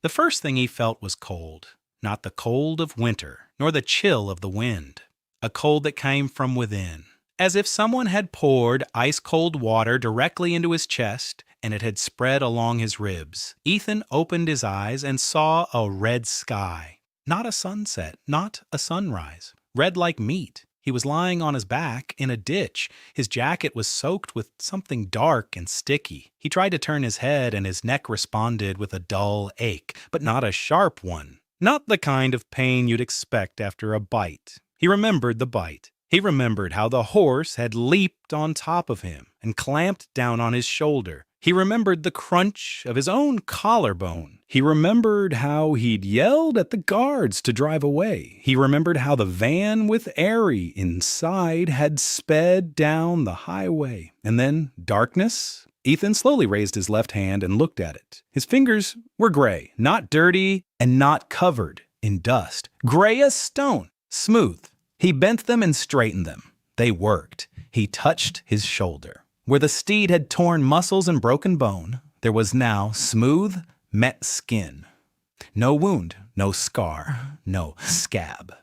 The first thing he felt was cold. Not the cold of winter, nor the chill of the wind. A cold that came from within. As if someone had poured ice-cold water directly into his chest, and it had spread along his ribs. Ethan opened his eyes and saw a red sky. Not a sunset, not a sunrise. Red like meat. He was lying on his back in a ditch. His jacket was soaked with something dark and sticky. He tried to turn his head and his neck responded with a dull ache, but not a sharp one. Not the kind of pain you'd expect after a bite. He remembered the bite. He remembered how the horse had leaped on top of him and clamped down on his shoulder. He remembered the crunch of his own collarbone. He remembered how he'd yelled at the guards to drive away. He remembered how the van with Airy inside had sped down the highway. And then darkness. Ethan slowly raised his left hand and looked at it. His fingers were gray, not dirty and not covered in dust. Gray as stone, smooth. He bent them and straightened them. They worked. He touched his shoulder. Where the steed had torn muscles and broken bone, there was now smooth, met skin. No wound, no scar, no scab.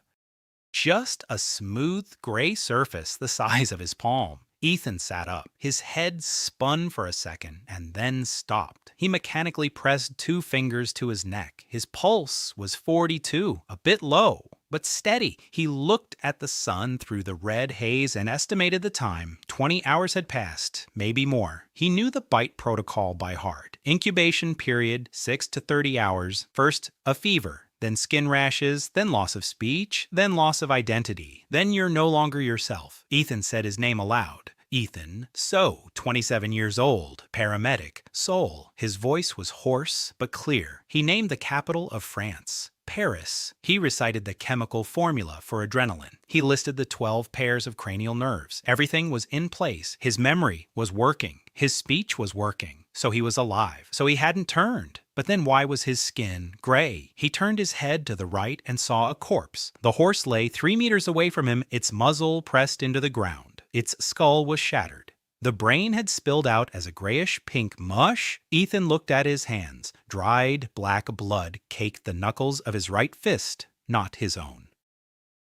Just a smooth gray surface the size of his palm. Ethan sat up. His head spun for a second and then stopped. He mechanically pressed 2 fingers to his neck. His pulse was 42, a bit low, but steady. He looked at the sun through the red haze and estimated the time. 20 hours had passed, maybe more. He knew the bite protocol by heart. Incubation period, 6 to 30 hours. First, a fever. Then skin rashes, then loss of speech, then loss of identity. Then you're no longer yourself. Ethan said his name aloud. Ethan, 27 years old, paramedic, Seoul. His voice was hoarse but clear. He named the capital of France. Paris. He recited the chemical formula for adrenaline. He listed the 12 pairs of cranial nerves. Everything was in place. His memory was working. His speech was working. So he was alive. So he hadn't turned. But then why was his skin gray? He turned his head to the right and saw a corpse. The horse lay 3 meters away from him, its muzzle pressed into the ground. Its skull was shattered. The brain had spilled out as a grayish-pink mush. Ethan looked at his hands. Dried black blood caked the knuckles of his right fist, not his own.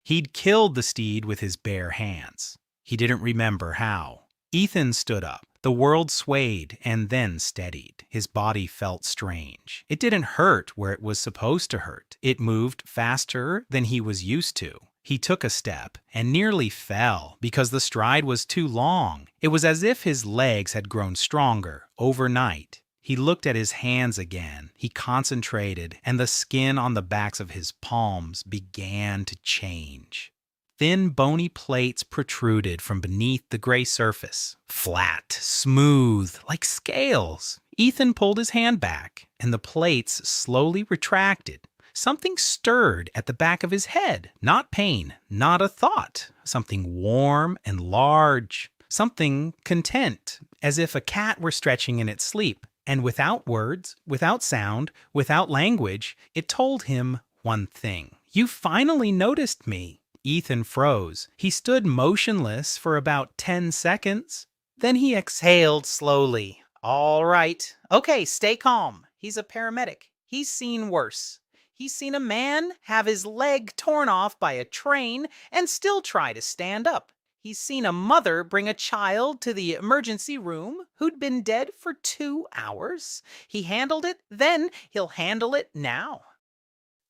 He'd killed the steed with his bare hands. He didn't remember how. Ethan stood up. The world swayed and then steadied. His body felt strange. It didn't hurt where it was supposed to hurt. It moved faster than he was used to. He took a step and nearly fell because the stride was too long. It was as if his legs had grown stronger overnight. He looked at his hands again. He concentrated, and the skin on the backs of his palms began to change. Thin, bony plates protruded from beneath the gray surface. Flat, smooth, like scales. Ethan pulled his hand back, and the plates slowly retracted. Something stirred at the back of his head. Not pain, not a thought. Something warm and large. Something content, as if a cat were stretching in its sleep. And without words, without sound, without language, it told him one thing. You finally noticed me. Ethan froze. He stood motionless for about 10 seconds. Then he exhaled slowly. All right. Okay, stay calm. He's a paramedic. He's seen worse. He's seen a man have his leg torn off by a train and still try to stand up. He's seen a mother bring a child to the emergency room who'd been dead for 2 hours. He handled it then. He'll handle it now.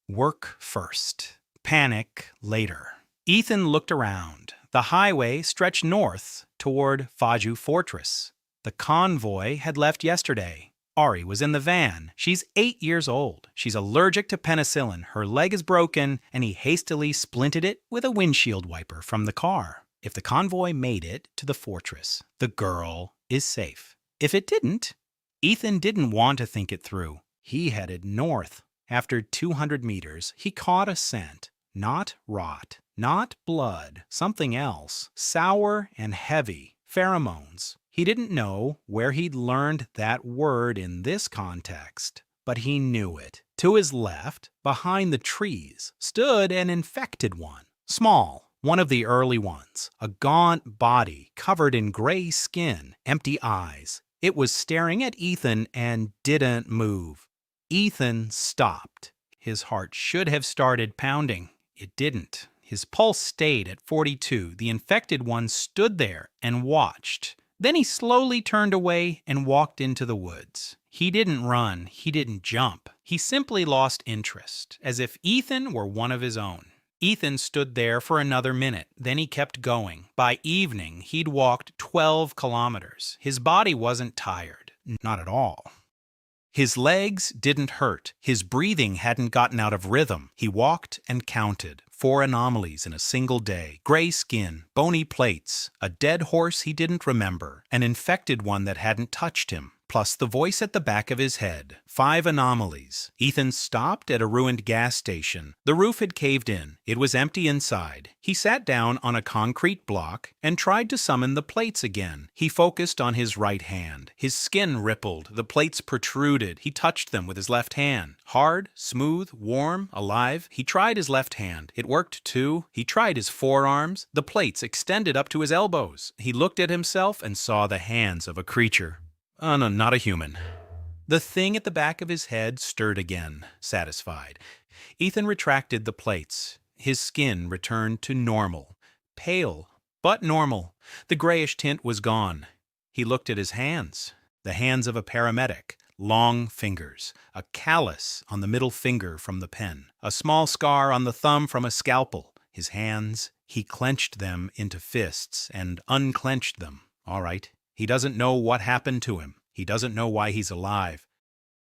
Work first. Panic later. Ethan looked around. The highway stretched north toward Faju Fortress. The convoy had left yesterday. Ari was in the van. She's 8 years old. She's allergic to penicillin. Her leg is broken, and he hastily splinted it with a windshield wiper from the car. If the convoy made it to the fortress, the girl is safe. If it didn't, Ethan didn't want to think it through. He headed north. After 200 meters, he caught a scent. Not rot. Not blood, something else, sour and heavy, pheromones. He didn't know where he'd learned that word in this context, but he knew it. To his left, behind the trees, stood an infected one. Small, one of the early ones, a gaunt body covered in gray skin, empty eyes. It was staring at Ethan and didn't move. Ethan stopped. His heart should have started pounding. It didn't. His pulse stayed at 42. The infected one stood there and watched. Then he slowly turned away and walked into the woods. He didn't run. He didn't jump. He simply lost interest, as if Ethan were one of his own. Ethan stood there for another minute. Then he kept going. By evening, he'd walked 12 kilometers. His body wasn't tired. Not at all. His legs didn't hurt. His breathing hadn't gotten out of rhythm. He walked and counted. 4 anomalies in a single day. Gray skin, bony plates, a dead horse he didn't remember, an infected one that hadn't touched him, plus the voice at the back of his head. 5 anomalies. Ethan stopped at a ruined gas station. The roof had caved in. It was empty inside. He sat down on a concrete block and tried to summon the plates again. He focused on his right hand. His skin rippled. The plates protruded. He touched them with his left hand. Hard, smooth, warm, alive. He tried his left hand. It worked too. He tried his forearms. The plates extended up to his elbows. He looked at himself and saw the hands of a creature. Oh, no, not a human. The thing at the back of his head stirred again, satisfied. Ethan retracted the plates. His skin returned to normal. Pale, but normal. The grayish tint was gone. He looked at his hands. The hands of a paramedic. Long fingers. A callus on the middle finger from the pen. A small scar on the thumb from a scalpel. His hands, he clenched them into fists and unclenched them. All right. He doesn't know what happened to him. He doesn't know why he's alive.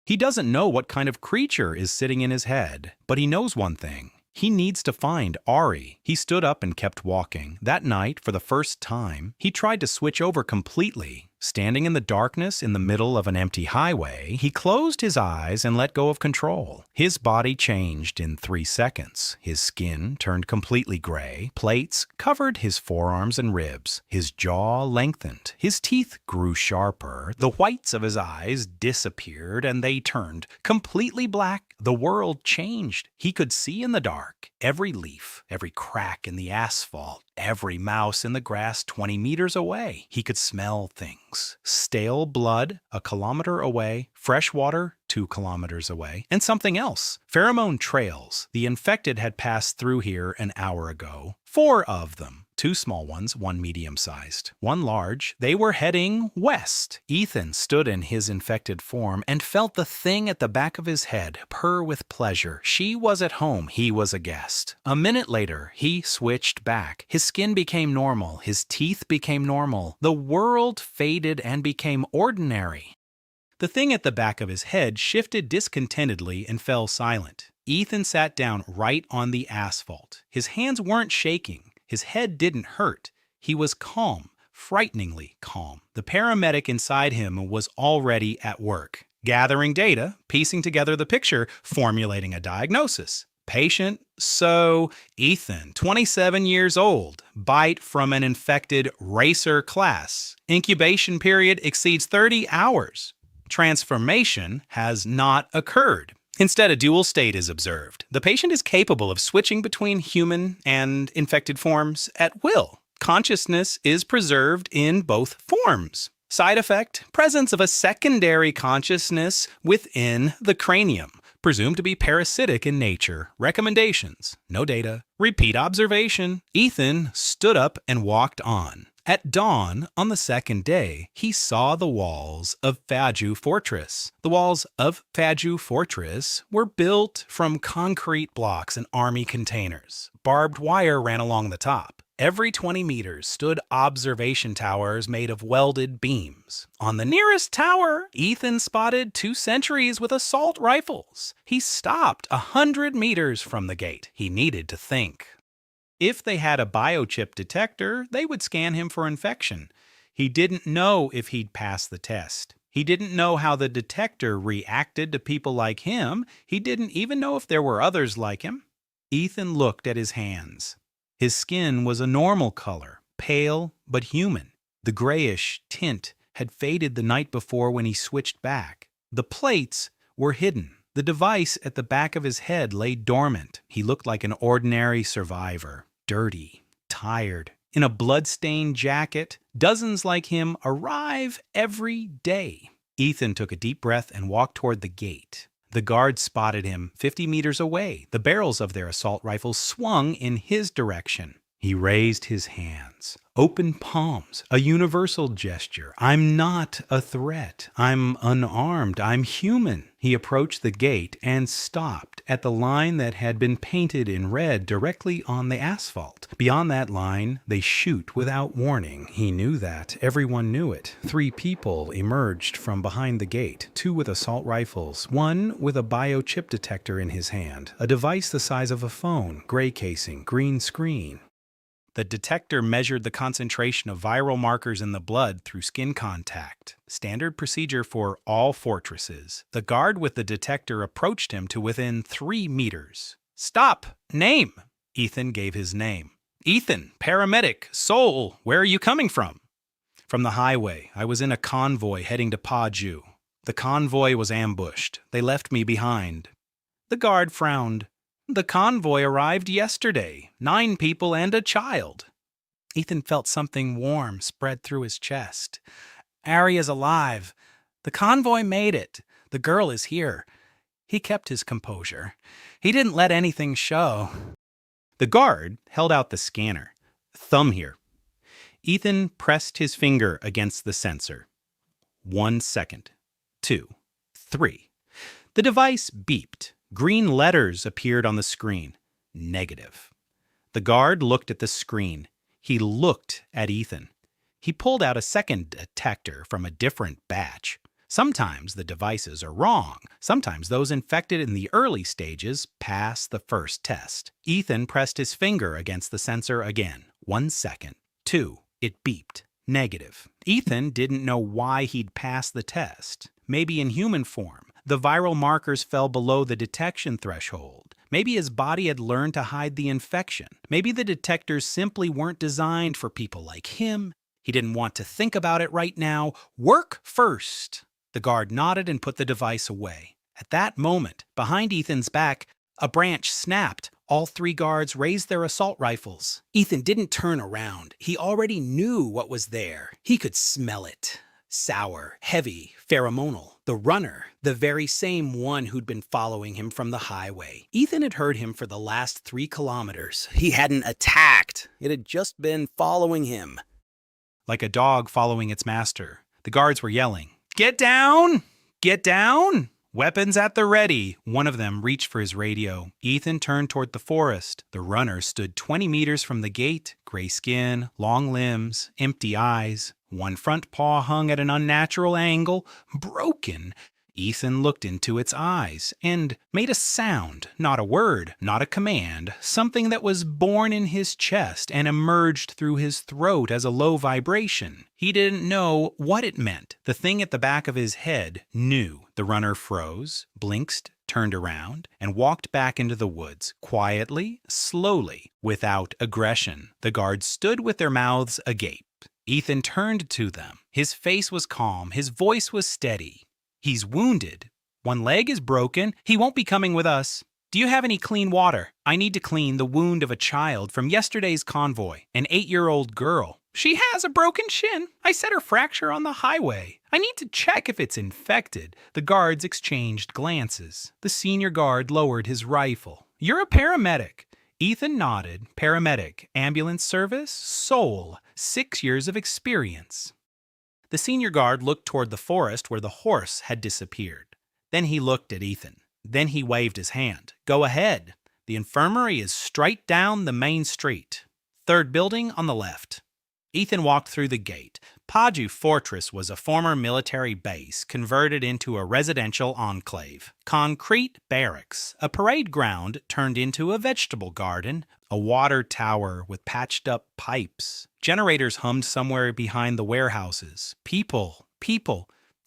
He doesn't know what kind of creature is sitting in his head, but he knows one thing. He needs to find Ari. He stood up and kept walking. That night, for the first time, he tried to switch over completely. Standing in the darkness in the middle of an empty highway, he closed his eyes and let go of control. His body changed in 3 seconds. His skin turned completely gray. Plates covered his forearms and ribs. His jaw lengthened. His teeth grew sharper. The whites of his eyes disappeared and they turned completely black. The world changed. He could see in the dark. Every leaf, every crack in the asphalt, every mouse in the grass 20 meters away. He could smell things. Stale blood 1 kilometer away, fresh water 2 kilometers away, and something else. Pheromone trails. The infected had passed through here an hour ago. 4 of them. 2 small ones, 1 medium-sized, 1 large. They were heading west. Ethan stood in his infected form and felt the thing at the back of his head purr with pleasure. She was at home. He was a guest. A minute later, he switched back. His skin became normal. His teeth became normal. The world faded and became ordinary. The thing at the back of his head shifted discontentedly and fell silent. Ethan sat down right on the asphalt. His hands weren't shaking. His head didn't hurt. He was calm, frighteningly calm. The paramedic inside him was already at work, gathering data, piecing together the picture, formulating a diagnosis. Patient, so Ethan, 27 years old, bite from an infected racer class. Incubation period exceeds 30 hours. Transformation has not occurred. Instead, a dual state is observed. The patient is capable of switching between human and infected forms at will. Consciousness is preserved in both forms. Side effect, presence of a secondary consciousness within the cranium, presumed to be parasitic in nature. Recommendations, no data. Repeat observation. Ethan stood up and walked on. At dawn, on the second day, he saw the walls of Faju Fortress. The walls of Faju Fortress were built from concrete blocks and army containers. Barbed wire ran along the top. Every 20 meters stood observation towers made of welded beams. On the nearest tower, Ethan spotted 2 sentries with assault rifles. He stopped 100 meters from the gate. He needed to think. If they had a biochip detector, they would scan him for infection. He didn't know if he'd pass the test. He didn't know how the detector reacted to people like him. He didn't even know if there were others like him. Ethan looked at his hands. His skin was a normal color, pale but human. The grayish tint had faded the night before when he switched back. The plates were hidden. The device at the back of his head lay dormant. He looked like an ordinary survivor. Dirty, tired, in a blood-stained jacket. Dozens like him arrive every day. Ethan took a deep breath and walked toward the gate. The guards spotted him 50 meters away. The barrels of their assault rifles swung in his direction. He raised his hands, open palms, a universal gesture. I'm not a threat. I'm unarmed. I'm human. He approached the gate and stopped at the line that had been painted in red directly on the asphalt. Beyond that line, they shoot without warning. He knew that. Everyone knew it. 3 people emerged from behind the gate, 2 with assault rifles, 1 with a biochip detector in his hand, a device the size of a phone, gray casing, green screen. The detector measured the concentration of viral markers in the blood through skin contact, standard procedure for all fortresses. The guard with the detector approached him to within 3 meters. "Stop! Name!" Ethan gave his name. "Ethan, paramedic, Seoul, where are you coming from?" "From the highway. I was in a convoy heading to Paju. The convoy was ambushed. They left me behind." The guard frowned. "The convoy arrived yesterday. 9 people and a child." Ethan felt something warm spread through his chest. "Ari is alive. The convoy made it. The girl is here." He kept his composure. He didn't let anything show. The guard held out the scanner. "Thumb here." Ethan pressed his finger against the sensor. 1 second. 2. 3. The device beeped. Green letters appeared on the screen. Negative. The guard looked at the screen. He looked at Ethan. He pulled out a second detector from a different batch. Sometimes the devices are wrong. Sometimes those infected in the early stages pass the first test. Ethan pressed his finger against the sensor again. 1 second. 2. It beeped. Negative. Ethan didn't know why he'd passed the test. Maybe in human form, the viral markers fell below the detection threshold. Maybe his body had learned to hide the infection. Maybe the detectors simply weren't designed for people like him. He didn't want to think about it right now. Work first. The guard nodded and put the device away. At that moment, behind Ethan's back, a branch snapped. All 3 guards raised their assault rifles. Ethan didn't turn around. He already knew what was there. He could smell it. Sour, heavy, pheromonal. The runner, the very same one who'd been following him from the highway. Ethan had heard him for the last 3 kilometers. He hadn't attacked. It had just been following him. Like a dog following its master, the guards were yelling, "Get down! Get down! Weapons at the ready!" One of them reached for his radio. Ethan turned toward the forest. The runner stood 20 meters from the gate, gray skin, long limbs, empty eyes. One front paw hung at an unnatural angle, broken. Ethan looked into its eyes and made a sound, not a word, not a command, something that was born in his chest and emerged through his throat as a low vibration. He didn't know what it meant. The thing at the back of his head knew. The runner froze, blinked, turned around, and walked back into the woods, quietly, slowly, without aggression. The guards stood with their mouths agape. Ethan turned to them. His face was calm. His voice was steady. "He's wounded. 1 leg is broken. He won't be coming with us. Do you have any clean water? I need to clean the wound of a child from yesterday's convoy, an 8-year-old girl. She has a broken shin. I set her fracture on the highway. I need to check if it's infected." The guards exchanged glances. The senior guard lowered his rifle. "You're a paramedic." Ethan nodded. "Paramedic, ambulance service, Seoul, 6 years of experience." The senior guard looked toward the forest where the horse had disappeared. Then he looked at Ethan. Then he waved his hand. "Go ahead. The infirmary is straight down the main street. 3rd building on the left." Ethan walked through the gate. Paju Fortress was a former military base converted into a residential enclave. Concrete barracks, a parade ground turned into a vegetable garden, a water tower with patched up pipes. Generators hummed somewhere behind the warehouses. People.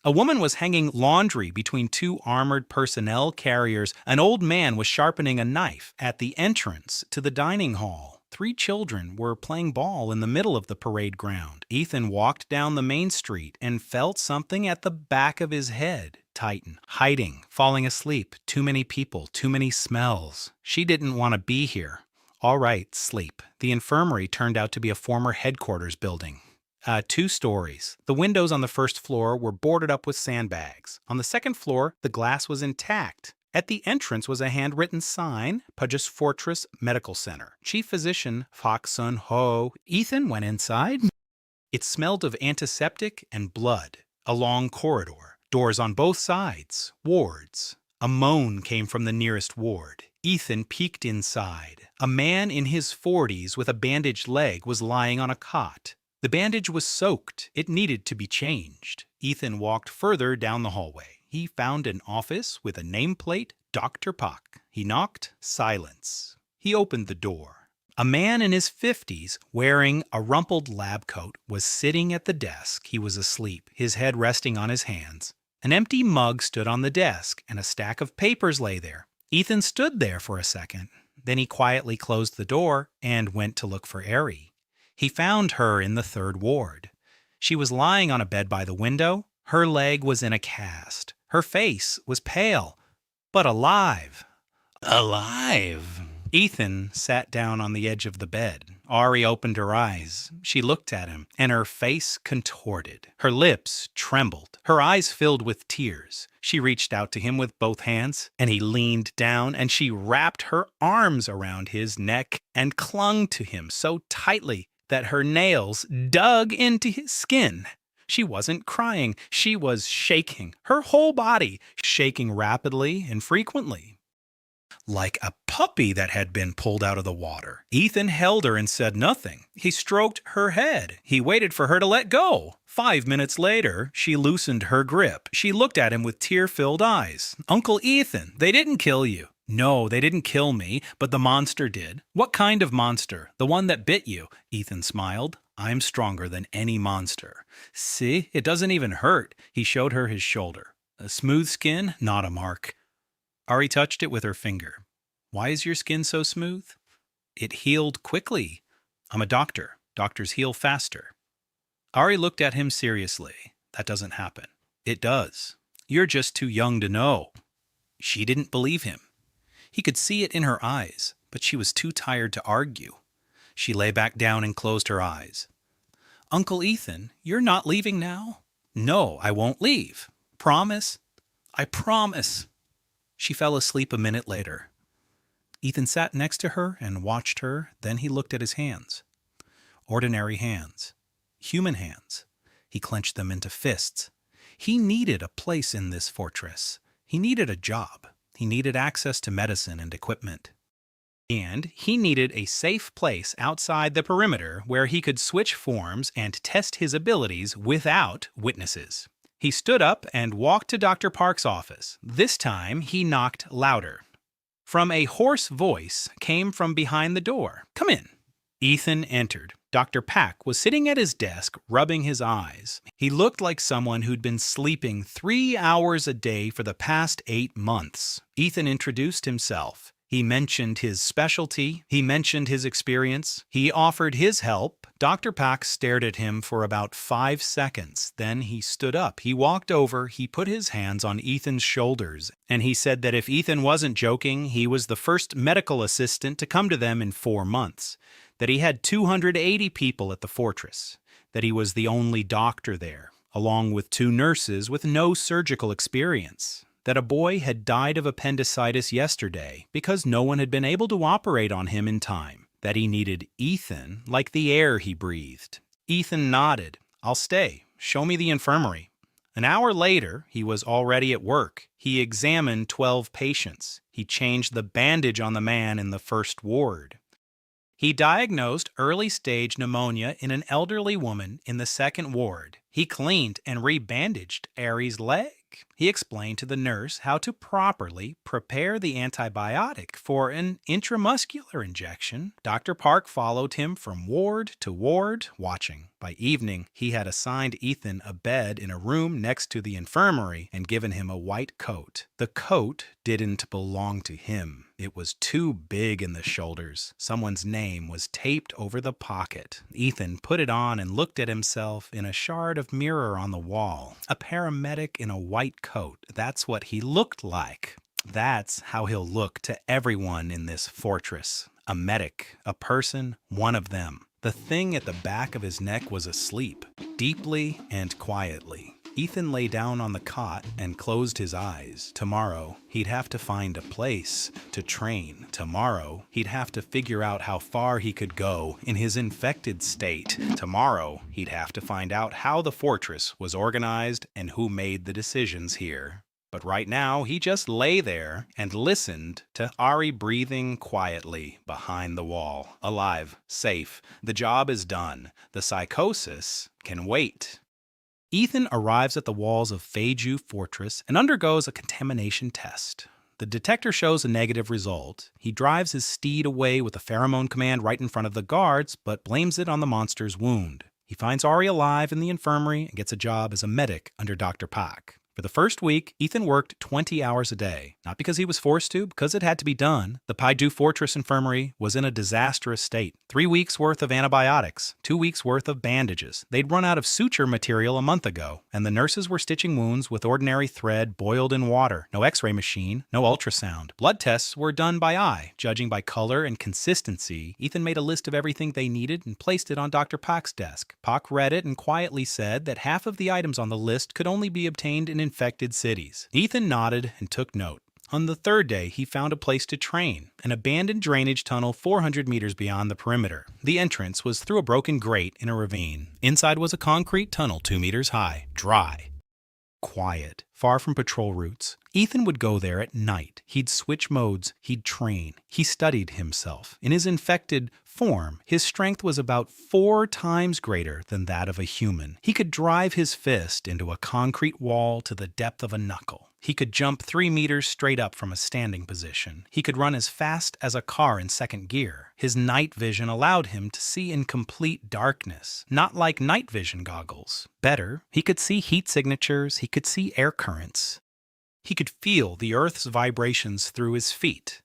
A woman was hanging laundry between 2 armored personnel carriers. An old man was sharpening a knife at the entrance to the dining hall. 3 children were playing ball in the middle of the parade ground. Ethan walked down the main street and felt something at the back of his head tighten. Hiding, falling asleep, too many people, too many smells. She didn't want to be here. All right, sleep. The infirmary turned out to be a former headquarters building. 2 stories. The windows on the first floor were boarded up with sandbags. On the second floor, the glass was intact. At the entrance was a handwritten sign, Pudge's Fortress Medical Center. Chief Physician Fok Sun Ho. Ethan went inside. It smelled of antiseptic and blood. A long corridor. Doors on both sides. Wards. A moan came from the nearest ward. Ethan peeked inside. A man in his 40s with a bandaged leg was lying on a cot. The bandage was soaked. It needed to be changed. Ethan walked further down the hallway. He found an office with a nameplate, Dr. Pak. He knocked. Silence. He opened the door. A man in his 50s, wearing a rumpled lab coat, was sitting at the desk. He was asleep, his head resting on his hands. An empty mug stood on the desk, and a stack of papers lay there. Ethan stood there for a second. Then he quietly closed the door and went to look for Ari. He found her in the 3rd ward. She was lying on a bed by the window. Her leg was in a cast. Her face was pale, but alive. Alive! Ethan sat down on the edge of the bed. Ari opened her eyes. She looked at him, and her face contorted. Her lips trembled. Her eyes filled with tears. She reached out to him with both hands, and he leaned down, and she wrapped her arms around his neck and clung to him so tightly that her nails dug into his skin. She wasn't crying. She was shaking, her whole body shaking rapidly and frequently, like a puppy that had been pulled out of the water. Ethan held her and said nothing. He stroked her head. He waited for her to let go. 5 minutes later, she loosened her grip. She looked at him with tear-filled eyes. Uncle Ethan, they didn't kill you. No, they didn't kill me, but the monster did. What kind of monster? The one that bit you? Ethan smiled. I'm stronger than any monster. See, it doesn't even hurt. He showed her his shoulder. A smooth skin, not a mark. Ari touched it with her finger. Why is your skin so smooth? It healed quickly. I'm a doctor. Doctors heal faster. Ari looked at him seriously. That doesn't happen. It does. You're just too young to know. She didn't believe him. He could see it in her eyes, but she was too tired to argue. She lay back down and closed her eyes. Uncle Ethan, you're not leaving now? No, I won't leave. Promise? I promise. She fell asleep a minute later. Ethan sat next to her and watched her. Then he looked at his hands. Ordinary hands. Human hands. He clenched them into fists. He needed a place in this fortress. He needed a job. He needed access to medicine and equipment. And he needed a safe place outside the perimeter where he could switch forms and test his abilities without witnesses. He stood up and walked to Dr. Park's office. This time, he knocked louder. From a hoarse voice came from behind the door. Come in. Ethan entered. Dr. Park was sitting at his desk, rubbing his eyes. He looked like someone who'd been sleeping 3 hours a day for the past 8 months. Ethan introduced himself. He mentioned his specialty. He mentioned his experience. He offered his help. Dr. Pak stared at him for about 5 seconds. Then he stood up. He walked over. He put his hands on Ethan's shoulders. And he said that if Ethan wasn't joking, he was the first medical assistant to come to them in 4 months. That he had 280 people at the fortress. That he was the only doctor there, along with 2 nurses with no surgical experience. That a boy had died of appendicitis yesterday because no one had been able to operate on him in time. That he needed Ethan like the air he breathed. Ethan nodded. I'll stay. Show me the infirmary. An hour later, he was already at work. He examined 12 patients. He changed the bandage on the man in the 1st ward. He diagnosed early-stage pneumonia in an elderly woman in the 2nd ward. He cleaned and rebandaged Ari's leg. He explained to the nurse how to properly prepare the antibiotic for an intramuscular injection. Dr. Park followed him from ward to ward, watching. By evening, he had assigned Ethan a bed in a room next to the infirmary and given him a white coat. The coat didn't belong to him. It was too big in the shoulders. Someone's name was taped over the pocket. Ethan put it on and looked at himself in a shard of mirror on the wall. A paramedic in a white coat. That's what he looked like. That's how he'll look to everyone in this fortress. A medic, a person, one of them. The thing at the back of his neck was asleep, deeply and quietly. Ethan lay down on the cot and closed his eyes. Tomorrow, he'd have to find a place to train. Tomorrow, he'd have to figure out how far he could go in his infected state. Tomorrow, he'd have to find out how the fortress was organized and who made the decisions here. But right now, he just lay there and listened to Ari breathing quietly behind the wall. Alive, safe. The job is done. The psychosis can wait. Ethan arrives at the walls of Feiju Fortress and undergoes a contamination test. The detector shows a negative result. He drives his steed away with a pheromone command right in front of the guards, but blames it on the monster's wound. He finds Ari alive in the infirmary and gets a job as a medic under Dr. Pak. For the first week, Ethan worked 20 hours a day. Not because he was forced to, because it had to be done. The Feiju Fortress Infirmary was in a disastrous state. 3 weeks worth of antibiotics, 2 weeks worth of bandages. They'd run out of suture material a month ago, and the nurses were stitching wounds with ordinary thread boiled in water. No x-ray machine, no ultrasound. Blood tests were done by eye, judging by color and consistency. Ethan made a list of everything they needed and placed it on Dr. Pak's desk. Pak read it and quietly said that half of the items on the list could only be obtained in infected cities. Ethan nodded and took note. On the third day, he found a place to train, an abandoned drainage tunnel 400 meters beyond the perimeter. The entrance was through a broken grate in a ravine. Inside was a concrete tunnel 2 meters high, dry, quiet, far from patrol routes. Ethan would go there at night. He'd switch modes. He'd train. He studied himself. In his infected form, his strength was about 4 times greater than that of a human. He could drive his fist into a concrete wall to the depth of a knuckle. He could jump 3 meters straight up from a standing position. He could run as fast as a car in second gear. His night vision allowed him to see in complete darkness, not like night vision goggles. Better, he could see heat signatures, he could see air currents. He could feel the Earth's vibrations through his feet.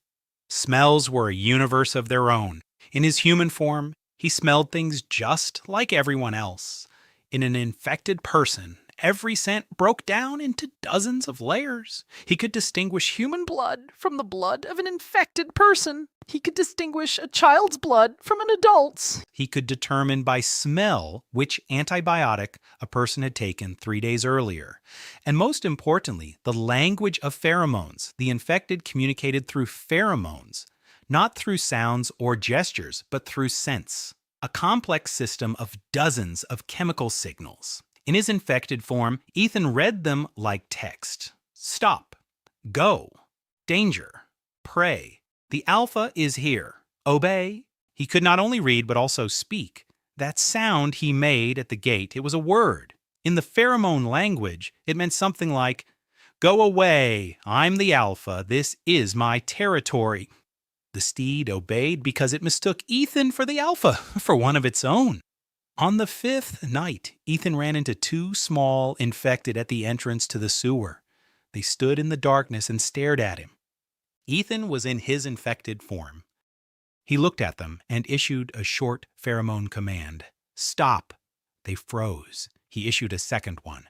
Smells were a universe of their own. In his human form, he smelled things just like everyone else. In an infected person, every scent broke down into dozens of layers. He could distinguish human blood from the blood of an infected person. He could distinguish a child's blood from an adult's. He could determine by smell which antibiotic a person had taken 3 days earlier. And most importantly, the language of pheromones. The infected communicated through pheromones, not through sounds or gestures, but through scents. A complex system of dozens of chemical signals. In his infected form, Ethan read them like text. Stop. Go. Danger. Pray. The Alpha is here. Obey. He could not only read, but also speak. That sound he made at the gate, it was a word. In the pheromone language, it meant something like, "Go away. I'm the Alpha. This is my territory." The steed obeyed because it mistook Ethan for the Alpha, for one of its own. On the 5th night, Ethan ran into 2 small infected at the entrance to the sewer. They stood in the darkness and stared at him. Ethan was in his infected form. He looked at them and issued a short pheromone command. Stop. They froze. He issued a second one.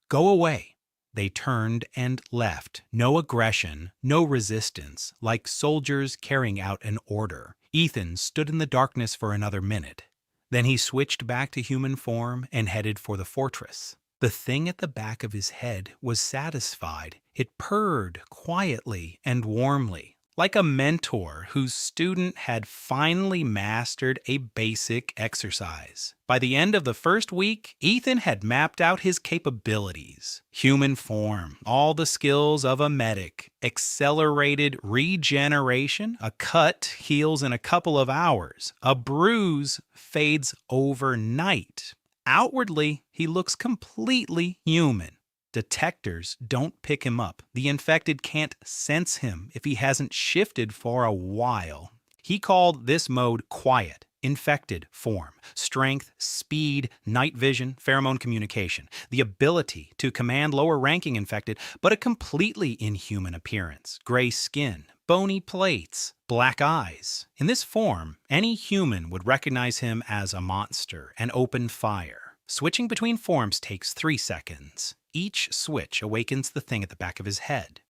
Go away. They turned and left. No aggression, no resistance, like soldiers carrying out an order. Ethan stood in the darkness for another minute. Then he switched back to human form and headed for the fortress. The thing at the back of his head was satisfied. It purred quietly and warmly, like a mentor whose student had finally mastered a basic exercise. By the end of the first week, Ethan had mapped out his capabilities. Human form, all the skills of a medic, accelerated regeneration, a cut heals in a couple of hours, a bruise fades overnight. Outwardly, he looks completely human. Detectors don't pick him up. The infected can't sense him if he hasn't shifted for a while. He called this mode quiet, infected form, strength, speed, night vision, pheromone communication, the ability to command lower-ranking infected, but a completely inhuman appearance, gray skin, bony plates, black eyes. In this form, any human would recognize him as a monster and open fire. Switching between forms takes 3 seconds. Each switch awakens the thing at the back of his head.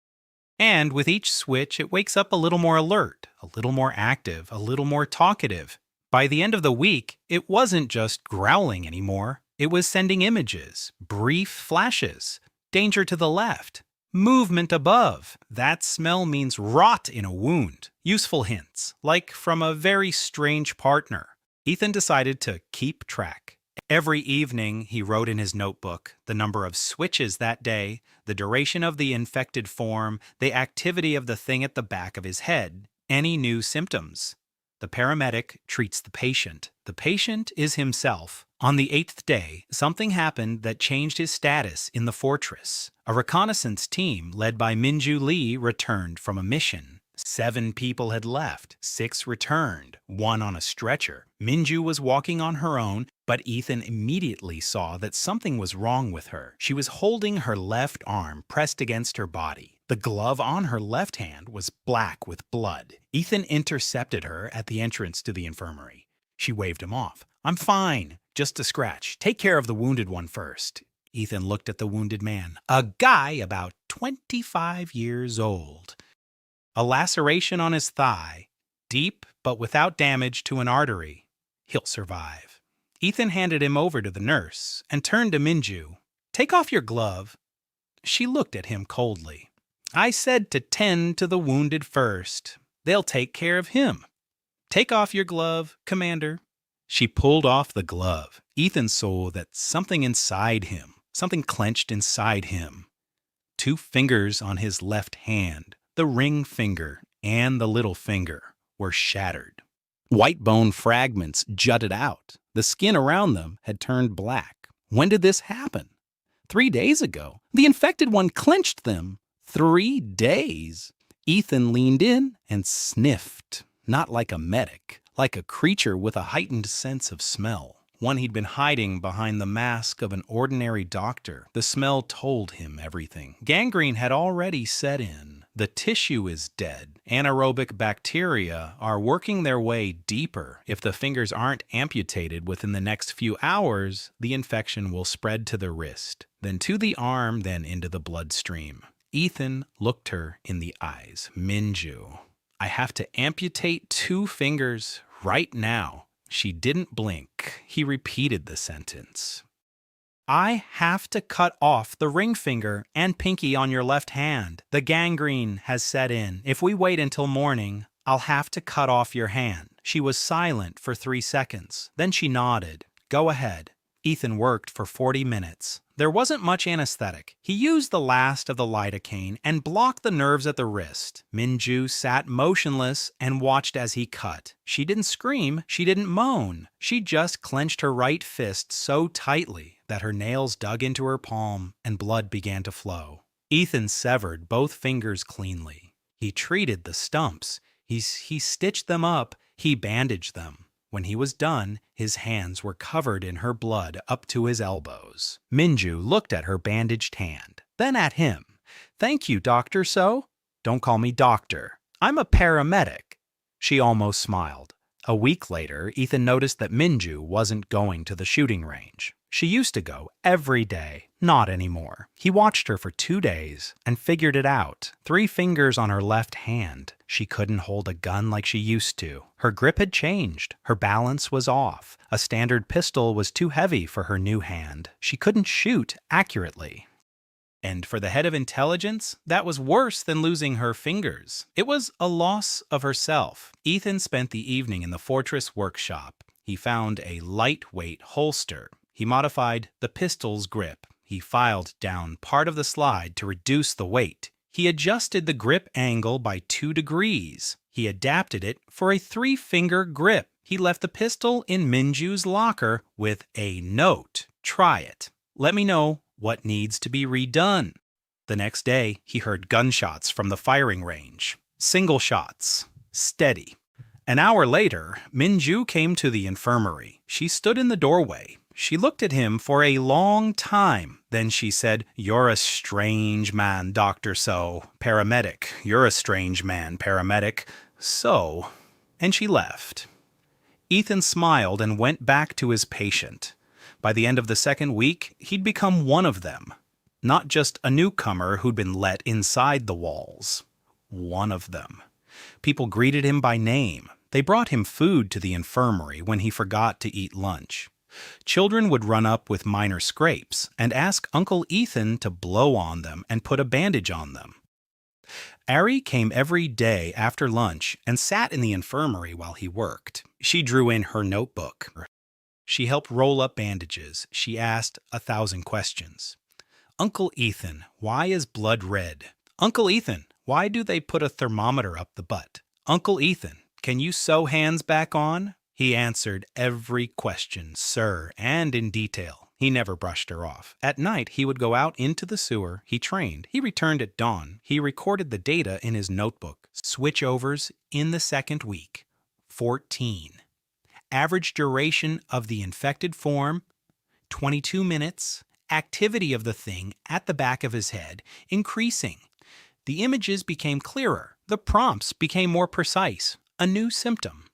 And with each switch, it wakes up a little more alert, a little more active, a little more talkative. By the end of the week, it wasn't just growling anymore. It was sending images, brief flashes, danger to the left, movement above. That smell means rot in a wound. Useful hints, like from a very strange partner. Ethan decided to keep track. Every evening, he wrote in his notebook the number of switches that day, the duration of the infected form, the activity of the thing at the back of his head, any new symptoms. The paramedic treats the patient. The patient is himself. On the 8th day, something happened that changed his status in the fortress. A reconnaissance team led by Minju Lee returned from a mission. 7 people had left, 6 returned, 1 on a stretcher. Minju was walking on her own, but Ethan immediately saw that something was wrong with her. She was holding her left arm pressed against her body. The glove on her left hand was black with blood. Ethan intercepted her at the entrance to the infirmary. She waved him off. "I'm fine, just a scratch. Take care of the wounded one first." Ethan looked at the wounded man, a guy about 25 years old. A laceration on his thigh, deep but without damage to an artery. He'll survive. Ethan handed him over to the nurse and turned to Minju. "Take off your glove." She looked at him coldly. "I said to tend to the wounded first. They'll take care of him. Take off your glove, Commander." She pulled off the glove. Ethan saw that something inside him, something clenched inside him. 2 fingers on his left hand, the ring finger and the little finger, were shattered. White bone fragments jutted out. The skin around them had turned black. When did this happen? 3 days ago. The infected one clenched them. 3 days. Ethan leaned in and sniffed, not like a medic, like a creature with a heightened sense of smell. One he'd been hiding behind the mask of an ordinary doctor. The smell told him everything. Gangrene had already set in. The tissue is dead. Anaerobic bacteria are working their way deeper. If the fingers aren't amputated within the next few hours, the infection will spread to the wrist, then to the arm, then into the bloodstream. Ethan looked her in the eyes. "Minju, I have to amputate 2 fingers right now." She didn't blink. He repeated the sentence. "I have to cut off the ring finger and pinky on your left hand. The gangrene has set in. If we wait until morning, I'll have to cut off your hand." She was silent for 3 seconds. Then she nodded. "Go ahead." Ethan worked for 40 minutes. There wasn't much anesthetic. He used the last of the lidocaine and blocked the nerves at the wrist. Minju sat motionless and watched as he cut. She didn't scream. She didn't moan. She just clenched her right fist so tightly that her nails dug into her palm and blood began to flow. Ethan severed both fingers cleanly. He treated the stumps. He stitched them up. He bandaged them. When he was done, his hands were covered in her blood up to his elbows. Minju looked at her bandaged hand, then at him. "Thank you, Dr. So." "Don't call me doctor. I'm a paramedic." She almost smiled. A week later, Ethan noticed that Minju wasn't going to the shooting range. She used to go every day, not anymore. He watched her for 2 days and figured it out. 3 fingers on her left hand. She couldn't hold a gun like she used to. Her grip had changed. Her balance was off. A standard pistol was too heavy for her new hand. She couldn't shoot accurately. And for the head of intelligence, that was worse than losing her fingers. It was a loss of herself. Ethan spent the evening in the fortress workshop. He found a lightweight holster. He modified the pistol's grip. He filed down part of the slide to reduce the weight. He adjusted the grip angle by 2 degrees. He adapted it for a 3-finger grip. He left the pistol in Minju's locker with a note. "Try it. Let me know what needs to be redone." The next day, he heard gunshots from the firing range. Single shots. Steady. An hour later, Minju came to the infirmary. She stood in the doorway. She looked at him for a long time. Then she said, "You're a strange man, Dr. So. Paramedic. You're a strange man, paramedic. So." And she left. Ethan smiled and went back to his patient. By the end of the 2nd week, he'd become one of them. Not just a newcomer who'd been let inside the walls. One of them. People greeted him by name. They brought him food to the infirmary when he forgot to eat lunch. Children would run up with minor scrapes and ask Uncle Ethan to blow on them and put a bandage on them. Ari came every day after lunch and sat in the infirmary while he worked. She drew in her notebook. She helped roll up bandages. She asked 1,000 questions. Uncle Ethan, why is blood red? Uncle Ethan, why do they put a thermometer up the butt? Uncle Ethan, can you sew hands back on? He answered every question, sir, and in detail. He never brushed her off. At night, he would go out into the sewer. He trained. He returned at dawn. He recorded the data in his notebook. Switchovers in the second week, 14. Average duration of the infected form, 22 minutes. Activity of the thing at the back of his head, increasing. The images became clearer. The prompts became more precise. A new symptom.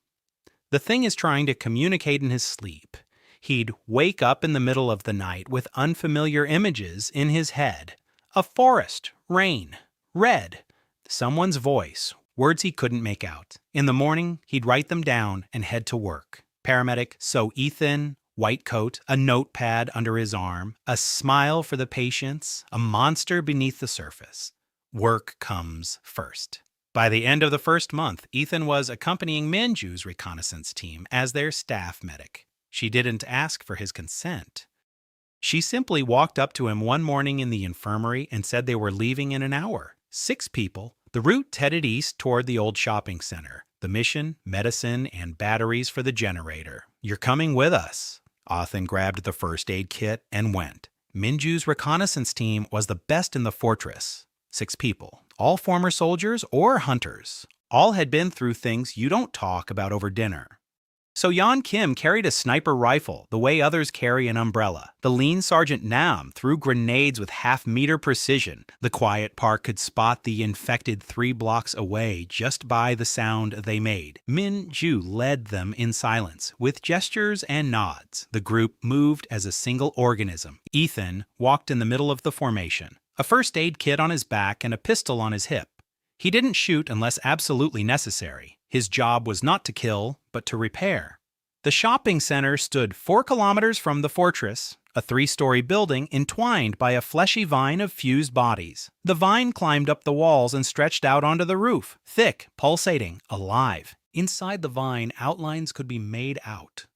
The thing is trying to communicate in his sleep. He'd wake up in the middle of the night with unfamiliar images in his head. A forest, rain, red, someone's voice, words he couldn't make out. In the morning, he'd write them down and head to work. Paramedic, so Ethan, white coat, a notepad under his arm, a smile for the patients, a monster beneath the surface. Work comes first. By the end of the first month, Ethan was accompanying Minju's reconnaissance team as their staff medic. She didn't ask for his consent. She simply walked up to him one morning in the infirmary and said they were leaving in an hour. 6 people. The route headed east toward the old shopping center. The mission, medicine, and batteries for the generator. You're coming with us. Ethan grabbed the first aid kit and went. Minju's reconnaissance team was the best in the fortress. 6 people. All former soldiers or hunters. All had been through things you don't talk about over dinner. So Yan Kim carried a sniper rifle, the way others carry an umbrella. The lean Sergeant Nam threw grenades with half-meter precision. The quiet park could spot the infected 3 blocks away just by the sound they made. Min Ju led them in silence, with gestures and nods. The group moved as a single organism. Ethan walked in the middle of the formation, a first aid kit on his back and a pistol on his hip. He didn't shoot unless absolutely necessary. His job was not to kill, but to repair. The shopping center stood 4 kilometers from the fortress, a 3-story building entwined by a fleshy vine of fused bodies. The vine climbed up the walls and stretched out onto the roof, thick, pulsating, alive. Inside the vine, outlines could be made out.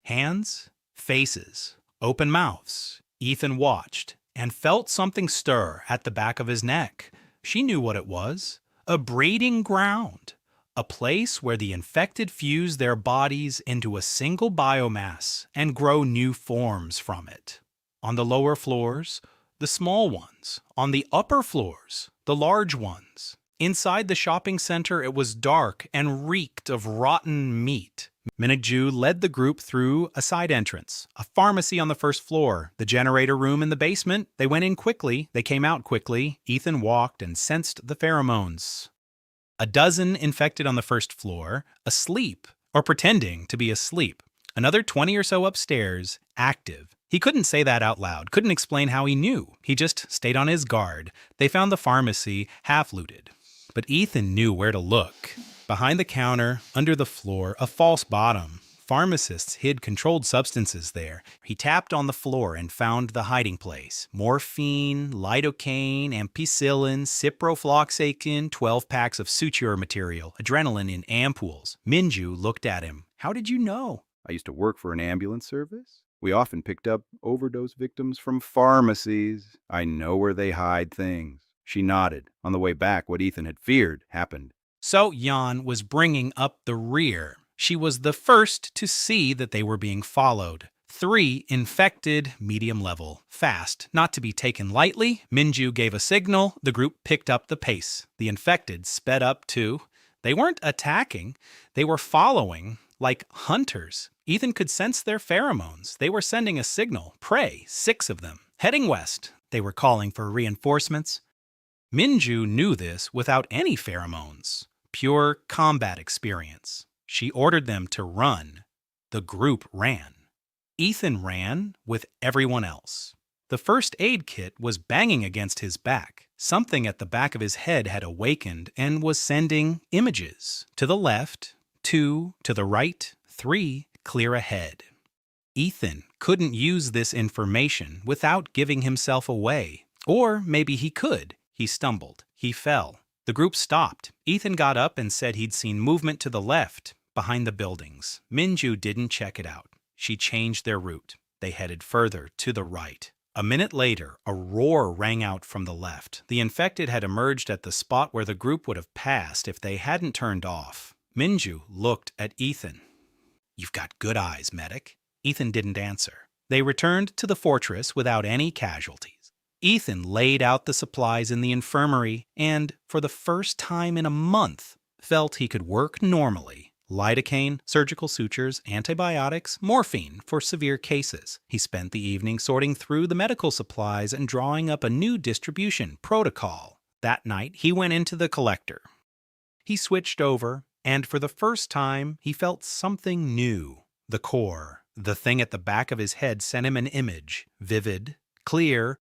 Hands, faces, open mouths. Ethan watched and felt something stir at the back of his neck. She knew what it was. A breeding ground. A place where the infected fuse their bodies into a single biomass and grow new forms from it. On the lower floors, the small ones. On the upper floors, the large ones. Inside the shopping center, it was dark and reeked of rotten meat. Miniju led the group through a side entrance, a pharmacy on the first floor, the generator room in the basement. They went in quickly, they came out quickly. Ethan walked and sensed the pheromones. A dozen infected on the first floor, asleep, or pretending to be asleep. Another 20 or so upstairs, active. He couldn't say that out loud, couldn't explain how he knew. He just stayed on his guard. They found the pharmacy half-looted. But Ethan knew where to look. Behind the counter, under the floor, a false bottom. Pharmacists hid controlled substances there. He tapped on the floor and found the hiding place. Morphine, lidocaine, ampicillin, ciprofloxacin, 12 packs of suture material, adrenaline in ampoules. Minju looked at him. How did you know? I used to work for an ambulance service. We often picked up overdose victims from pharmacies. I know where they hide things. She nodded. On the way back, what Ethan had feared happened. So Yan was bringing up the rear. She was the first to see that they were being followed. 3 infected, medium level, fast, not to be taken lightly. Minju gave a signal. The group picked up the pace. The infected sped up too. They weren't attacking. They were following, like hunters. Ethan could sense their pheromones. They were sending a signal. Prey, 6 of them. Heading west. They were calling for reinforcements. Minju knew this without any pheromones. Pure combat experience. She ordered them to run. The group ran. Ethan ran with everyone else. The first aid kit was banging against his back. Something at the back of his head had awakened and was sending images. To the left, 2 to the right, 3 clear ahead. Ethan couldn't use this information without giving himself away. Or maybe he could. He stumbled. He fell. The group stopped. Ethan got up and said he'd seen movement to the left, behind the buildings. Minju didn't check it out. She changed their route. They headed further to the right. A minute later, a roar rang out from the left. The infected had emerged at the spot where the group would have passed if they hadn't turned off. Minju looked at Ethan. "You've got good eyes, medic." Ethan didn't answer. They returned to the fortress without any casualties. Ethan laid out the supplies in the infirmary and, for the first time in a month, felt he could work normally. Lidocaine, surgical sutures, antibiotics, morphine for severe cases. He spent the evening sorting through the medical supplies and drawing up a new distribution protocol. That night, he went into the collector. He switched over, and for the first time, he felt something new. The core. The thing at the back of his head sent him an image, vivid, clear.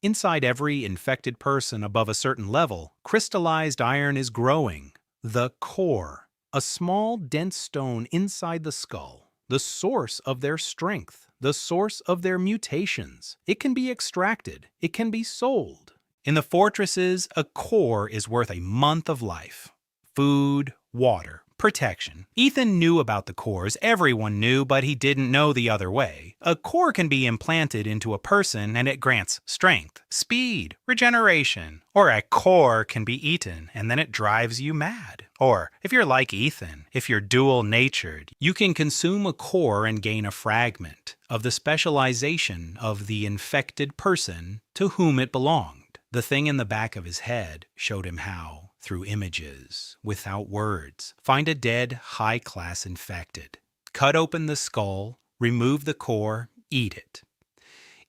Inside every infected person above a certain level, crystallized iron is growing. The core. A small, dense stone inside the skull. The source of their strength. The source of their mutations. It can be extracted. It can be sold. In the fortresses, a core is worth a month of life. Food, water, protection. Ethan knew about the cores, everyone knew, but he didn't know the other way. A core can be implanted into a person and it grants strength, speed, regeneration. Or a core can be eaten and then it drives you mad. Or, if you're like Ethan, if you're dual-natured, you can consume a core and gain a fragment of the specialization of the infected person to whom it belonged. The thing in the back of his head showed him how, through images, without words, find a dead, high-class infected. Cut open the skull, remove the core, eat it.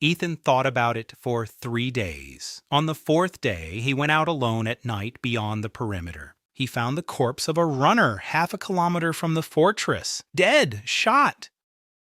Ethan thought about it for 3 days. On the 4th day, he went out alone at night beyond the perimeter. He found the corpse of a runner half a kilometer from the fortress, dead, shot.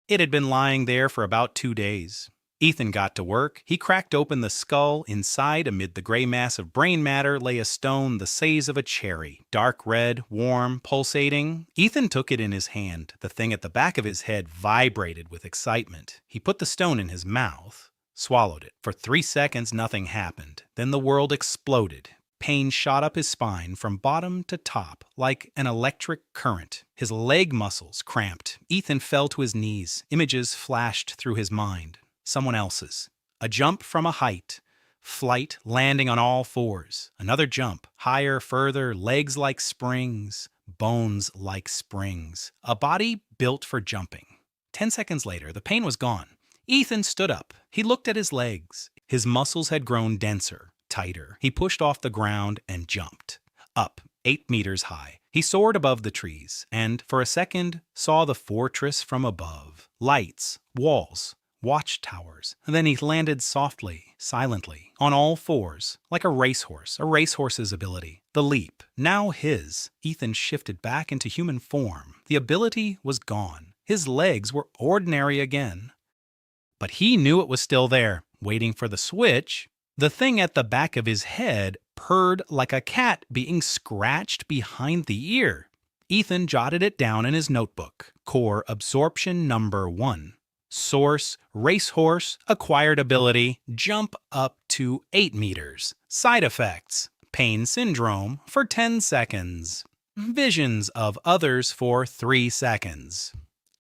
It had been lying there for about 2 days. Ethan got to work. He cracked open the skull. Inside, amid the gray mass of brain matter, lay a stone the size of a cherry. Dark red, warm, pulsating. Ethan took it in his hand. The thing at the back of his head vibrated with excitement. He put the stone in his mouth, swallowed it. For 3 seconds, nothing happened. Then the world exploded. Pain shot up his spine from bottom to top like an electric current. His leg muscles cramped. Ethan fell to his knees. Images flashed through his mind. Someone else's. A jump from a height. Flight, landing on all fours. Another jump. Higher, further, legs like springs. Bones like springs. A body built for jumping. 10 seconds later, the pain was gone. Ethan stood up. He looked at his legs. His muscles had grown denser, tighter. He pushed off the ground and jumped. Up, 8 meters high. He soared above the trees, and for a second saw the fortress from above. Lights, walls, watchtowers. Then he landed softly, silently, on all fours, like a racehorse's ability. The leap, now his. Ethan shifted back into human form. The ability was gone. His legs were ordinary again. But he knew it was still there, waiting for the switch. The thing at the back of his head purred like a cat being scratched behind the ear. Ethan jotted it down in his notebook. Core absorption number 1. Source, racehorse, acquired ability, jump up to 8 meters. Side effects, pain syndrome for 10 seconds. Visions of others for 3 seconds.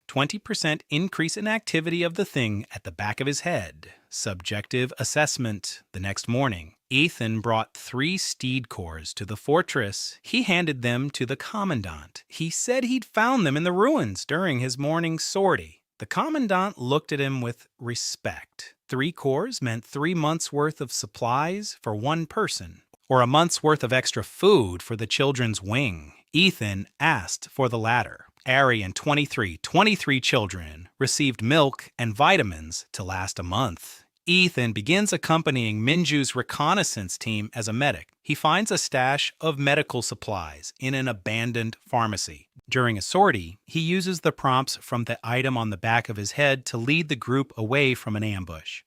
20% increase in activity of the thing at the back of his head. Subjective assessment. The next morning, Ethan brought 3 steed cores to the fortress. He handed them to the commandant. He said he'd found them in the ruins during his morning sortie. The commandant looked at him with respect. 3 cores meant 3 months' worth of supplies for 1 person, or a month's worth of extra food for the children's wing. Ethan asked for the latter. Ari and 23 children received milk and vitamins to last a month. Ethan begins accompanying Minju's reconnaissance team as a medic. He finds a stash of medical supplies in an abandoned pharmacy. During a sortie, he uses the prompts from the item on the back of his head to lead the group away from an ambush.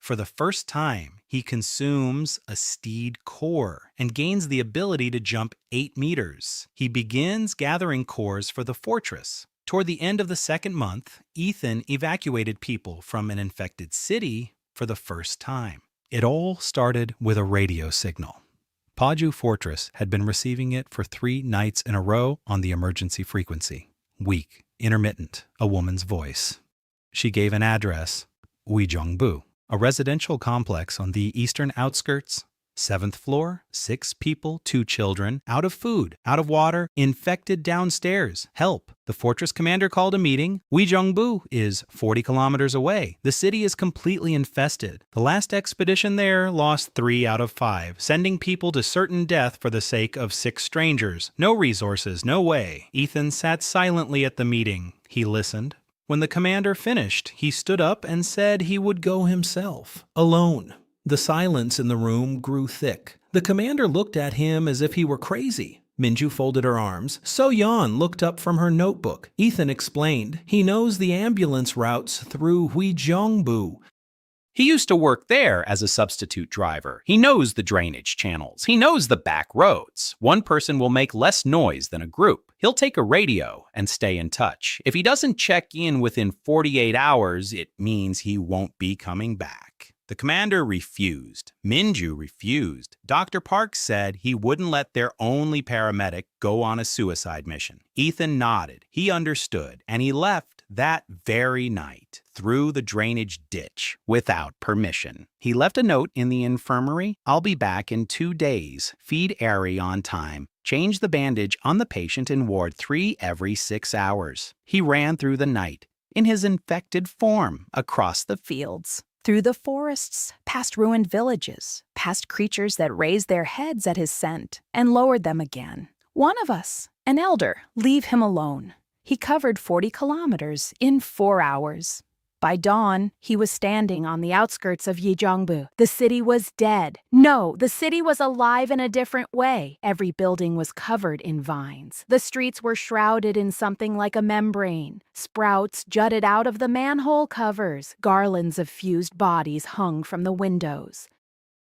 For the first time, he consumes a steed core and gains the ability to jump 8 meters. He begins gathering cores for the fortress. Toward the end of the second month, Ethan evacuated people from an infected city for the first time. It all started with a radio signal. Paju Fortress had been receiving it for 3 nights in a row on the emergency frequency. Weak, intermittent, a woman's voice. She gave an address, Uijeongbu, a residential complex on the eastern outskirts. 7th floor, 6 people, 2 children, out of food, out of water, infected downstairs. Help. The fortress commander called a meeting. Uijeongbu is 40 kilometers away. The city is completely infested. The last expedition there lost 3 out of 5, sending people to certain death for the sake of 6 strangers. No resources, no way. Ethan sat silently at the meeting. He listened. When the commander finished, he stood up and said he would go himself, alone. The silence in the room grew thick. The commander looked at him as if he were crazy. Minju folded her arms. So-yeon looked up from her notebook. Ethan explained, he knows the ambulance routes through Uijeongbu. He used to work there as a substitute driver. He knows the drainage channels. He knows the back roads. One person will make less noise than a group. He'll take a radio and stay in touch. If he doesn't check in within 48 hours, it means he won't be coming back. The commander refused. Minju refused. Dr. Park said he wouldn't let their only paramedic go on a suicide mission. Ethan nodded. He understood, and he left that very night through the drainage ditch without permission. He left a note in the infirmary. I'll be back in 2 days. Feed Ari on time. Change the bandage on the patient in Ward 3 every 6 hours. He ran through the night in his infected form across the fields. Through the forests, past ruined villages, past creatures that raised their heads at his scent and lowered them again. One of us, an elder, leave him alone. He covered 40 kilometers in 4 hours. By dawn, he was standing on the outskirts of Uijeongbu. The city was dead. No, the city was alive in a different way. Every building was covered in vines. The streets were shrouded in something like a membrane. Sprouts jutted out of the manhole covers. Garlands of fused bodies hung from the windows.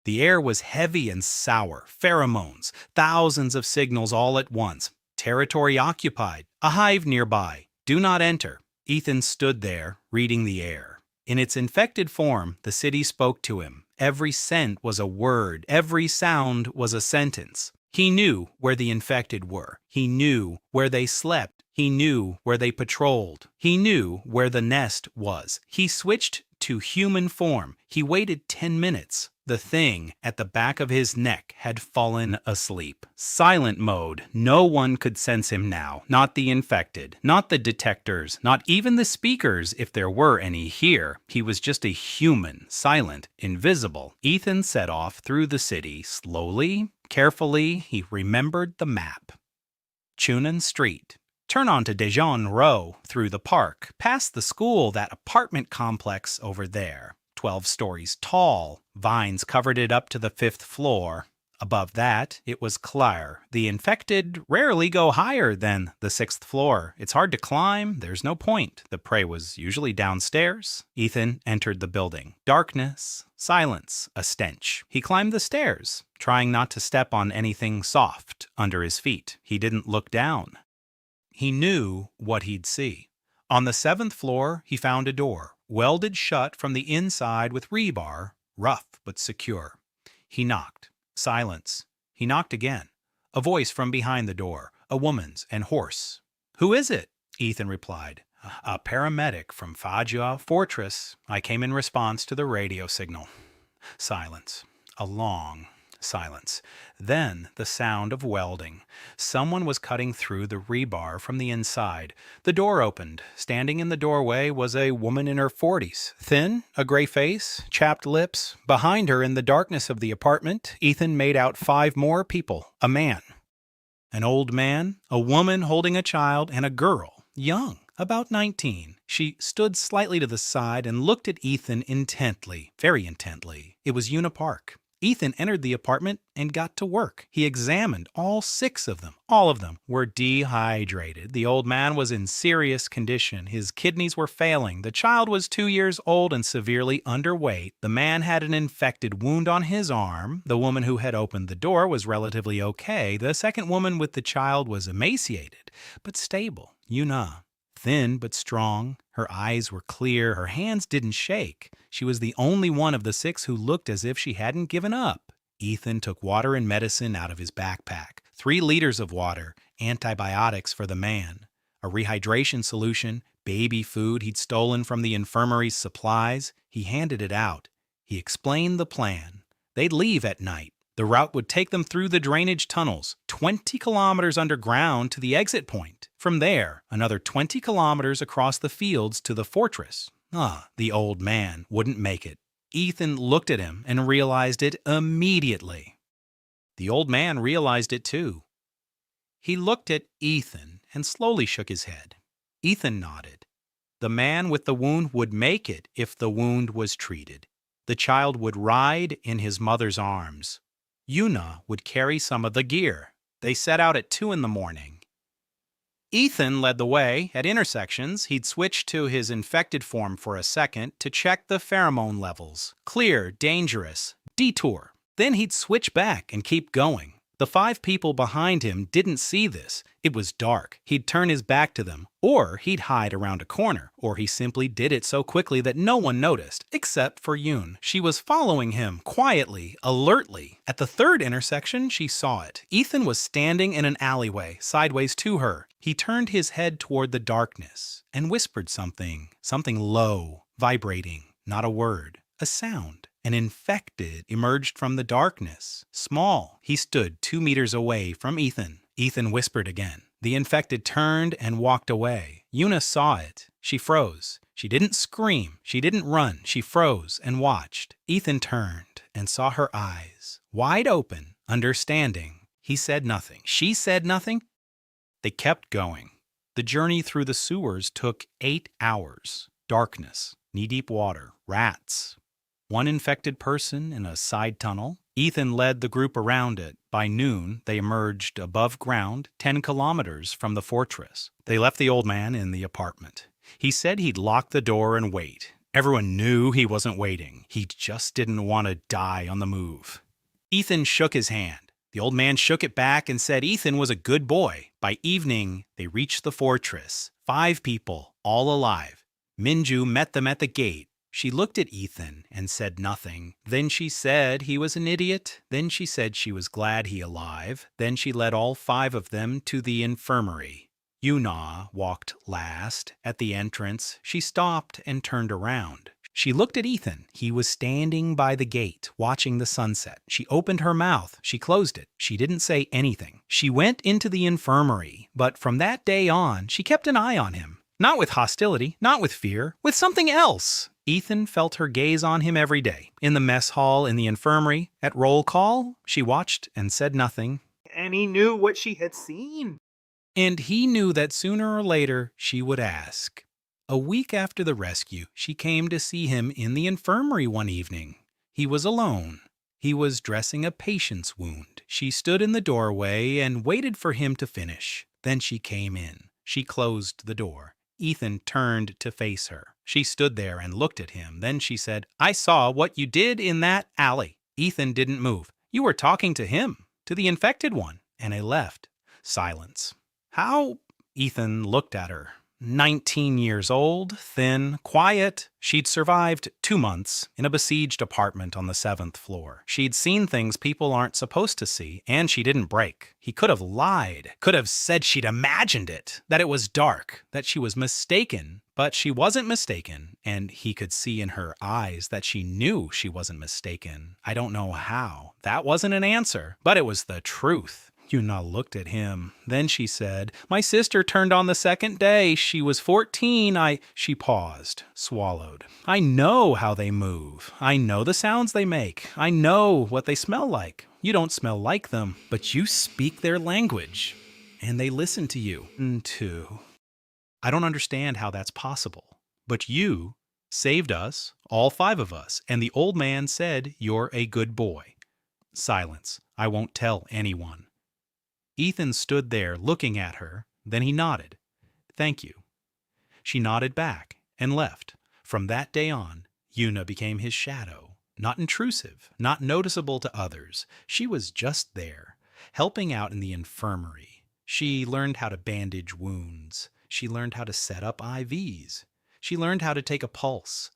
The air was heavy and sour, pheromones, thousands of signals all at once. Territory occupied, a hive nearby, do not enter. Ethan stood there, reading the air. In its infected form, the city spoke to him. Every scent was a word, every sound was a sentence. He knew where the infected were. He knew where they slept. He knew where they patrolled. He knew where the nest was. He switched to human form. He waited 10 minutes. The thing at the back of his neck had fallen asleep. Silent mode. No one could sense him now. Not the infected. Not the detectors. Not even the speakers, if there were any here. He was just a human. Silent. Invisible. Ethan set off through the city. Slowly, carefully, he remembered the map. Chunan Street. Turn onto Daejeon Row, through the park, past the school, that apartment complex over there. 12 stories tall, vines covered it up to the 5th floor. Above that, it was Claire. The infected rarely go higher than the 6th floor. It's hard to climb, there's no point. The prey was usually downstairs. Ethan entered the building. Darkness, silence, a stench. He climbed the stairs, trying not to step on anything soft under his feet. He didn't look down. He knew what he'd see. On the 7th floor, he found a door, welded shut from the inside with rebar, rough but secure. He knocked. Silence. He knocked again. A voice from behind the door, a woman's and hoarse. "Who is it?" Ethan replied. "A paramedic from Fajua Fortress. I came in response to the radio signal." Silence. A long silence. Then the sound of welding. Someone was cutting through the rebar from the inside. The door opened. Standing in the doorway was a woman in her 40s. Thin, a gray face, chapped lips. Behind her in the darkness of the apartment, Ethan made out 5 more people. A man. An old man, a woman holding a child, and a girl, young, about 19. She stood slightly to the side and looked at Ethan intently, very intently. It was Una Park. Ethan entered the apartment and got to work. He examined all 6 of them. All of them were dehydrated. The old man was in serious condition. His kidneys were failing. The child was 2 years old and severely underweight. The man had an infected wound on his arm. The woman who had opened the door was relatively okay. The second woman with the child was emaciated, but stable. Yuna. Thin but strong, her eyes were clear, her hands didn't shake. She was the only one of the 6 who looked as if she hadn't given up. Ethan took water and medicine out of his backpack. 3 liters of water, antibiotics for the man, a rehydration solution, baby food he'd stolen from the infirmary's supplies. He handed it out. He explained the plan. They'd leave at night. The route would take them through the drainage tunnels, 20 kilometers underground to the exit point. From there, another 20 kilometers across the fields to the fortress. The old man wouldn't make it. Ethan looked at him and realized it immediately. The old man realized it too. He looked at Ethan and slowly shook his head. Ethan nodded. The man with the wound would make it if the wound was treated. The child would ride in his mother's arms. Yuna would carry some of the gear. They set out at 2 in the morning. Ethan led the way. At intersections, he'd switch to his infected form for a second to check the pheromone levels. Clear, dangerous, detour. Then he'd switch back and keep going. The 5 people behind him didn't see this. It was dark. He'd turn his back to them, or he'd hide around a corner, or he simply did it so quickly that no one noticed, except for Yoon. She was following him, quietly, alertly. At the 3rd intersection, she saw it. Ethan was standing in an alleyway, sideways to her. He turned his head toward the darkness and whispered something low, vibrating, not a word, a sound. An infected emerged from the darkness. Small. He stood 2 meters away from Ethan. Ethan whispered again. The infected turned and walked away. Yuna saw it. She froze. She didn't scream. She didn't run. She froze and watched. Ethan turned and saw her eyes, wide open, understanding. He said nothing. She said nothing. They kept going. The journey through the sewers took 8 hours. Darkness, knee-deep water, rats. 1 infected person in a side tunnel. Ethan led the group around it. By noon, they emerged above ground, 10 kilometers from the fortress. They left the old man in the apartment. He said he'd lock the door and wait. Everyone knew he wasn't waiting. He just didn't want to die on the move. Ethan shook his hand. The old man shook it back and said Ethan was a good boy. By evening, they reached the fortress. 5 people, all alive. Minju met them at the gate. She looked at Ethan and said nothing. Then she said he was an idiot. Then she said she was glad he alive. Then she led all 5 of them to the infirmary. Yuna walked last. At the entrance, she stopped and turned around. She looked at Ethan. He was standing by the gate, watching the sunset. She opened her mouth. She closed it. She didn't say anything. She went into the infirmary, but from that day on, she kept an eye on him. Not with hostility, not with fear, with something else. Ethan felt her gaze on him every day. In the mess hall, in the infirmary, at roll call, she watched and said nothing. And he knew what she had seen. And he knew that sooner or later she would ask. A week after the rescue, she came to see him in the infirmary one evening. He was alone. He was dressing a patient's wound. She stood in the doorway and waited for him to finish. Then she came in. She closed the door. Ethan turned to face her. She stood there and looked at him. Then she said, "I saw what you did in that alley." Ethan didn't move. "You were talking to him, to the infected one." And I left. Silence. "How?" Ethan looked at her. 19 years old, thin, quiet. She'd survived 2 months in a besieged apartment on the 7th floor. She'd seen things people aren't supposed to see, and she didn't break. He could have lied, could have said she'd imagined it, that it was dark, that she was mistaken. But she wasn't mistaken, and he could see in her eyes that she knew she wasn't mistaken. I don't know how. That wasn't an answer, but it was the truth. Yuna looked at him. Then she said, "My sister turned on the 2nd day. She was 14. She paused, swallowed. "I know how they move. I know the sounds they make. I know what they smell like. You don't smell like them, but you speak their language, and they listen to you, too. I don't understand how that's possible, but you saved us, all 5 of us, and the old man said you're a good boy. Silence. I won't tell anyone. Ethan stood there looking at her, then he nodded. Thank you. She nodded back and left. From that day on, Una became his shadow. Not intrusive, not noticeable to others. She was just there, helping out in the infirmary. She learned how to bandage wounds. She learned how to set up IVs. She learned how to take a pulse.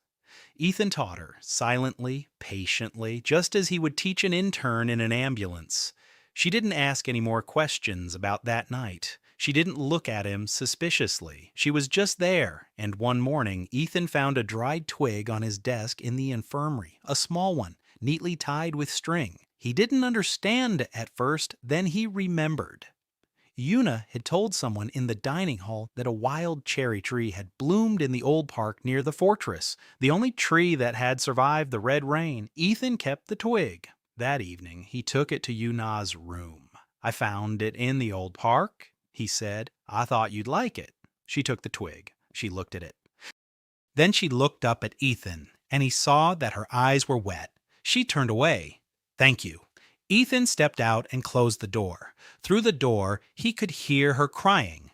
Ethan taught her, silently, patiently, just as he would teach an intern in an ambulance. She didn't ask any more questions about that night. She didn't look at him suspiciously. She was just there, and one morning Ethan found a dried twig on his desk in the infirmary, a small one, neatly tied with string. He didn't understand at first, then he remembered. Una had told someone in the dining hall that a wild cherry tree had bloomed in the old park near the fortress, the only tree that had survived the red rain. Ethan kept the twig. That evening, he took it to Una's room. I found it in the old park, he said. I thought you'd like it. She took the twig. She looked at it. Then she looked up at Ethan, and he saw that her eyes were wet. She turned away. Thank you. Ethan stepped out and closed the door. Through the door, he could hear her crying.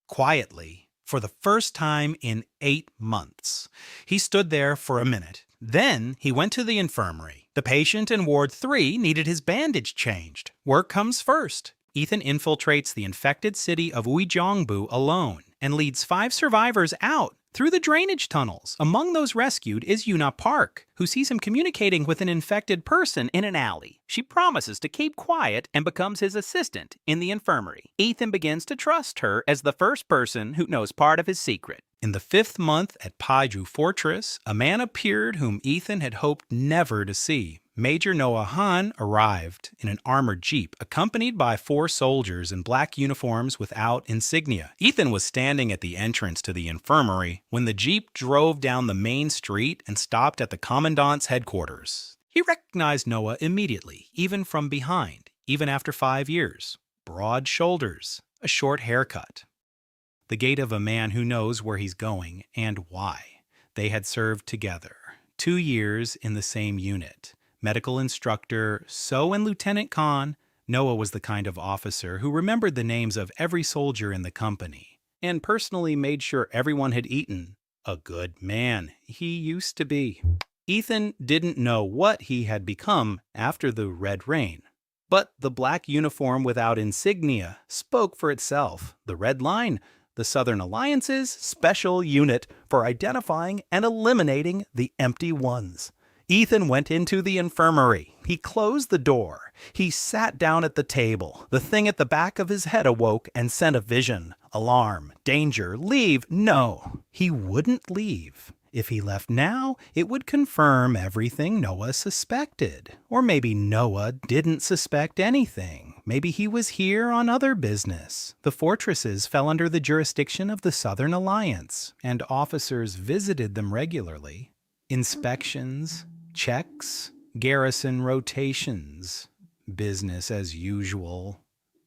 Quietly, for the first time in 8 months. He stood there for a minute. Then he went to the infirmary. The patient in Ward 3 needed his bandage changed. Work comes first. Ethan infiltrates the infected city of Uijeongbu alone and leads 5 survivors out through the drainage tunnels. Among those rescued is Una Park, who sees him communicating with an infected person in an alley. She promises to keep quiet and becomes his assistant in the infirmary. Ethan begins to trust her as the first person who knows part of his secret. In the 5th month at Paiju Fortress, a man appeared whom Ethan had hoped never to see. Major Noah Han arrived in an armored jeep, accompanied by 4 soldiers in black uniforms without insignia. Ethan was standing at the entrance to the infirmary when the jeep drove down the main street and stopped at the commandant's headquarters. He recognized Noah immediately, even from behind, even after 5 years. Broad shoulders, a short haircut. The gait of a man who knows where he's going and why. They had served together, 2 years in the same unit. Medical instructor So and Lieutenant Khan, Noah was the kind of officer who remembered the names of every soldier in the company and personally made sure everyone had eaten. A good man he used to be. Ethan didn't know what he had become after the Red Rain. But the black uniform without insignia spoke for itself. The Red Line, the Southern Alliance's special unit for identifying and eliminating the empty ones. Ethan went into the infirmary. He closed the door. He sat down at the table. The thing at the back of his head awoke and sent a vision. Alarm, danger, leave. No, he wouldn't leave. If he left now, it would confirm everything Noah suspected. Or maybe Noah didn't suspect anything. Maybe he was here on other business. The fortresses fell under the jurisdiction of the Southern Alliance, and officers visited them regularly. Inspections, checks, garrison rotations, business as usual.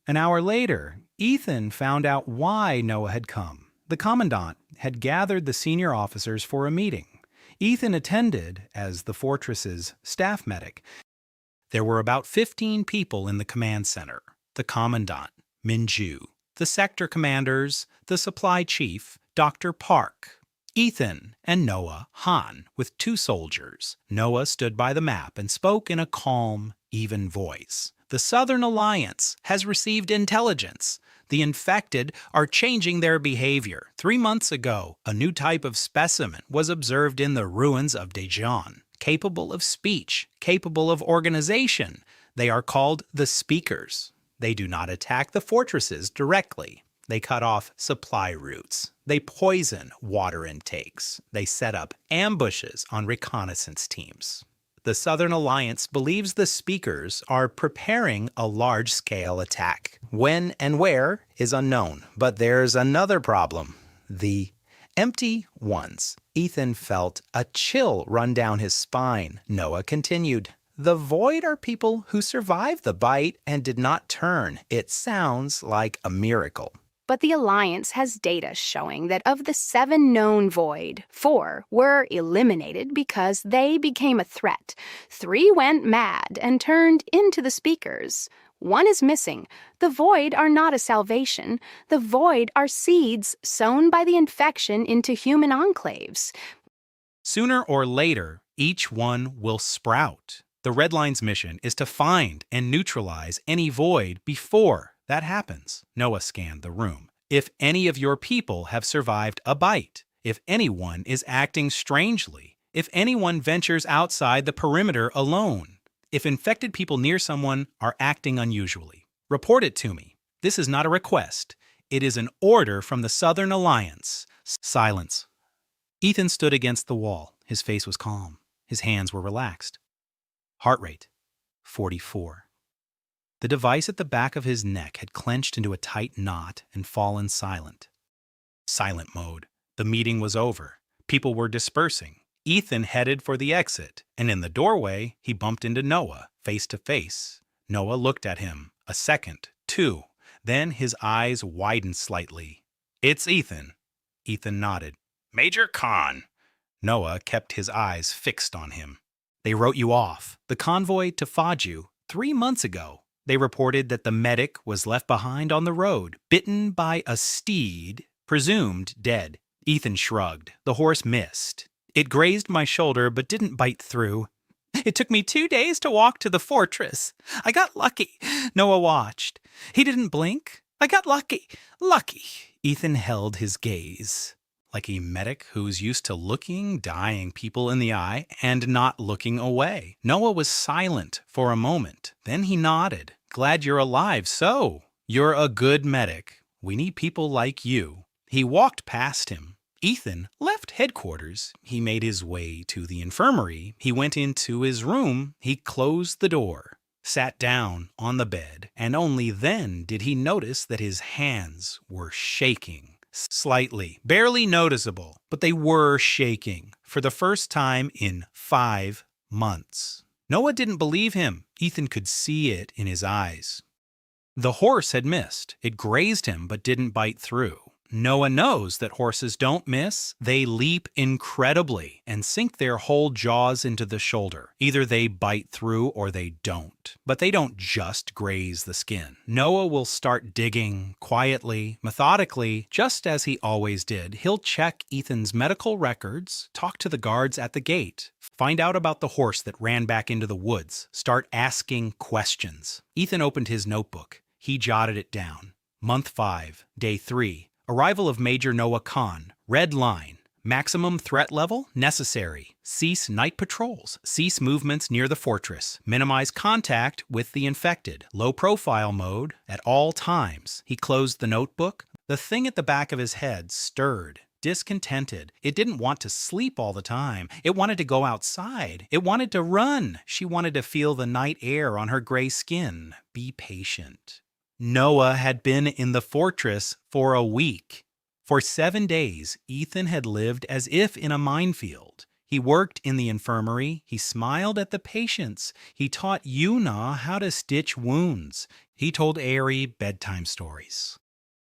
An hour later, Ethan found out why Noah had come. The commandant had gathered the senior officers for a meeting. Ethan attended as the fortress's staff medic. There were about 15 people in the command center. The commandant, Minju, the sector commanders, the supply chief, Dr. Park, Ethan, and Noah Han with 2 soldiers. Noah stood by the map and spoke in a calm, even voice. The Southern Alliance has received intelligence. The infected are changing their behavior. 3 months ago, a new type of specimen was observed in the ruins of Daejeon, capable of speech, capable of organization. They are called the Speakers. They do not attack the fortresses directly. They cut off supply routes. They poison water intakes. They set up ambushes on reconnaissance teams. The Southern Alliance believes the Speakers are preparing a large-scale attack. When and where is unknown, but there's another problem. The empty ones. Ethan felt a chill run down his spine. Noah continued. The Void are people who survived the bite and did not turn. It sounds like a miracle. but the Alliance has data showing that of the 7 known Void, 4 were eliminated because they became a threat. 3 went mad and turned into the Speakers. 1 is missing. The Void are not a salvation. The Void are seeds sown by the infection into human enclaves. Sooner or later, each one will sprout. The Red Line's mission is to find and neutralize any Void before that happens. Noah scanned the room. If any of your people have survived a bite, if anyone is acting strangely, if anyone ventures outside the perimeter alone, if infected people near someone are acting unusually, report it to me. This is not a request. It is an order from the Southern Alliance. Silence. Ethan stood against the wall. His face was calm. His hands were relaxed. Heart rate, 44. The device at the back of his neck had clenched into a tight knot and fallen silent. Silent mode. The meeting was over. People were dispersing. Ethan headed for the exit, and in the doorway, he bumped into Noah, face to face. Noah looked at him, a second, 2. Then his eyes widened slightly. "It's Ethan." Ethan nodded. "Major Khan." Noah kept his eyes fixed on him. "They wrote you off. The convoy to Faju, 3 months ago. They reported that the medic was left behind on the road, bitten by a steed, presumed dead." Ethan shrugged. The horse missed. "It grazed my shoulder but didn't bite through. It took me 2 days to walk to the fortress. I got lucky." Noah watched. "He didn't blink. I got lucky. Lucky." Ethan held his gaze. Like a medic who's used to looking dying people in the eye and not looking away. Noah was silent for a moment. Then he nodded. "Glad you're alive, so. You're a good medic. We need people like you." He walked past him. Ethan left headquarters. He made his way to the infirmary. He went into his room. He closed the door, sat down on the bed, and only then did he notice that his hands were shaking. Slightly, barely noticeable, but they were shaking for the first time in 5 months. Noah didn't believe him. Ethan could see it in his eyes. The horse had missed. It grazed him but didn't bite through. Noah knows that horses don't miss. They leap incredibly and sink their whole jaws into the shoulder. Either they bite through or they don't. But they don't just graze the skin. Noah will start digging quietly, methodically, just as he always did. He'll check Ethan's medical records, talk to the guards at the gate, find out about the horse that ran back into the woods, start asking questions. Ethan opened his notebook. He jotted it down. Month 5, day 3. Arrival of Major Noah Khan. Red line. Maximum threat level necessary. Cease night patrols. Cease movements near the fortress. Minimize contact with the infected. Low profile mode at all times. He closed the notebook. The thing at the back of his head stirred. Discontented. It didn't want to sleep all the time. It wanted to go outside. It wanted to run. She wanted to feel the night air on her gray skin. Be patient. Noah had been in the fortress for a week. For 7 days, Ethan had lived as if in a minefield. He worked in the infirmary. He smiled at the patients. He taught Una how to stitch wounds. He told airy bedtime stories.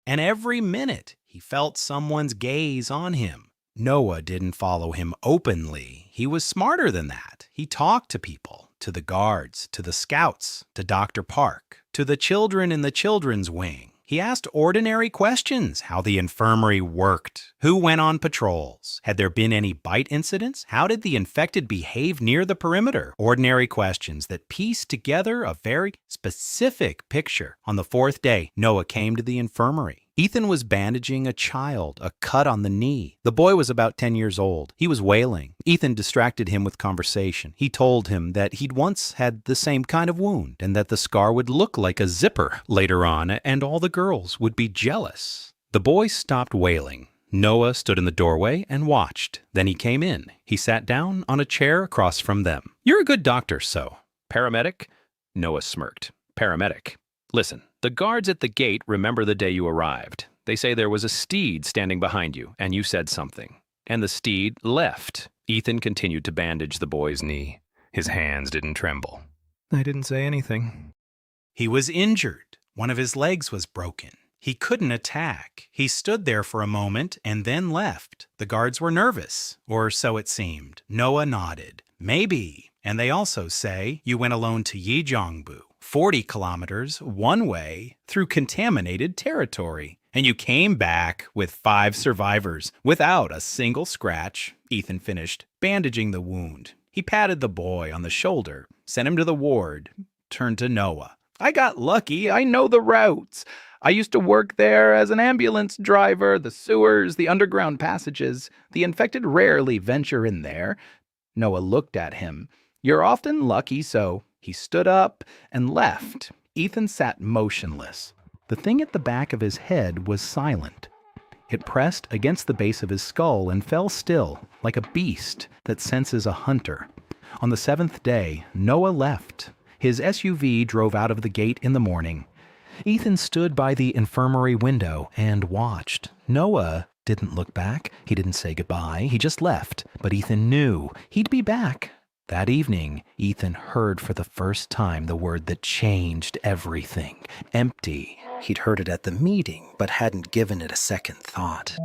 And every minute, he felt someone's gaze on him. Noah didn't follow him openly. He was smarter than that. He talked to people, to the guards, to the scouts, to Dr. Park, to the children in the children's wing. He asked ordinary questions, how the infirmary worked, who went on patrols, had there been any bite incidents, how did the infected behave near the perimeter? Ordinary questions that pieced together a very specific picture. On the 4th day, Noah came to the infirmary. Ethan was bandaging a child, a cut on the knee. The boy was about 10 years old. He was wailing. Ethan distracted him with conversation. He told him that he'd once had the same kind of wound and that the scar would look like a zipper later on and all the girls would be jealous. The boy stopped wailing. Noah stood in the doorway and watched. Then he came in. He sat down on a chair across from them. "You're a good doctor, so." "Paramedic?" Noah smirked. "Paramedic. Listen, the guards at the gate remember the day you arrived. They say there was a steed standing behind you, and you said something. And the steed left." Ethan continued to bandage the boy's knee. His hands didn't tremble. "I didn't say anything." He was injured. One of his legs was broken. He couldn't attack. He stood there for a moment and then left. The guards were nervous, or so it seemed. Noah nodded. Maybe. And they also say you went alone to Yijongbu, 40 kilometers one way through contaminated territory. And you came back with 5 survivors without a single scratch. Ethan finished, bandaging the wound. He patted the boy on the shoulder, sent him to the ward, turned to Noah. I got lucky. I know the routes. I used to work there as an ambulance driver, the sewers, the underground passages. The infected rarely venture in there. Noah looked at him. You're often lucky, so he stood up and left. Ethan sat motionless. The thing at the back of his head was silent. It pressed against the base of his skull and fell still, like a beast that senses a hunter. On the 7th day, Noah left. His SUV drove out of the gate in the morning. Ethan stood by the infirmary window and watched. Noah didn't look back. He didn't say goodbye. He just left. But Ethan knew he'd be back. That evening, Ethan heard for the first time the word that changed everything. Empty. He'd heard it at the meeting, but hadn't given it a second thought.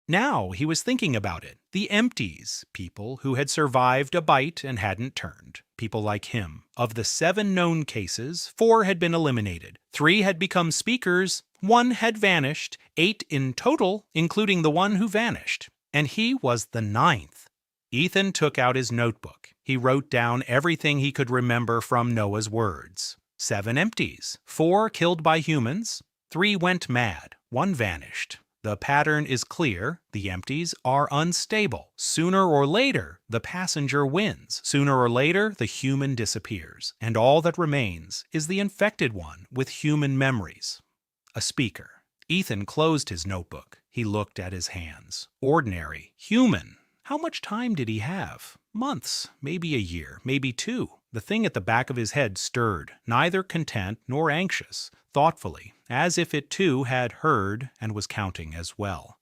Now he was thinking about it. The empties, people who had survived a bite and hadn't turned. People like him. Of the 7 known cases, 4 had been eliminated. 3 had become speakers. 1 had vanished. 8 in total, including the one who vanished. And he was the 9th. Ethan took out his notebook. He wrote down everything he could remember from Noah's words. 7 empties. 4 killed by humans. 3 went mad. 1 vanished. The pattern is clear. The empties are unstable. Sooner or later, the passenger wins. Sooner or later, the human disappears. And all that remains is the infected one with human memories. A speaker. Ethan closed his notebook. He looked at his hands. Ordinary. Human. How much time did he have? Months. Maybe a year. Maybe 2. The thing at the back of his head stirred, neither content nor anxious, thoughtfully, as if it too had heard and was counting as well.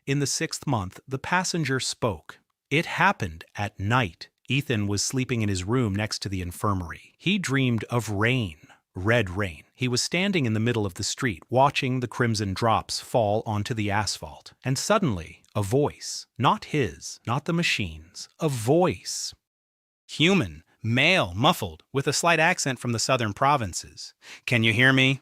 In the 6th month, the passenger spoke. It happened at night. Ethan was sleeping in his room next to the infirmary. He dreamed of rain. Red rain. He was standing in the middle of the street, watching the crimson drops fall onto the asphalt. And suddenly, a voice. Not his, not the machine's. A voice. Human. Male, muffled, with a slight accent from the southern provinces. Can you hear me?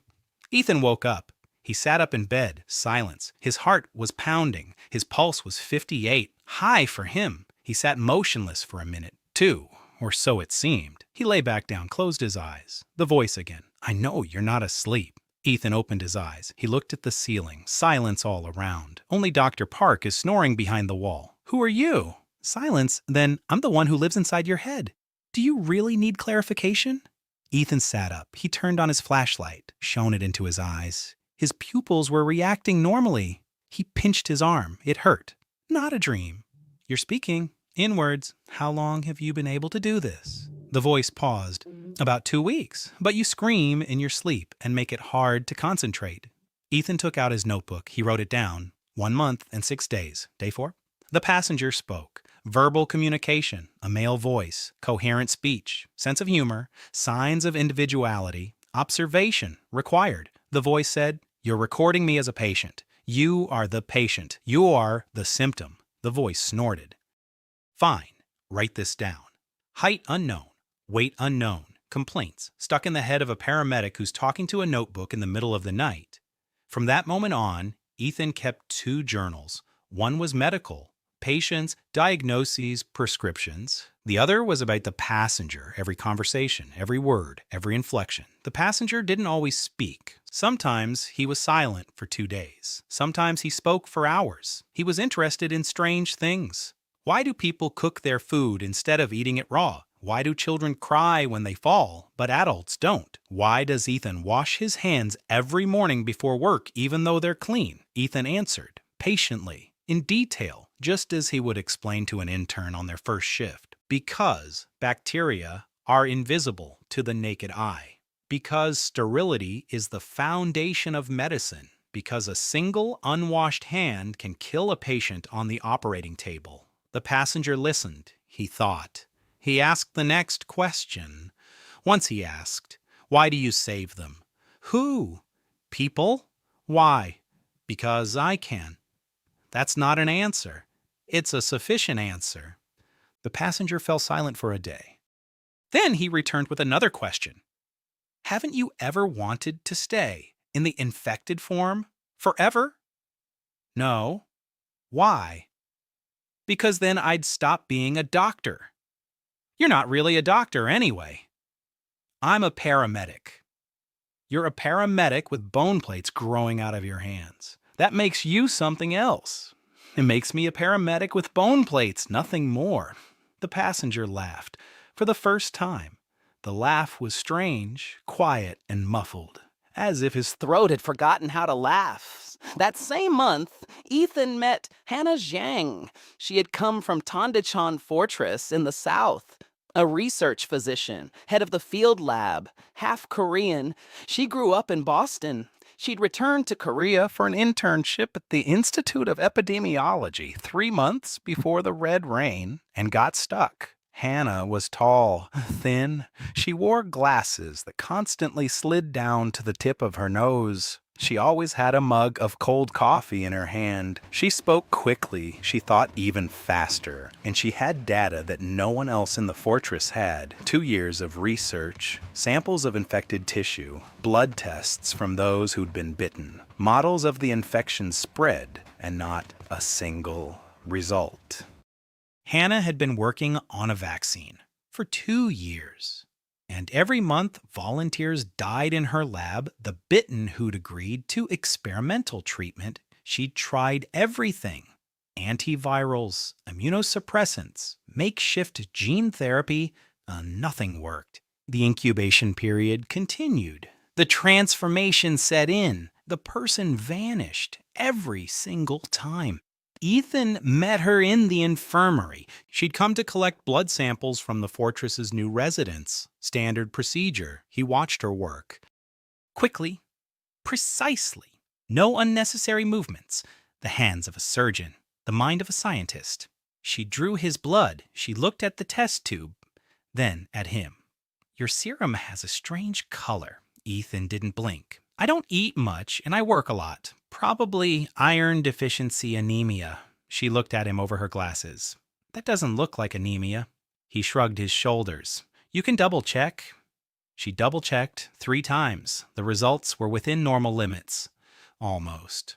Ethan woke up. He sat up in bed, silence. His heart was pounding. His pulse was 58. High for him. He sat motionless for a minute, 2, or so it seemed. He lay back down, closed his eyes. The voice again. I know you're not asleep. Ethan opened his eyes. He looked at the ceiling. Silence all around. Only Dr. Park is snoring behind the wall. Who are you? Silence? Then I'm the one who lives inside your head. Do you really need clarification? Ethan sat up. He turned on his flashlight, shone it into his eyes. His pupils were reacting normally. He pinched his arm. It hurt. Not a dream. You're speaking. In words. How long have you been able to do this? The voice paused. About 2 weeks. But you scream in your sleep and make it hard to concentrate. Ethan took out his notebook. He wrote it down. 1 month and 6 days. Day 4. The passenger spoke. Verbal communication, a male voice, coherent speech, sense of humor, signs of individuality, observation required. The voice said, You're recording me as a patient. You are the patient. You are the symptom. The voice snorted. Fine. Write this down. Height unknown. Weight unknown. Complaints stuck in the head of a paramedic who's talking to a notebook in the middle of the night. From that moment on, Ethan kept 2 journals. One was medical. Patients, diagnoses, prescriptions. The other was about the passenger, every conversation, every word, every inflection. The passenger didn't always speak. Sometimes he was silent for 2 days. Sometimes he spoke for hours. He was interested in strange things. Why do people cook their food instead of eating it raw? Why do children cry when they fall, but adults don't? Why does Ethan wash his hands every morning before work even though they're clean? Ethan answered, patiently, in detail. Just as he would explain to an intern on their first shift. Because bacteria are invisible to the naked eye. Because sterility is the foundation of medicine. Because a single unwashed hand can kill a patient on the operating table. The passenger listened. He thought. He asked the next question. Once he asked, Why do you save them? Who? People? Why? Because I can. That's not an answer. It's a sufficient answer. The passenger fell silent for a day. Then he returned with another question. Haven't you ever wanted to stay in the infected form forever? No. Why? Because then I'd stop being a doctor. You're not really a doctor anyway. I'm a paramedic. You're a paramedic with bone plates growing out of your hands. That makes you something else. It makes me a paramedic with bone plates, nothing more. The passenger laughed. For the first time, the laugh was strange, quiet, and muffled, as if his throat had forgotten how to laugh. That same month, Ethan met Hannah Zhang. She had come from Tondichan Fortress in the south. A research physician, head of the field lab, half Korean. She grew up in Boston. She'd returned to Korea for an internship at the Institute of Epidemiology 3 months before the Red Rain and got stuck. Hannah was tall, thin. She wore glasses that constantly slid down to the tip of her nose. She always had a mug of cold coffee in her hand. She spoke quickly, she thought even faster, and she had data that no one else in the fortress had. 2 years of research, samples of infected tissue, blood tests from those who'd been bitten, models of the infection spread, and not a single result. Hannah had been working on a vaccine for 2 years. And every month, volunteers died in her lab, the bitten who'd agreed to experimental treatment. She'd tried everything. Antivirals, immunosuppressants, makeshift gene therapy, nothing worked. The incubation period continued. The transformation set in. The person vanished every single time. Ethan met her in the infirmary. She'd come to collect blood samples from the fortress's new residents. Standard procedure. He watched her work. Quickly, precisely. No unnecessary movements. The hands of a surgeon. The mind of a scientist. She drew his blood. She looked at the test tube. Then at him. Your serum has a strange color. Ethan didn't blink. I don't eat much and I work a lot. Probably iron deficiency anemia. She looked at him over her glasses. That doesn't look like anemia. He shrugged his shoulders. You can double check. She double checked 3 times. The results were within normal limits. Almost.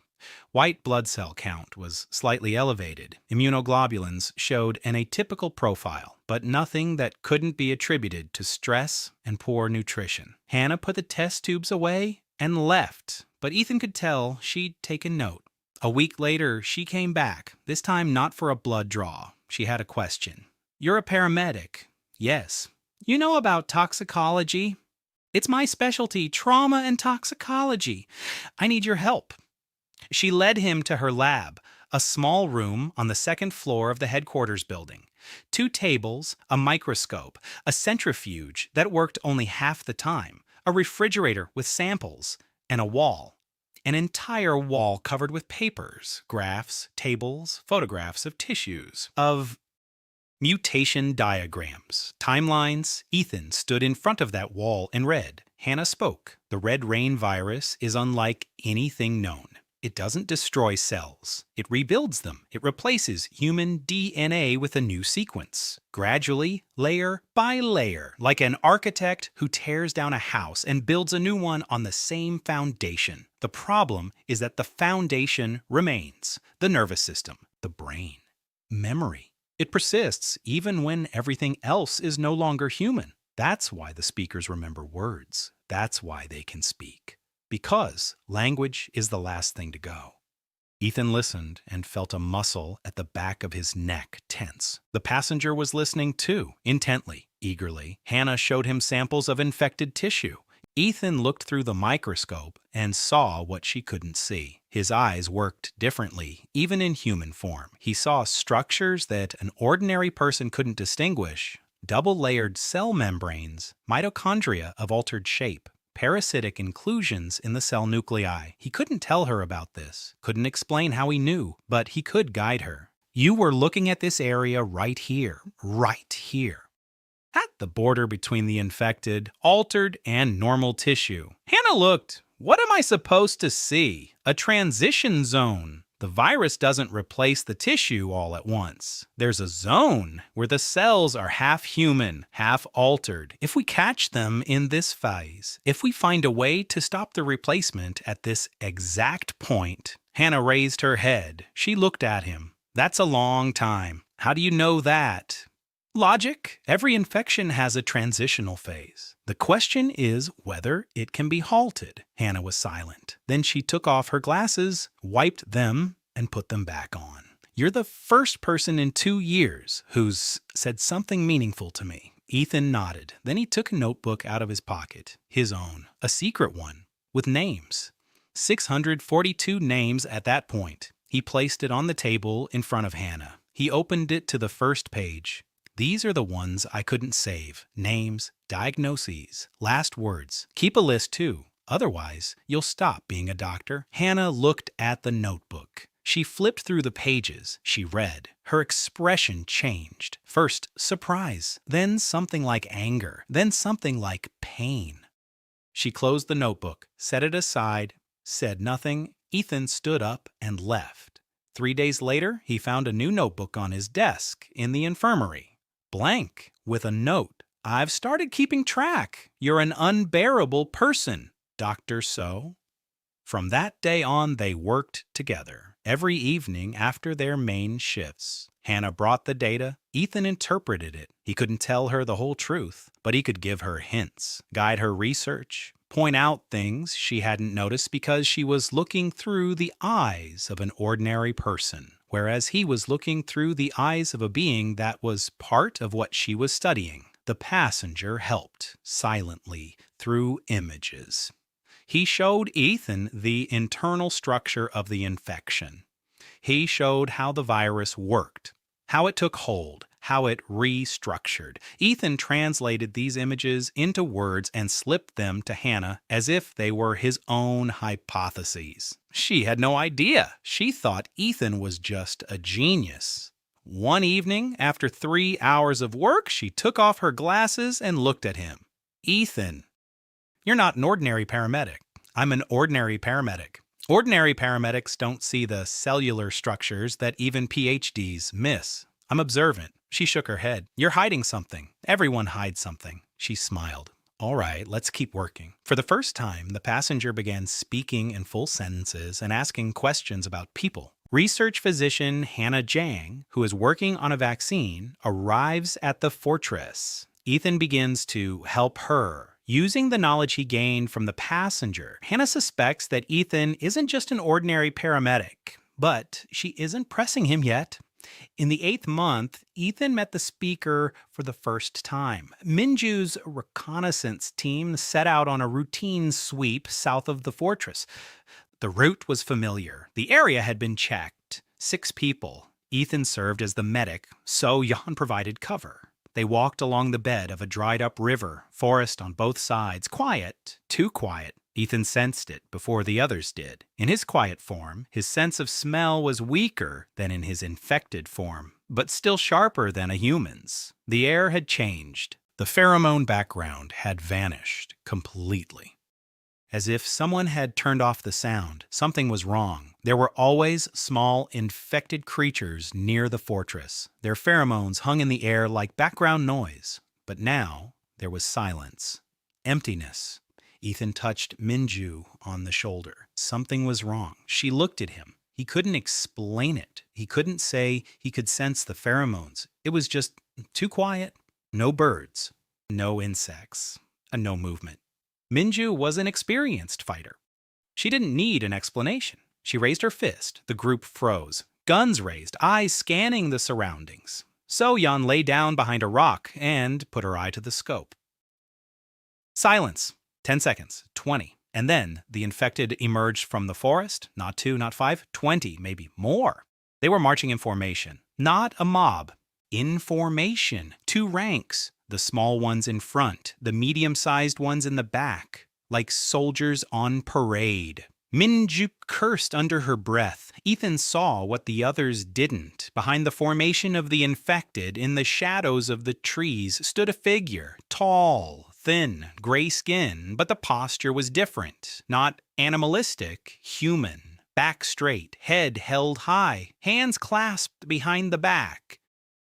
White blood cell count was slightly elevated. Immunoglobulins showed an atypical profile, but nothing that couldn't be attributed to stress and poor nutrition. Hannah put the test tubes away and left, but Ethan could tell she'd taken note. A week later, she came back, this time not for a blood draw. She had a question. You're a paramedic. Yes. You know about toxicology? It's my specialty, trauma and toxicology. I need your help. She led him to her lab, a small room on the 2nd floor of the headquarters building. 2 tables, a microscope, a centrifuge that worked only half the time, a refrigerator with samples, and a wall. An entire wall covered with papers, graphs, tables, photographs of tissues, of mutation diagrams, timelines. Ethan stood in front of that wall and read. Hannah spoke. The Red Rain virus is unlike anything known. It doesn't destroy cells. It rebuilds them. It replaces human DNA with a new sequence. Gradually, layer by layer, like an architect who tears down a house and builds a new one on the same foundation. The problem is that the foundation remains. The nervous system, the brain, memory. It persists even when everything else is no longer human. That's why the speakers remember words. That's why they can speak. Because language is the last thing to go. Ethan listened and felt a muscle at the back of his neck tense. The passenger was listening too, intently, eagerly. Hannah showed him samples of infected tissue. Ethan looked through the microscope and saw what she couldn't see. His eyes worked differently, even in human form. He saw structures that an ordinary person couldn't distinguish. Double-layered cell membranes, mitochondria of altered shape. Parasitic inclusions in the cell nuclei. He couldn't tell her about this, couldn't explain how he knew, but he could guide her. You were looking at this area right here, at the border between the infected, altered, and normal tissue. Hannah looked What am I supposed to see? A transition zone. The virus doesn't replace the tissue all at once. There's a zone where the cells are half human, half altered. If we catch them in this phase, if we find a way to stop the replacement at this exact point. Hannah raised her head. She looked at him. That's a long time. How do you know that? Logic. Every infection has a transitional phase. The question is whether it can be halted. Hannah was silent. Then she took off her glasses, wiped them, and put them back on. You're the first person in 2 years who's said something meaningful to me. Ethan nodded. Then he took a notebook out of his pocket. His own. A secret one. With names. 642 names at that point. He placed it on the table in front of Hannah. He opened it to the first page. These are the ones I couldn't save. Names, diagnoses, last words. Keep a list too. Otherwise, you'll stop being a doctor. Hannah looked at the notebook. She flipped through the pages. She read. Her expression changed. First, surprise. Then something like anger. Then something like pain. She closed the notebook, set it aside, said nothing. Ethan stood up and left. 3 days later, he found a new notebook on his desk in the infirmary. Blank, with a note. I've started keeping track. You're an unbearable person, Dr. So. From that day on, they worked together. Every evening after their main shifts. Hannah brought the data. Ethan interpreted it. He couldn't tell her the whole truth, but he could give her hints, guide her research, point out things she hadn't noticed because she was looking through the eyes of an ordinary person, whereas he was looking through the eyes of a being that was part of what she was studying. The passenger helped, silently, through images. He showed Ethan the internal structure of the infection. He showed how the virus worked, how it took hold, how it restructured. Ethan translated these images into words and slipped them to Hannah as if they were his own hypotheses. She had no idea. She thought Ethan was just a genius. One evening, after 3 hours of work, she took off her glasses and looked at him. Ethan, you're not an ordinary paramedic. I'm an ordinary paramedic. Ordinary paramedics don't see the cellular structures that even PhDs miss. I'm observant. She shook her head. You're hiding something. Everyone hides something. She smiled. All right, let's keep working. For the first time, the passenger began speaking in full sentences and asking questions about people. Research physician Hannah Jang, who is working on a vaccine, arrives at the fortress. Ethan begins to help her. Using the knowledge he gained from the passenger, Hannah suspects that Ethan isn't just an ordinary paramedic, but she isn't pressing him yet. In the 8th month, Ethan met the speaker for the first time. Minju's reconnaissance team set out on a routine sweep south of the fortress. The route was familiar. The area had been checked. 6 people. Ethan served as the medic, so Jan provided cover. They walked along the bed of a dried-up river, forest on both sides, quiet, too quiet. Ethan sensed it before the others did. In his quiet form, his sense of smell was weaker than in his infected form, but still sharper than a human's. The air had changed. The pheromone background had vanished completely. As if someone had turned off the sound, something was wrong. There were always small, infected creatures near the fortress. Their pheromones hung in the air like background noise. But now, there was silence. Emptiness. Ethan touched Minju on the shoulder. Something was wrong. She looked at him. He couldn't explain it. He couldn't say he could sense the pheromones. It was just too quiet. No birds. No insects. And no movement. Minju was an experienced fighter. She didn't need an explanation. She raised her fist. The group froze. Guns raised, eyes scanning the surroundings. So Jan lay down behind a rock and put her eye to the scope. Silence. 10 seconds. 20. And then the infected emerged from the forest. Not 2, not 5, 20, maybe more. They were marching in formation. Not a mob. In formation. 2 ranks. The small ones in front, the medium-sized ones in the back, like soldiers on parade. Minju cursed under her breath. Ethan saw what the others didn't. Behind the formation of the infected, in the shadows of the trees, stood a figure, tall, thin, gray skin, but the posture was different. Not animalistic, human. Back straight, head held high, hands clasped behind the back.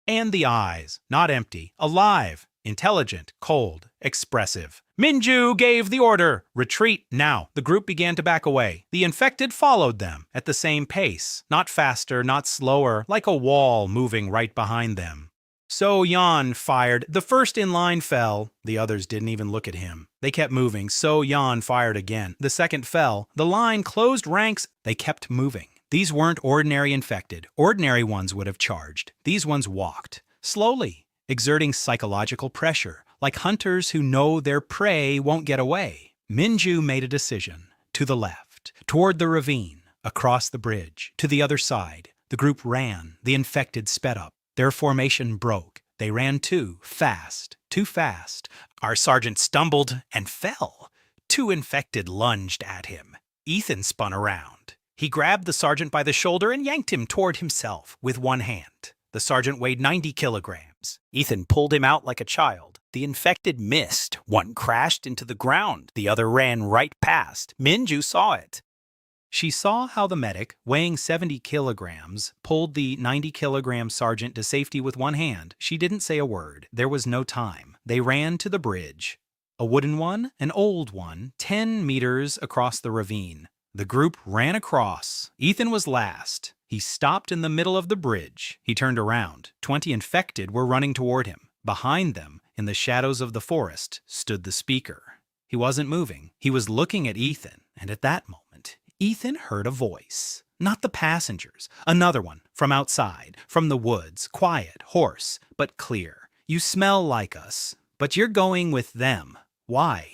And the eyes, not empty, alive, intelligent, cold, expressive. Minju gave the order. Retreat now. The group began to back away. The infected followed them at the same pace, not faster, not slower, like a wall moving right behind them. So Yan fired. The first in line fell. The others didn't even look at him. They kept moving. So Yan fired again. The second fell. The line closed ranks. They kept moving. These weren't ordinary infected. Ordinary ones would have charged. These ones walked, slowly, exerting psychological pressure, like hunters who know their prey won't get away. Minju made a decision. To the left, toward the ravine, across the bridge, to the other side. The group ran. The infected sped up. Their formation broke. They ran too fast. Our sergeant stumbled and fell. 2 infected lunged at him. Ethan spun around. He grabbed the sergeant by the shoulder and yanked him toward himself with one hand. The sergeant weighed 90 kilograms. Ethan pulled him out like a child. The infected missed. One crashed into the ground. The other ran right past. Minju saw it. She saw how the medic, weighing 70 kilograms, pulled the 90-kilogram sergeant to safety with one hand. She didn't say a word. There was no time. They ran to the bridge. A wooden one, an old one, 10 meters across the ravine. The group ran across. Ethan was last. He stopped in the middle of the bridge. He turned around. 20 infected were running toward him. Behind them, in the shadows of the forest, stood the speaker. He wasn't moving. He was looking at Ethan, and at that moment, Ethan heard a voice. Not the passengers. Another one, from outside, from the woods, quiet, hoarse, but clear. You smell like us, but you're going with them. Why?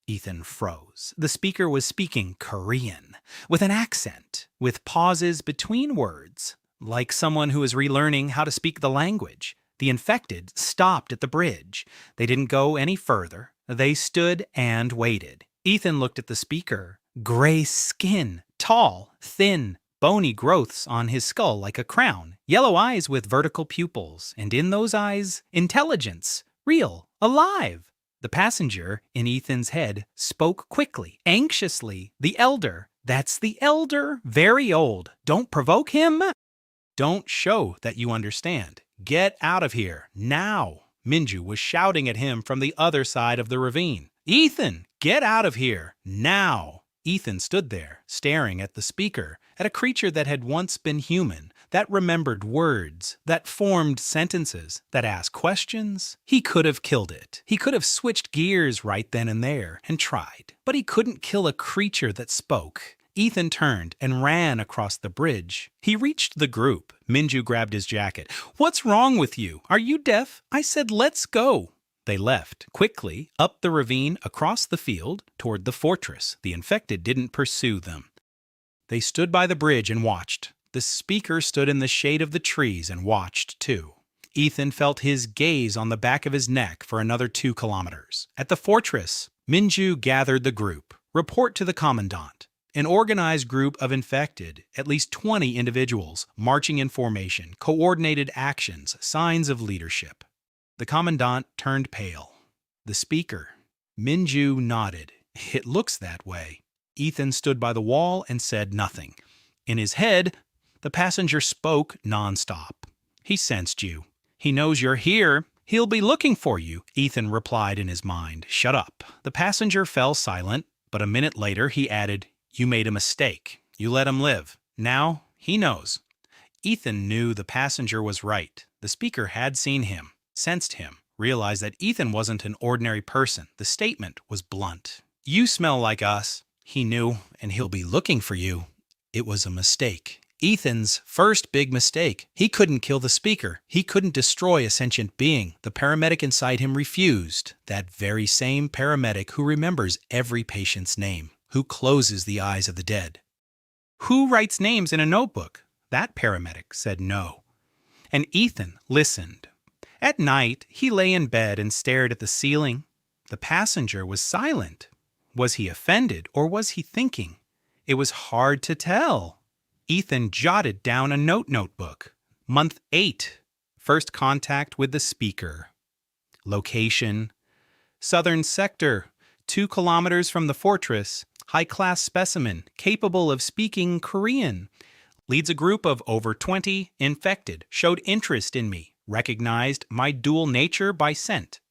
Ethan froze. The speaker was speaking Korean, with an accent, with pauses between words, like someone who is relearning how to speak the language. The infected stopped at the bridge. They didn't go any further. They stood and waited. Ethan looked at the speaker. Gray skin, tall, thin, bony growths on his skull like a crown, yellow eyes with vertical pupils, and in those eyes, intelligence, real, alive. The passenger in Ethan's head spoke quickly, anxiously. The elder. That's the elder. Very old. Don't provoke him. Don't show that you understand. Get out of here, now. Minju was shouting at him from the other side of the ravine. Ethan, get out of here, now. Ethan stood there, staring at the speaker, at a creature that had once been human, that remembered words, that formed sentences, that asked questions. He could have killed it. He could have switched gears right then and there and tried. But he couldn't kill a creature that spoke. Ethan turned and ran across the bridge. He reached the group. Minju grabbed his jacket. What's wrong with you? Are you deaf? I said, let's go. They left, quickly, up the ravine, across the field, toward the fortress. The infected didn't pursue them. They stood by the bridge and watched. The speaker stood in the shade of the trees and watched, too. Ethan felt his gaze on the back of his neck for another 2 kilometers. At the fortress, Minju gathered the group. Report to the commandant. An organized group of infected, at least 20 individuals, marching in formation, coordinated actions, signs of leadership. The commandant turned pale. The speaker. Minju nodded. It looks that way. Ethan stood by the wall and said nothing. In his head, the passenger spoke nonstop. He sensed you. He knows you're here. He'll be looking for you, Ethan replied in his mind. Shut up. The passenger fell silent, but a minute later he added, You made a mistake. You let him live. Now he knows. Ethan knew the passenger was right. The speaker had seen him. Sensed him, realized that Ethan wasn't an ordinary person. The statement was blunt. You smell like us. He knew, and he'll be looking for you. It was a mistake. Ethan's first big mistake. He couldn't kill the speaker. He couldn't destroy a sentient being. The paramedic inside him refused. That very same paramedic who remembers every patient's name, who closes the eyes of the dead. Who writes names in a notebook? That paramedic said no. And Ethan listened. At night, he lay in bed and stared at the ceiling. The passenger was silent. Was he offended or was he thinking? It was hard to tell. Ethan jotted down a notebook. Month 8. First contact with the speaker. Location. Southern sector, 2 kilometers from the fortress. High-class specimen, capable of speaking Korean. Leads a group of over 20, infected, showed interest in me, recognized my dual nature by scent.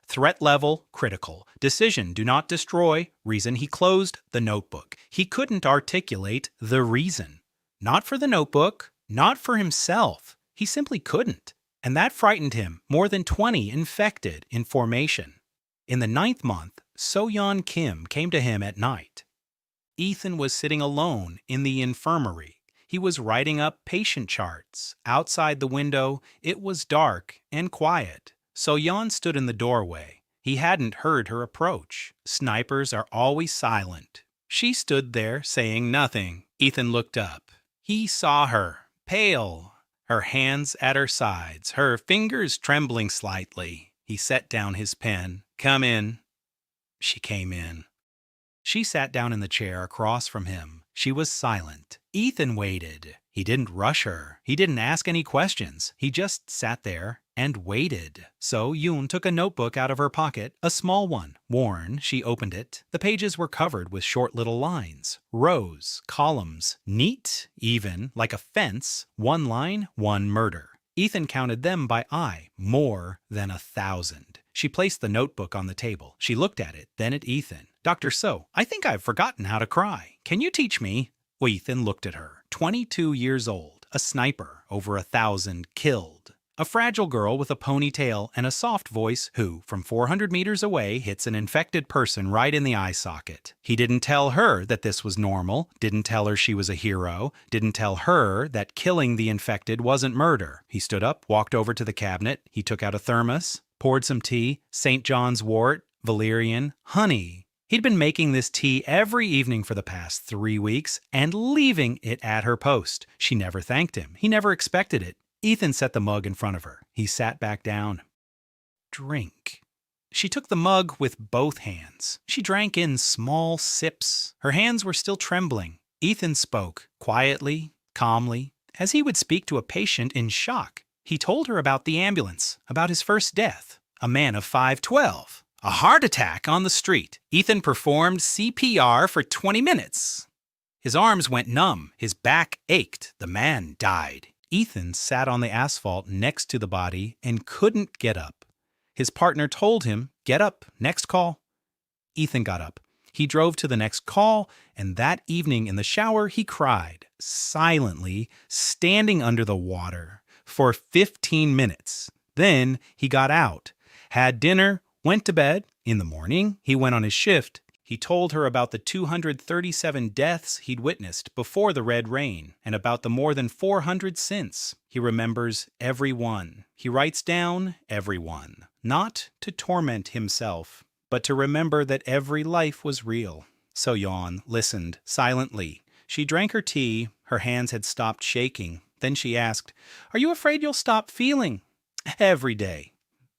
Threat level, critical. Decision, do not destroy. Reason, he closed the notebook. He couldn't articulate the reason. Not for the notebook, not for himself. He simply couldn't. And that frightened him, more than 20 infected in formation. In the 9th month, So-yeon Kim came to him at night. Ethan was sitting alone in the infirmary. He was writing up patient charts. Outside the window, it was dark and quiet. So-yeon stood in the doorway. He hadn't heard her approach. Snipers are always silent. She stood there, saying nothing. Ethan looked up. He saw her, pale, her hands at her sides, her fingers trembling slightly. He set down his pen. "Come in." She came in. She sat down in the chair across from him. She was silent. Ethan waited. He didn't rush her. He didn't ask any questions. He just sat there and waited. So Yoon took a notebook out of her pocket, a small one. Worn, she opened it. The pages were covered with short little lines, rows, columns, neat, even, like a fence, 1 line, 1 murder. Ethan counted them by eye, more than 1,000. She placed the notebook on the table. She looked at it, then at Ethan. "Dr. So, I think I've forgotten how to cry. Can you teach me?" Ethan looked at her. 22 years old, a sniper, over 1,000 killed. A fragile girl with a ponytail and a soft voice who, from 400 meters away, hits an infected person right in the eye socket. He didn't tell her that this was normal, didn't tell her she was a hero, didn't tell her that killing the infected wasn't murder. He stood up, walked over to the cabinet, he took out a thermos, poured some tea, St. John's wort, valerian, honey. He'd been making this tea every evening for the past 3 weeks and leaving it at her post. She never thanked him. He never expected it. Ethan set the mug in front of her. He sat back down. "Drink." She took the mug with both hands. She drank in small sips. Her hands were still trembling. Ethan spoke, quietly, calmly, as he would speak to a patient in shock. He told her about the ambulance, about his first death, a man of 5'12", a heart attack on the street. Ethan performed CPR for 20 minutes. His arms went numb. His back ached. The man died. Ethan sat on the asphalt next to the body and couldn't get up. His partner told him, "Get up, next call." Ethan got up. He drove to the next call, and that evening in the shower, he cried, silently, standing under the water, for 15 minutes. Then he got out, had dinner, went to bed. In the morning, he went on his shift. He told her about the 237 deaths he'd witnessed before the Red Rain, and about the more than 400 since. He remembers every one. He writes down every one, not to torment himself, but to remember that every life was real. So-yeon listened silently. She drank her tea. Her hands had stopped shaking. Then she asked, "Are you afraid you'll stop feeling?" "Every day."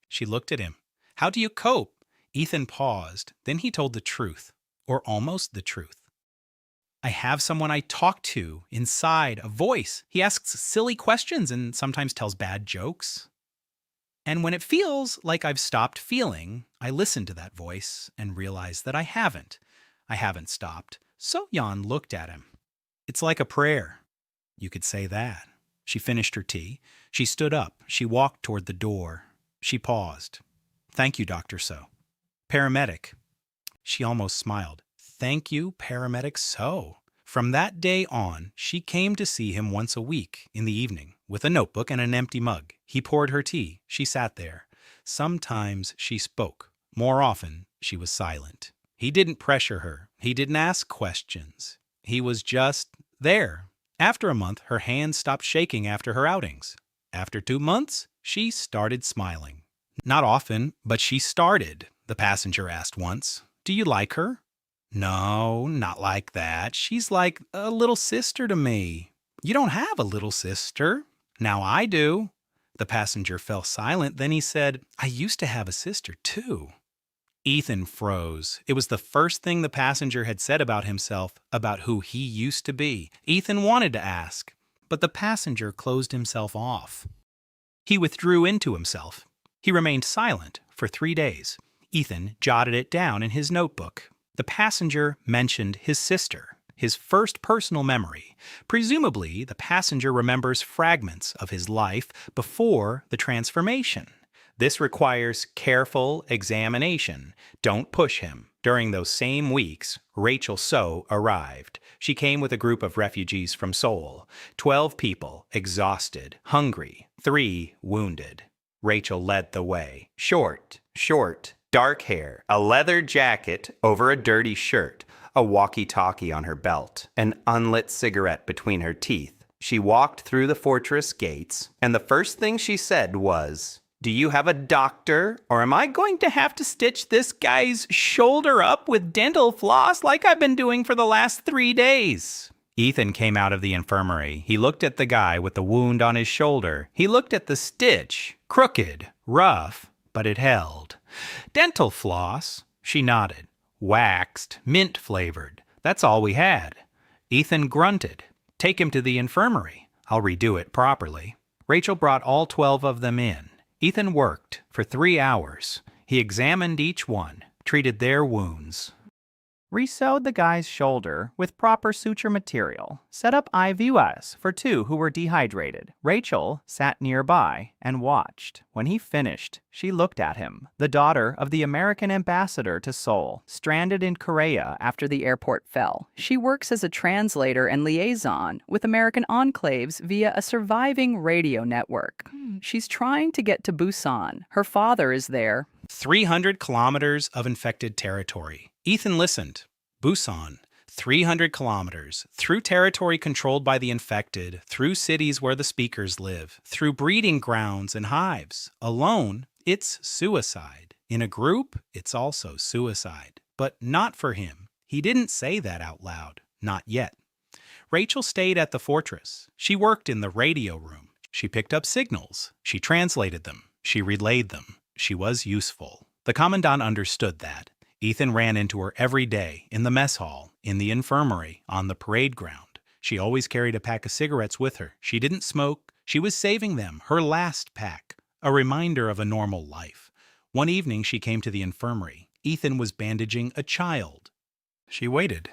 She looked at him. "How do you cope?" Ethan paused. Then he told the truth, or almost the truth. "I have someone I talk to inside, a voice. He asks silly questions and sometimes tells bad jokes. And when it feels like I've stopped feeling, I listen to that voice and realize that I haven't. I haven't stopped." So-yeon looked at him. "It's like a prayer." "You could say that." She finished her tea. She stood up. She walked toward the door. She paused. "Thank you, Dr. So." "Paramedic." She almost smiled. "Thank you, Paramedic So." From that day on, she came to see him once a week in the evening with a notebook and an empty mug. He poured her tea. She sat there. Sometimes she spoke. More often, she was silent. He didn't pressure her. He didn't ask questions. He was just there. After a month, her hands stopped shaking after her outings. After 2 months, she started smiling. Not often, but she started. The passenger asked once, "Do you like her?" "No, not like that. She's like a little sister to me." "You don't have a little sister." "Now I do." The passenger fell silent. Then he said, "I used to have a sister too." Ethan froze. It was the first thing the passenger had said about himself, about who he used to be. Ethan wanted to ask, but the passenger closed himself off. He withdrew into himself. He remained silent for 3 days. Ethan jotted it down in his notebook. The passenger mentioned his sister, his first personal memory. Presumably, the passenger remembers fragments of his life before the transformation. This requires careful examination. Don't push him. During those same weeks, Rachel So arrived. She came with a group of refugees from Seoul. 12 people, exhausted, hungry, 3 wounded. Rachel led the way. Short, dark hair, a leather jacket over a dirty shirt, a walkie-talkie on her belt, an unlit cigarette between her teeth. She walked through the fortress gates, and the first thing she said was, "Do you have a doctor, or am I going to have to stitch this guy's shoulder up with dental floss like I've been doing for the last 3 days?" Ethan came out of the infirmary. He looked at the guy with the wound on his shoulder. He looked at the stitch. Crooked, rough, but it held. Dental floss? She nodded. Waxed, mint flavored. That's all we had. Ethan grunted. Take him to the infirmary. I'll redo it properly. Rachel brought all 12 of them in. Ethan worked for 3 hours. He examined each one, treated their wounds. Resewed the guy's shoulder with proper suture material. Set up IVs for 2 who were dehydrated. Rachel sat nearby and watched. When he finished, she looked at him, the daughter of the American ambassador to Seoul, stranded in Korea after the airport fell. She works as a translator and liaison with American enclaves via a surviving radio network. She's trying to get to Busan. Her father is there. 300 kilometers of infected territory. Ethan listened. Busan, 300 kilometers, through territory controlled by the infected, through cities where the speakers live, through breeding grounds and hives. Alone, it's suicide. In a group, it's also suicide. But not for him. He didn't say that out loud. Not yet. Rachel stayed at the fortress. She worked in the radio room. She picked up signals. She translated them. She relayed them. She was useful. The commandant understood that. Ethan ran into her every day, in the mess hall, in the infirmary, on the parade ground. She always carried a pack of cigarettes with her. She didn't smoke. She was saving them, her last pack, a reminder of a normal life. One evening she came to the infirmary. Ethan was bandaging a child. She waited.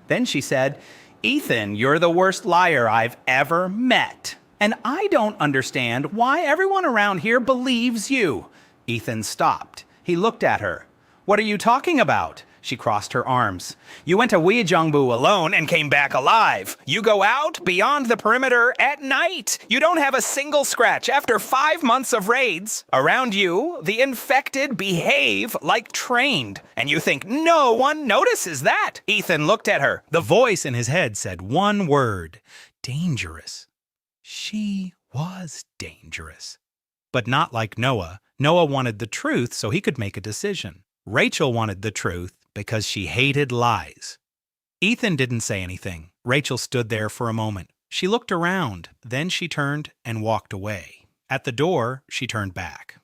Then she said, "Ethan, you're the worst liar I've ever met. And I don't understand why everyone around here believes you." Ethan stopped. He looked at her. "What are you talking about?" She crossed her arms. "You went to Uijeongbu alone and came back alive. You go out beyond the perimeter at night. You don't have a single scratch after 5 months of raids. Around you, the infected behave like trained. And you think no one notices that." Ethan looked at her. The voice in his head said one word. Dangerous. She was dangerous. But not like Noah. Noah wanted the truth so he could make a decision. Rachel wanted the truth because she hated lies. Ethan didn't say anything. Rachel stood there for a moment. She looked around. Then she turned and walked away. At the door, she turned back.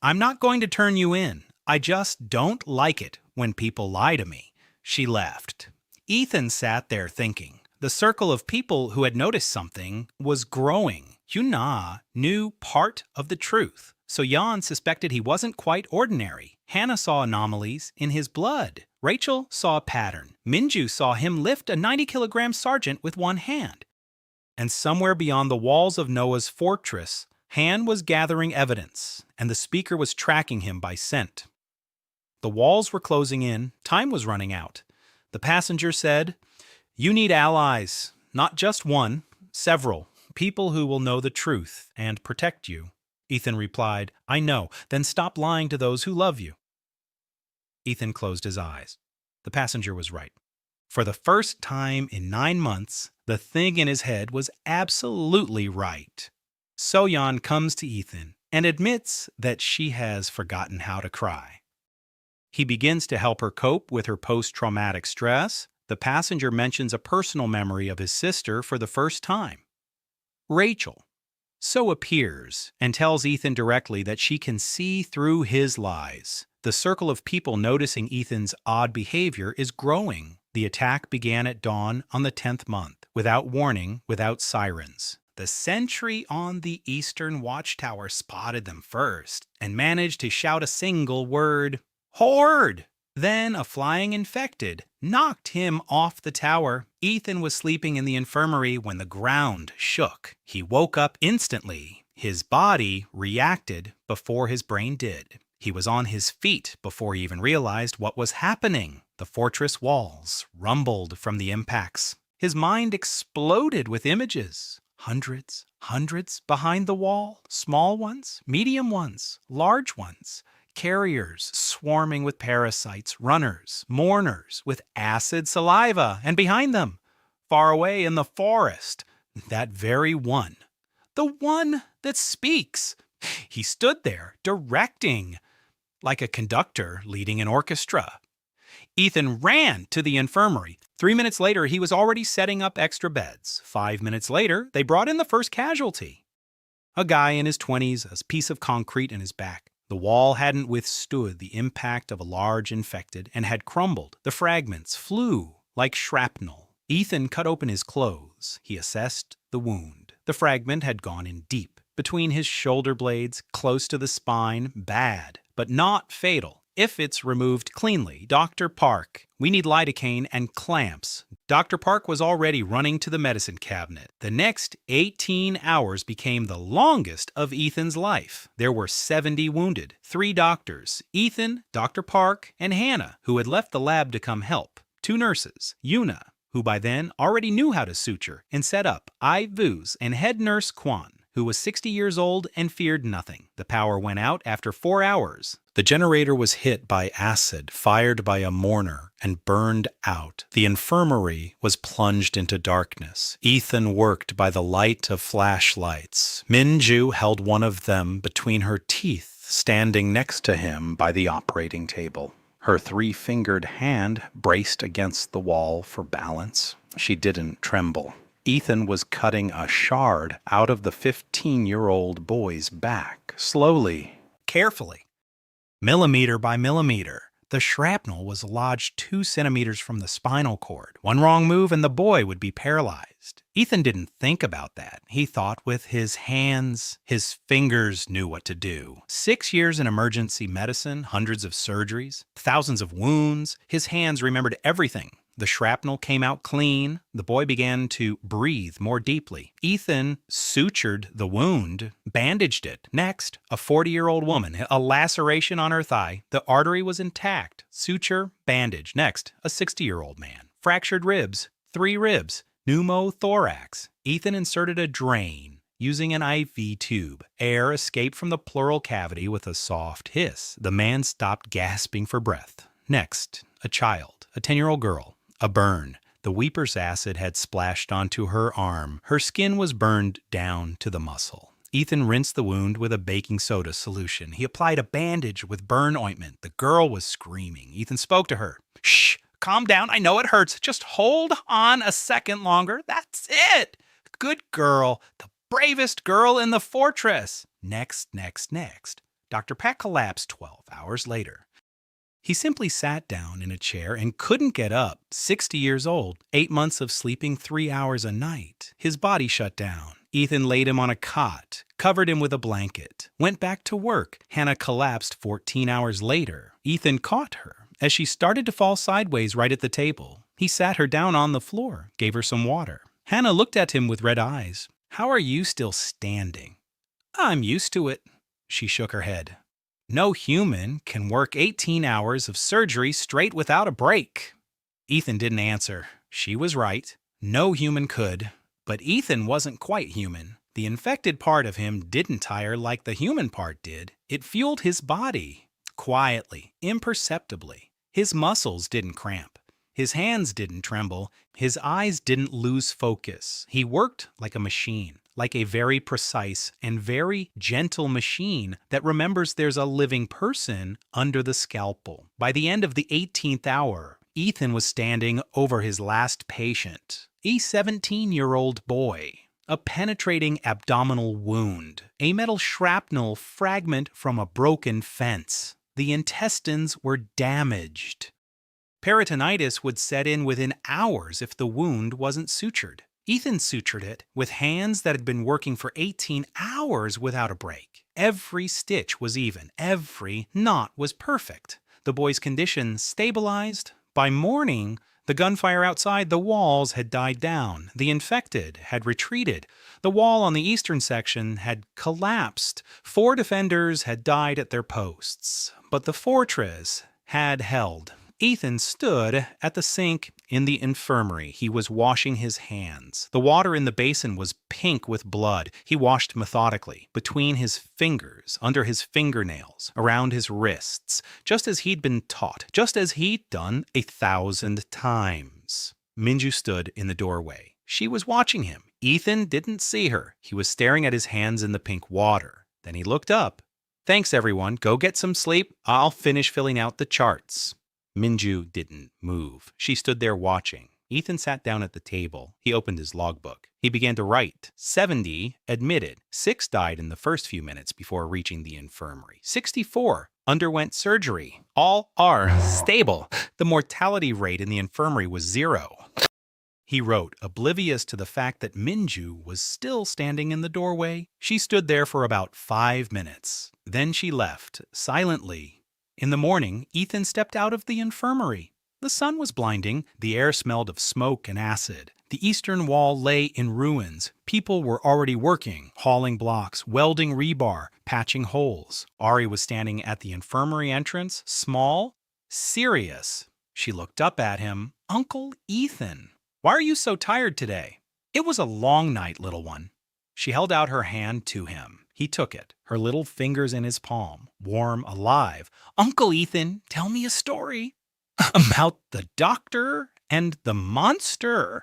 "I'm not going to turn you in. I just don't like it when people lie to me." She left. Ethan sat there thinking. The circle of people who had noticed something was growing. Yuna knew part of the truth. So Jan suspected he wasn't quite ordinary. Hannah saw anomalies in his blood. Rachel saw a pattern. Minju saw him lift a 90-kilogram sergeant with one hand. And somewhere beyond the walls of Noah's fortress, Han was gathering evidence, and the speaker was tracking him by scent. The walls were closing in. Time was running out. The passenger said, "You need allies. Not just one, several. People who will know the truth and protect you." Ethan replied, "I know. Then stop lying to those who love you." Ethan closed his eyes. The passenger was right. For the first time in 9 months, the thing in his head was absolutely right. Soyeon comes to Ethan and admits that she has forgotten how to cry. He begins to help her cope with her post-traumatic stress. The passenger mentions a personal memory of his sister for the first time. Rachel. So appears and tells Ethan directly that she can see through his lies. The circle of people noticing Ethan's odd behavior is growing. The attack began at dawn on the 10th month, without warning, without sirens. The sentry on the eastern watchtower spotted them first and managed to shout a single word, Horde! Then a flying infected knocked him off the tower. Ethan was sleeping in the infirmary when the ground shook. He woke up instantly. His body reacted before his brain did. He was on his feet before he even realized what was happening. The fortress walls rumbled from the impacts. His mind exploded with images. Hundreds behind the wall. Small ones, medium ones, large ones. Carriers swarming with parasites, runners, mourners with acid saliva, and behind them, far away in the forest, that very one. The one that speaks. He stood there, directing, like a conductor leading an orchestra. Ethan ran to the infirmary. 3 minutes later, he was already setting up extra beds. 5 minutes later, they brought in the first casualty. A guy in his 20s, a piece of concrete in his back. The wall hadn't withstood the impact of a large infected and had crumbled. The fragments flew like shrapnel. Ethan cut open his clothes. He assessed the wound. The fragment had gone in deep, between his shoulder blades, close to the spine. Bad, but not fatal. If it's removed cleanly. Dr. Park, we need lidocaine and clamps. Dr. Park was already running to the medicine cabinet. The next 18 hours became the longest of Ethan's life. There were 70 wounded, 3 doctors, Ethan, Dr. Park, and Hannah, who had left the lab to come help, 2 nurses, Una, who by then already knew how to suture and set up IVs, and head nurse Kwan, who was 60 years old and feared nothing. The power went out after 4 hours. The generator was hit by acid fired by a mourner and burned out. The infirmary was plunged into darkness. Ethan worked by the light of flashlights. Minju held one of them between her teeth, standing next to him by the operating table. Her 3-fingered hand braced against the wall for balance. She didn't tremble. Ethan was cutting a shard out of the 15-year-old boy's back, slowly, carefully. Millimeter by millimeter, the shrapnel was lodged 2 centimeters from the spinal cord. One wrong move and the boy would be paralyzed. Ethan didn't think about that. He thought with his hands. His fingers knew what to do. 6 years in emergency medicine, hundreds of surgeries, thousands of wounds. His hands remembered everything. The shrapnel came out clean. The boy began to breathe more deeply. Ethan sutured the wound, bandaged it. Next, a 40-year-old woman, a laceration on her thigh. The artery was intact. Suture, bandage. Next, a 60-year-old man. Fractured ribs, 3 ribs. Pneumothorax. Ethan inserted a drain using an IV tube. Air escaped from the pleural cavity with a soft hiss. The man stopped gasping for breath. Next, a child, a 10-year-old girl. A burn. The weeper's acid had splashed onto her arm. Her skin was burned down to the muscle. Ethan rinsed the wound with a baking soda solution. He applied a bandage with burn ointment. The girl was screaming. Ethan spoke to her. Shh, calm down. I know it hurts. Just hold on a second longer. That's it. Good girl. The bravest girl in the fortress. Next. Dr. Pack collapsed 12 hours later. He simply sat down in a chair and couldn't get up. 60 years old, 8 months of sleeping 3 hours a night. His body shut down. Ethan laid him on a cot, covered him with a blanket, went back to work. Hannah collapsed 14 hours later. Ethan caught her as she started to fall sideways right at the table. He sat her down on the floor, gave her some water. Hannah looked at him with red eyes. How are you still standing? I'm used to it. She shook her head. No human can work 18 hours of surgery straight without a break. Ethan didn't answer. She was right. No human could. But Ethan wasn't quite human. The infected part of him didn't tire like the human part did. It fueled his body. Quietly, imperceptibly. His muscles didn't cramp. His hands didn't tremble. His eyes didn't lose focus. He worked like a machine. Like a very precise and very gentle machine that remembers there's a living person under the scalpel. By the end of the 18th hour, Ethan was standing over his last patient, a 17-year-old boy. A penetrating abdominal wound, a metal shrapnel fragment from a broken fence. The intestines were damaged. Peritonitis would set in within hours if the wound wasn't sutured. Ethan sutured it with hands that had been working for 18 hours without a break. Every stitch was even. Every knot was perfect. the boy's condition stabilized. By morning, the gunfire outside the walls had died down. The infected had retreated. The wall on the eastern section had collapsed. 4 defenders had died at their posts. But the fortress had held. Ethan stood at the sink in the infirmary. He was washing his hands. The water in the basin was pink with blood. He washed methodically, between his fingers, under his fingernails, around his wrists, just as he'd been taught, just as he'd done 1,000 times. Minju stood in the doorway. She was watching him. Ethan didn't see her. He was staring at his hands in the pink water. Then he looked up. "Thanks, everyone. Go get some sleep. I'll finish filling out the charts." Minju didn't move. She stood there watching. Ethan sat down at the table. He opened his logbook. He began to write. 70 admitted. 6 died in the first few minutes before reaching the infirmary. 64 underwent surgery. All are stable. The mortality rate in the infirmary was 0. He wrote, oblivious to the fact that Minju was still standing in the doorway. She stood there for about 5 minutes. Then she left, silently. In the morning, Ethan stepped out of the infirmary. The sun was blinding. The air smelled of smoke and acid. The eastern wall lay in ruins. People were already working, hauling blocks, welding rebar, patching holes. Ari was standing at the infirmary entrance, small, serious. She looked up at him. "Uncle Ethan, why are you so tired today?" "It was a long night, little one." She held out her hand to him. He took it, her little fingers in his palm, warm, alive. "Uncle Ethan, tell me a story." "About the doctor and the monster."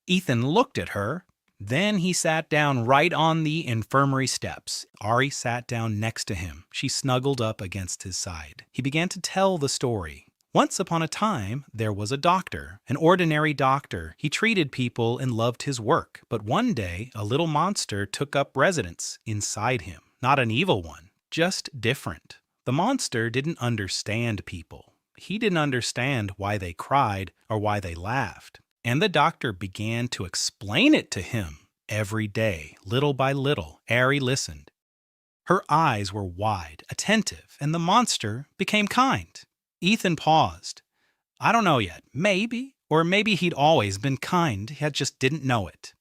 Ethan looked at her. Then he sat down right on the infirmary steps. Ari sat down next to him. She snuggled up against his side. He began to tell the story. Once upon a time, there was a doctor, an ordinary doctor. He treated people and loved his work. But one day, a little monster took up residence inside him. Not an evil one, just different. The monster didn't understand people. He didn't understand why they cried or why they laughed. And the doctor began to explain it to him every day, little by little. Ari listened. Her eyes were wide, attentive, and the monster became kind. Ethan paused. "I don't know yet. Maybe. Or maybe he'd always been kind. He just didn't know it."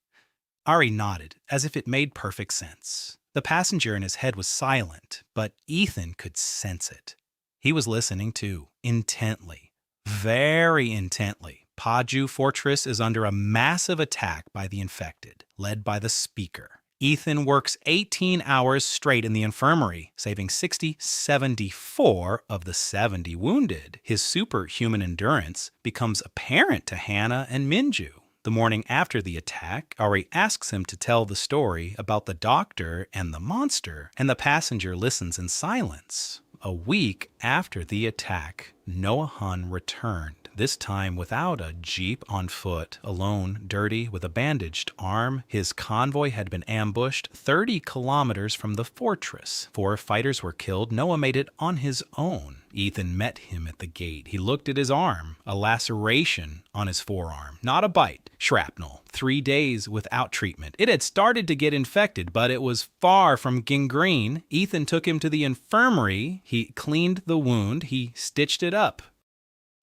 Ari nodded, as if it made perfect sense. The passenger in his head was silent, but Ethan could sense it. He was listening too, intently. Very intently. Paju Fortress is under a massive attack by the infected, led by the speaker. Ethan works 18 hours straight in the infirmary, saving 74 of the 70 wounded. His superhuman endurance becomes apparent to Hannah and Minju. The morning after the attack, Ari asks him to tell the story about the doctor and the monster, and the passenger listens in silence. A week after the attack, Noah Hun returned. This time without a jeep, on foot, alone, dirty, with a bandaged arm. His convoy had been ambushed 30 kilometers from the fortress. 4 fighters were killed. Noah made it on his own. Ethan met him at the gate. He looked at his arm, a laceration on his forearm, not a bite, shrapnel. 3 days without treatment. It had started to get infected, but it was far from gangrene. Ethan took him to the infirmary. He cleaned the wound. He stitched it up.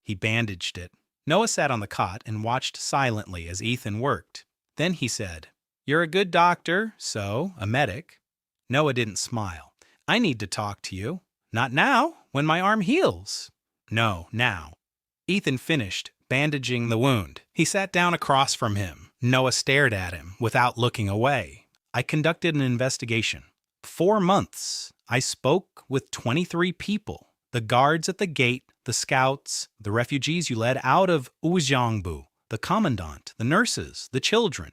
He bandaged it. Noah sat on the cot and watched silently as Ethan worked. Then he said, "You're a good doctor, so a medic." Noah didn't smile. "I need to talk to you." "Not now, when my arm heals." "No, now." Ethan finished bandaging the wound. He sat down across from him. Noah stared at him without looking away. "I conducted an investigation. 4 months. I spoke with 23 people. The guards at the gate, the scouts, the refugees you led out of Ujiangbu, the commandant, the nurses, the children."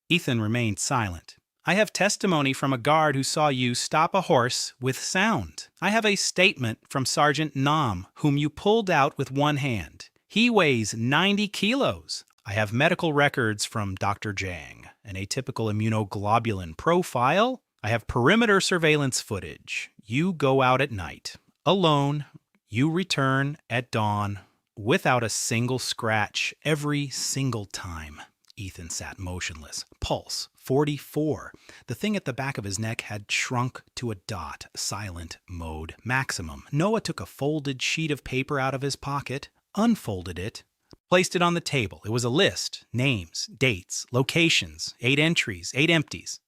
Ethan remained silent. "I have testimony from a guard who saw you stop a horse with sound. I have a statement from Sergeant Nam, whom you pulled out with one hand. He weighs 90 kilos. I have medical records from Dr. Jang, an atypical immunoglobulin profile. I have perimeter surveillance footage. You go out at night, alone. You return at dawn without a single scratch every single time." Ethan sat motionless, pulse 44. The thing at the back of his neck had shrunk to a dot. Silent mode maximum. Noah took a folded sheet of paper out of his pocket, unfolded it, placed it on the table. It was a list. Names, dates, locations, 8 entries, 8 empties.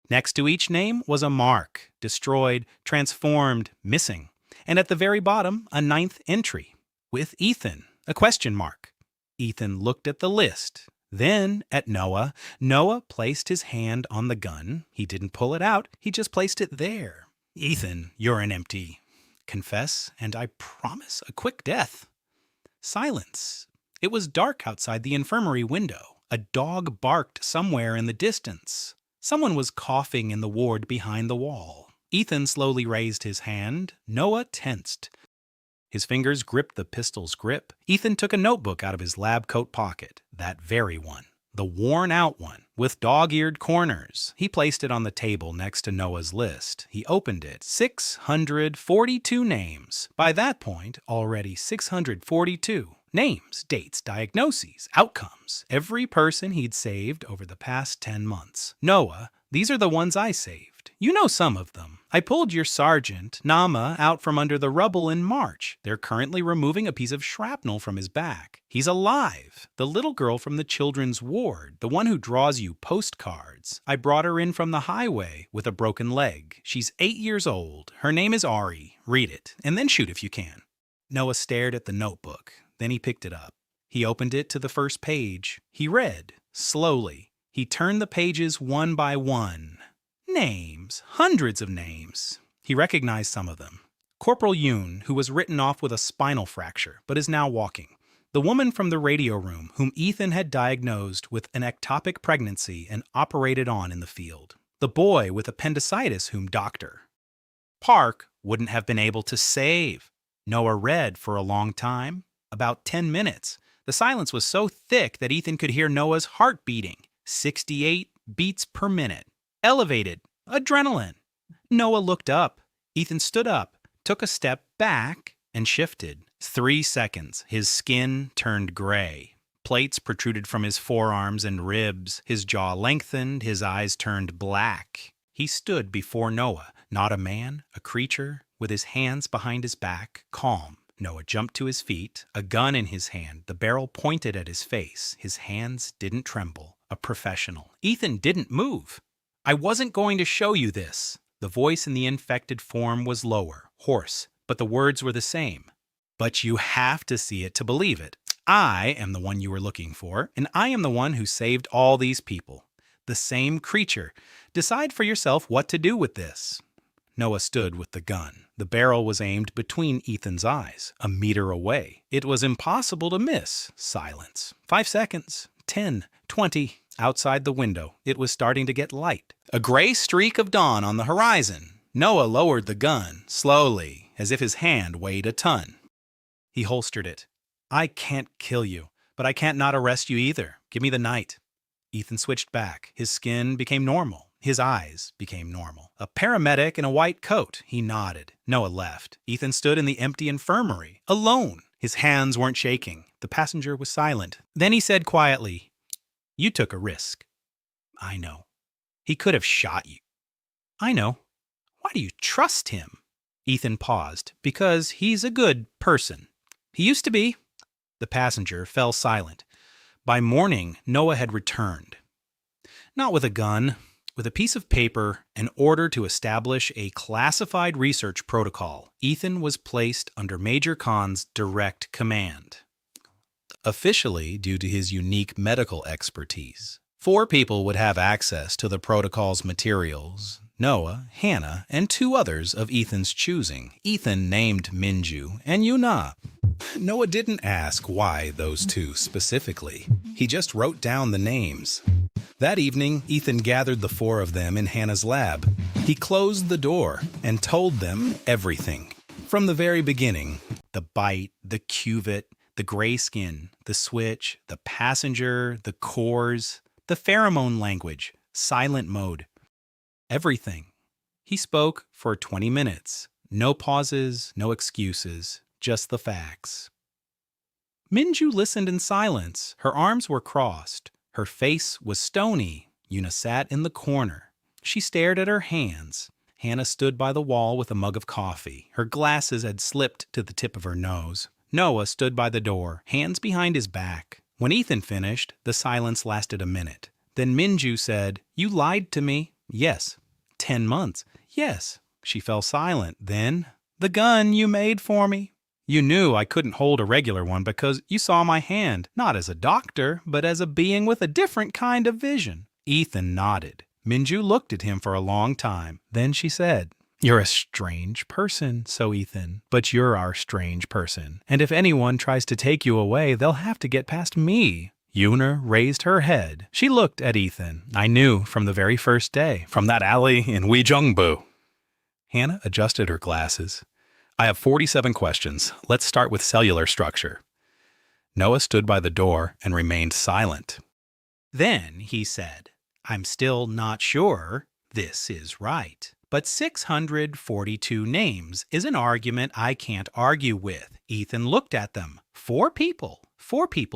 Next to each name was a mark. Destroyed, transformed, missing. And at the very bottom, a 9th entry. With Ethan, a question mark. Ethan looked at the list. Then at Noah. Noah placed his hand on the gun. He didn't pull it out. He just placed it there. Ethan, you're an empty. Confess, and I promise a quick death. Silence. It was dark outside the infirmary window. A dog barked somewhere in the distance. Someone was coughing in the ward behind the wall. Ethan slowly raised his hand. Noah tensed. His fingers gripped the pistol's grip. Ethan took a notebook out of his lab coat pocket. That very one. The worn-out one, with dog-eared corners. He placed it on the table next to Noah's list. He opened it. 642 names. By that point, already 642. Names, dates, diagnoses, outcomes. Every person he'd saved over the past 10 months. Noah, these are the ones I saved. You know some of them. I pulled your sergeant, Nama, out from under the rubble in March. They're currently removing a piece of shrapnel from his back. He's alive. The little girl from the children's ward, the one who draws you postcards. I brought her in from the highway with a broken leg. She's 8 years old. Her name is Ari. Read it, and then shoot if you can. Noah stared at the notebook. Then he picked it up. He opened it to the first page. He read, slowly. He turned the pages one by one. Names, hundreds of names. He recognized some of them. Corporal Yoon, who was written off with a spinal fracture, but is now walking. The woman from the radio room, whom Ethan had diagnosed with an ectopic pregnancy and operated on in the field. The boy with appendicitis whom Dr. Park wouldn't have been able to save. Noah read for a long time, about 10 minutes. The silence was so thick that Ethan could hear Noah's heart beating, 68 beats per minute. Elevated. Adrenaline. Noah looked up. Ethan stood up, took a step back, and shifted. 3 seconds. His skin turned gray. Plates protruded from his forearms and ribs. His jaw lengthened. His eyes turned black. He stood before Noah, not a man, a creature, with his hands behind his back, calm. Noah jumped to his feet, a gun in his hand, the barrel pointed at his face. His hands didn't tremble. A professional. Ethan didn't move. I wasn't going to show you this. The voice in the infected form was lower, hoarse, but the words were the same. But you have to see it to believe it. I am the one you were looking for, and I am the one who saved all these people. The same creature. Decide for yourself what to do with this. Noah stood with the gun. The barrel was aimed between Ethan's eyes, a meter away. It was impossible to miss. Silence. 5 seconds. 10. 20. Outside the window, it was starting to get light. A gray streak of dawn on the horizon. Noah lowered the gun, slowly, as if his hand weighed a ton. He holstered it. I can't kill you, but I can't not arrest you either. Give me the night. Ethan switched back. His skin became normal. His eyes became normal. A paramedic in a white coat. He nodded. Noah left. Ethan stood in the empty infirmary, alone. His hands weren't shaking. The passenger was silent. Then he said quietly, You took a risk. I know. He could have shot you. I know. Why do you trust him? Ethan paused. Because he's a good person. He used to be. The passenger fell silent. By morning, Noah had returned. Not with a gun, with a piece of paper, an order to establish a classified research protocol. Ethan was placed under Major Khan's direct command. Officially, due to his unique medical expertise, 4 people would have access to the protocol's materials: Noah, Hannah, and 2 others of Ethan's choosing. Ethan named Minju and Yuna. Noah didn't ask why those 2 specifically. He just wrote down the names. That evening, Ethan gathered the 4 of them in Hannah's lab. He closed the door and told them everything. From the very beginning, the bite, the cuvette, the gray skin, the switch, the passenger, the cores, the pheromone language, silent mode. Everything. He spoke for 20 minutes. No pauses, no excuses, just the facts. Minju listened in silence. Her arms were crossed. Her face was stony. Una sat in the corner. She stared at her hands. Hannah stood by the wall with a mug of coffee. Her glasses had slipped to the tip of her nose. Noah stood by the door, hands behind his back. When Ethan finished, the silence lasted a minute. Then Minju said, "You lied to me." "Yes." 10 months. "Yes." She fell silent. Then, "The gun you made for me." "You knew I couldn't hold a regular one because you saw my hand, not as a doctor, but as a being with a different kind of vision." Ethan nodded. Minju looked at him for a long time. Then she said, "You're a strange person, so Ethan, but you're our strange person. And if anyone tries to take you away, they'll have to get past me." Una raised her head. She looked at Ethan. "I knew from the very first day, from that alley in Weijongbu." Hannah adjusted her glasses. "I have 47 questions. Let's start with cellular structure." Noah stood by the door and remained silent. Then he said, "I'm still not sure this is right. But 642 names is an argument I can't argue with." Ethan looked at them. Four people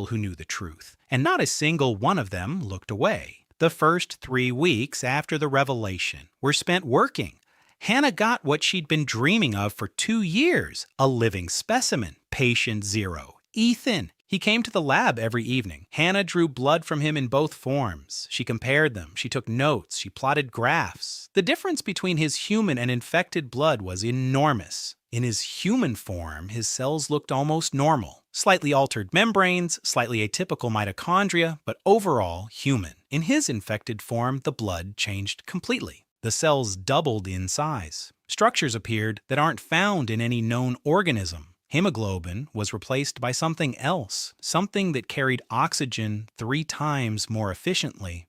who knew the truth, and not a single one of them looked away. The first 3 weeks after the revelation were spent working. Hannah got what she'd been dreaming of for 2 years, a living specimen, patient 0. Ethan. He came to the lab every evening. Hannah drew blood from him in both forms. She compared them. She took notes. She plotted graphs. The difference between his human and infected blood was enormous. In his human form, his cells looked almost normal. Slightly altered membranes, slightly atypical mitochondria, but overall human. In his infected form, the blood changed completely. The cells doubled in size. Structures appeared that aren't found in any known organism. Hemoglobin was replaced by something else, something that carried oxygen 3 times more efficiently.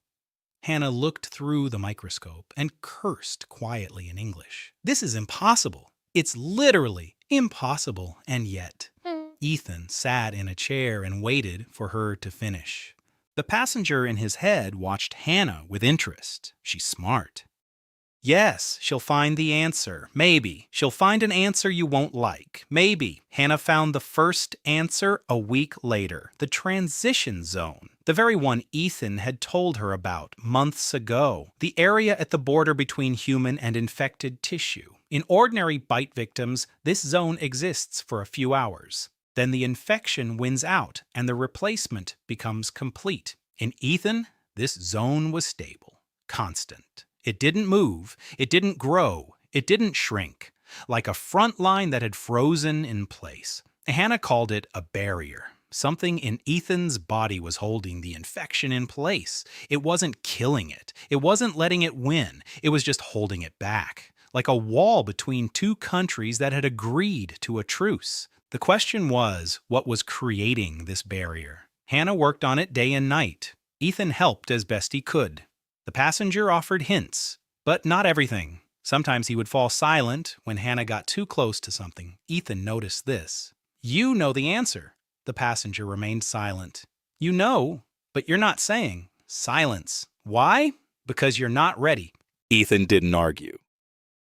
Hannah looked through the microscope and cursed quietly in English. "This is impossible. It's literally impossible." And yet, Ethan sat in a chair and waited for her to finish. The passenger in his head watched Hannah with interest. She's smart. "Yes, she'll find the answer. Maybe. She'll find an answer you won't like. Maybe." Hannah found the first answer a week later. The transition zone. The very one Ethan had told her about months ago. The area at the border between human and infected tissue. In ordinary bite victims, this zone exists for a few hours. Then the infection wins out and the replacement becomes complete. In Ethan, this zone was stable, constant. It didn't move, it didn't grow, it didn't shrink, like a front line that had frozen in place. Hannah called it a barrier. Something in Ethan's body was holding the infection in place. It wasn't killing it. It wasn't letting it win. It was just holding it back, like a wall between 2 countries that had agreed to a truce. The question was, what was creating this barrier? Hannah worked on it day and night. Ethan helped as best he could. The passenger offered hints, but not everything. Sometimes he would fall silent when Hannah got too close to something. Ethan noticed this. "You know the answer." The passenger remained silent. "You know, but you're not saying." Silence. "Why?" "Because you're not ready." Ethan didn't argue.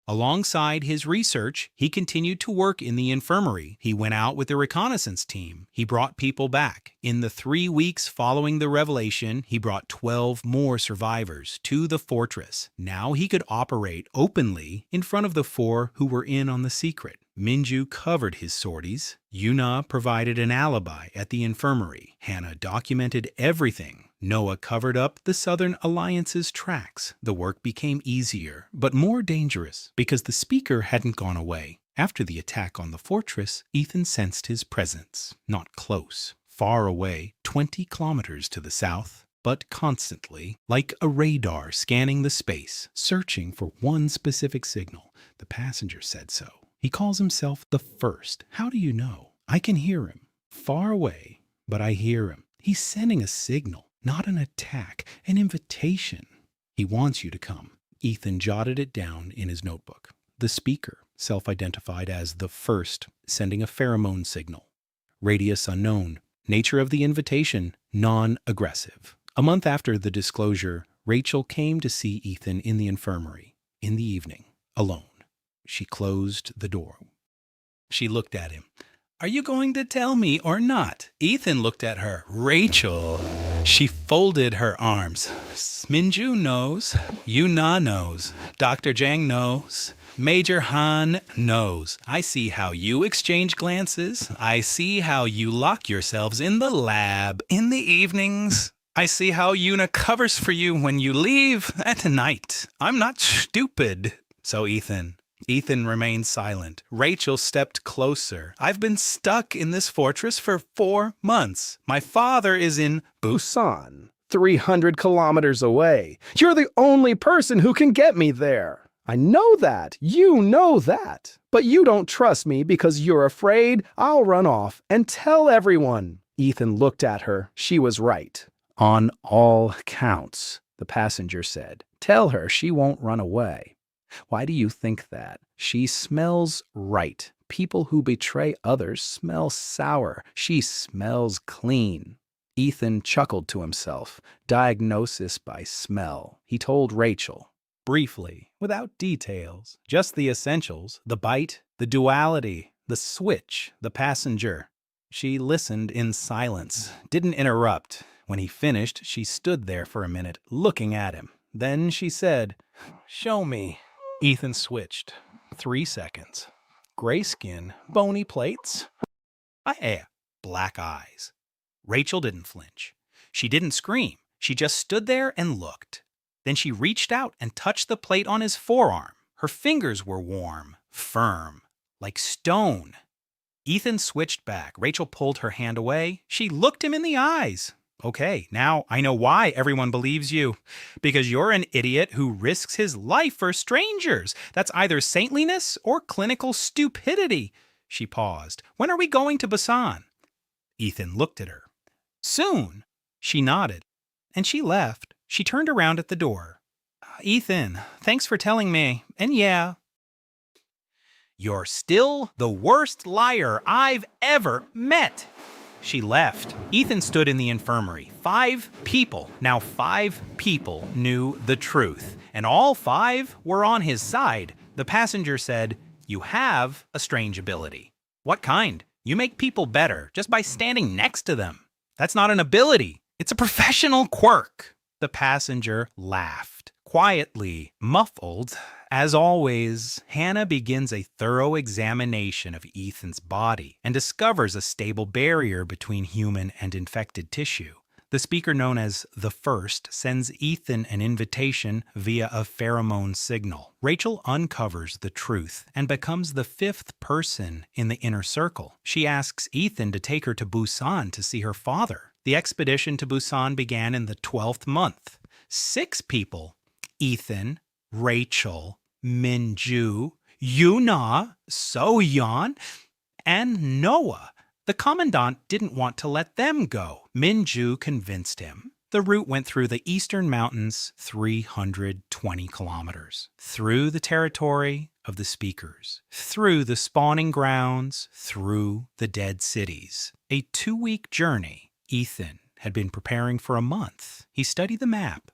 Alongside his research, he continued to work in the infirmary. He went out with the reconnaissance team. He brought people back. In the 3 weeks following the revelation, he brought 12 more survivors to the fortress. Now he could operate openly in front of the 4 who were in on the secret. Minju covered his sorties. Una provided an alibi at the infirmary. Hannah documented everything. Noah covered up the Southern Alliance's tracks. The work became easier, but more dangerous, because the speaker hadn't gone away. After the attack on the fortress, Ethan sensed his presence. Not close, far away, 20 kilometers to the south, but constantly, like a radar scanning the space, searching for one specific signal. The passenger said so. He calls himself the First. How do you know? I can hear him. Far away, but I hear him. He's sending a signal. Not an attack, an invitation. He wants you to come. Ethan jotted it down in his notebook. The speaker, self-identified as the First, sending a pheromone signal. Radius unknown. Nature of the invitation, non-aggressive. A month after the disclosure, Rachel came to see Ethan in the infirmary, in the evening, alone. She closed the door. She looked at him. "Are you going to tell me or not?" Ethan looked at her. "Rachel." She folded her arms. Minju knows. Yuna knows. Dr. Jang knows. Major Han knows. I see how you exchange glances. I see how you lock yourselves in the lab in the evenings. I see how Yuna covers for you when you leave at night. I'm not stupid. So Ethan remained silent. Rachel stepped closer. I've been stuck in this fortress for 4 months. My father is in Busan, 300 kilometers away. You're the only person who can get me there. I know that. You know that. But you don't trust me because you're afraid I'll run off and tell everyone. Ethan looked at her. She was right. On all counts, the passenger said. Tell her she won't run away. Why do you think that? She smells right. People who betray others smell sour. She smells clean. Ethan chuckled to himself. Diagnosis by smell. He told Rachel. briefly, without details, just the essentials, the bite, the duality, the switch, the passenger. She listened in silence, didn't interrupt. When he finished, she stood there for a minute, looking at him. Then she said, "Show me." Ethan switched. 3 seconds. Gray skin, bony plates. Black eyes. Rachel didn't flinch. She didn't scream. She just stood there and looked. Then she reached out and touched the plate on his forearm. Her fingers were warm, firm, like stone. Ethan switched back. Rachel pulled her hand away. She looked him in the eyes. "Okay, now I know why everyone believes you. Because you're an idiot who risks his life for strangers. That's either saintliness or clinical stupidity." She paused. "When are we going to Busan?" Ethan looked at her. "Soon." She nodded. And she left. She turned around at the door. "Ethan, thanks for telling me. And yeah, you're still the worst liar I've ever met." She left. Ethan stood in the infirmary. 5 people knew the truth, and all 5 were on his side. The passenger said, "You have a strange ability." "What kind?" "You make people better just by standing next to them." "That's not an ability. It's a professional quirk." The passenger laughed. Quietly, muffled, as always, Hannah begins a thorough examination of Ethan's body and discovers a stable barrier between human and infected tissue. The speaker known as the First sends Ethan an invitation via a pheromone signal. Rachel uncovers the truth and becomes the 5th person in the inner circle. She asks Ethan to take her to Busan to see her father. The expedition to Busan began in the 12th month. 6 people, Ethan, Rachel, Minju, Yuna, Soyeon, and Noah. The commandant didn't want to let them go. Minju convinced him. The route went through the eastern mountains, 320 kilometers, through the territory of the speakers, through the spawning grounds, through the dead cities. A 2-week journey. Ethan had been preparing for a month. He studied the map.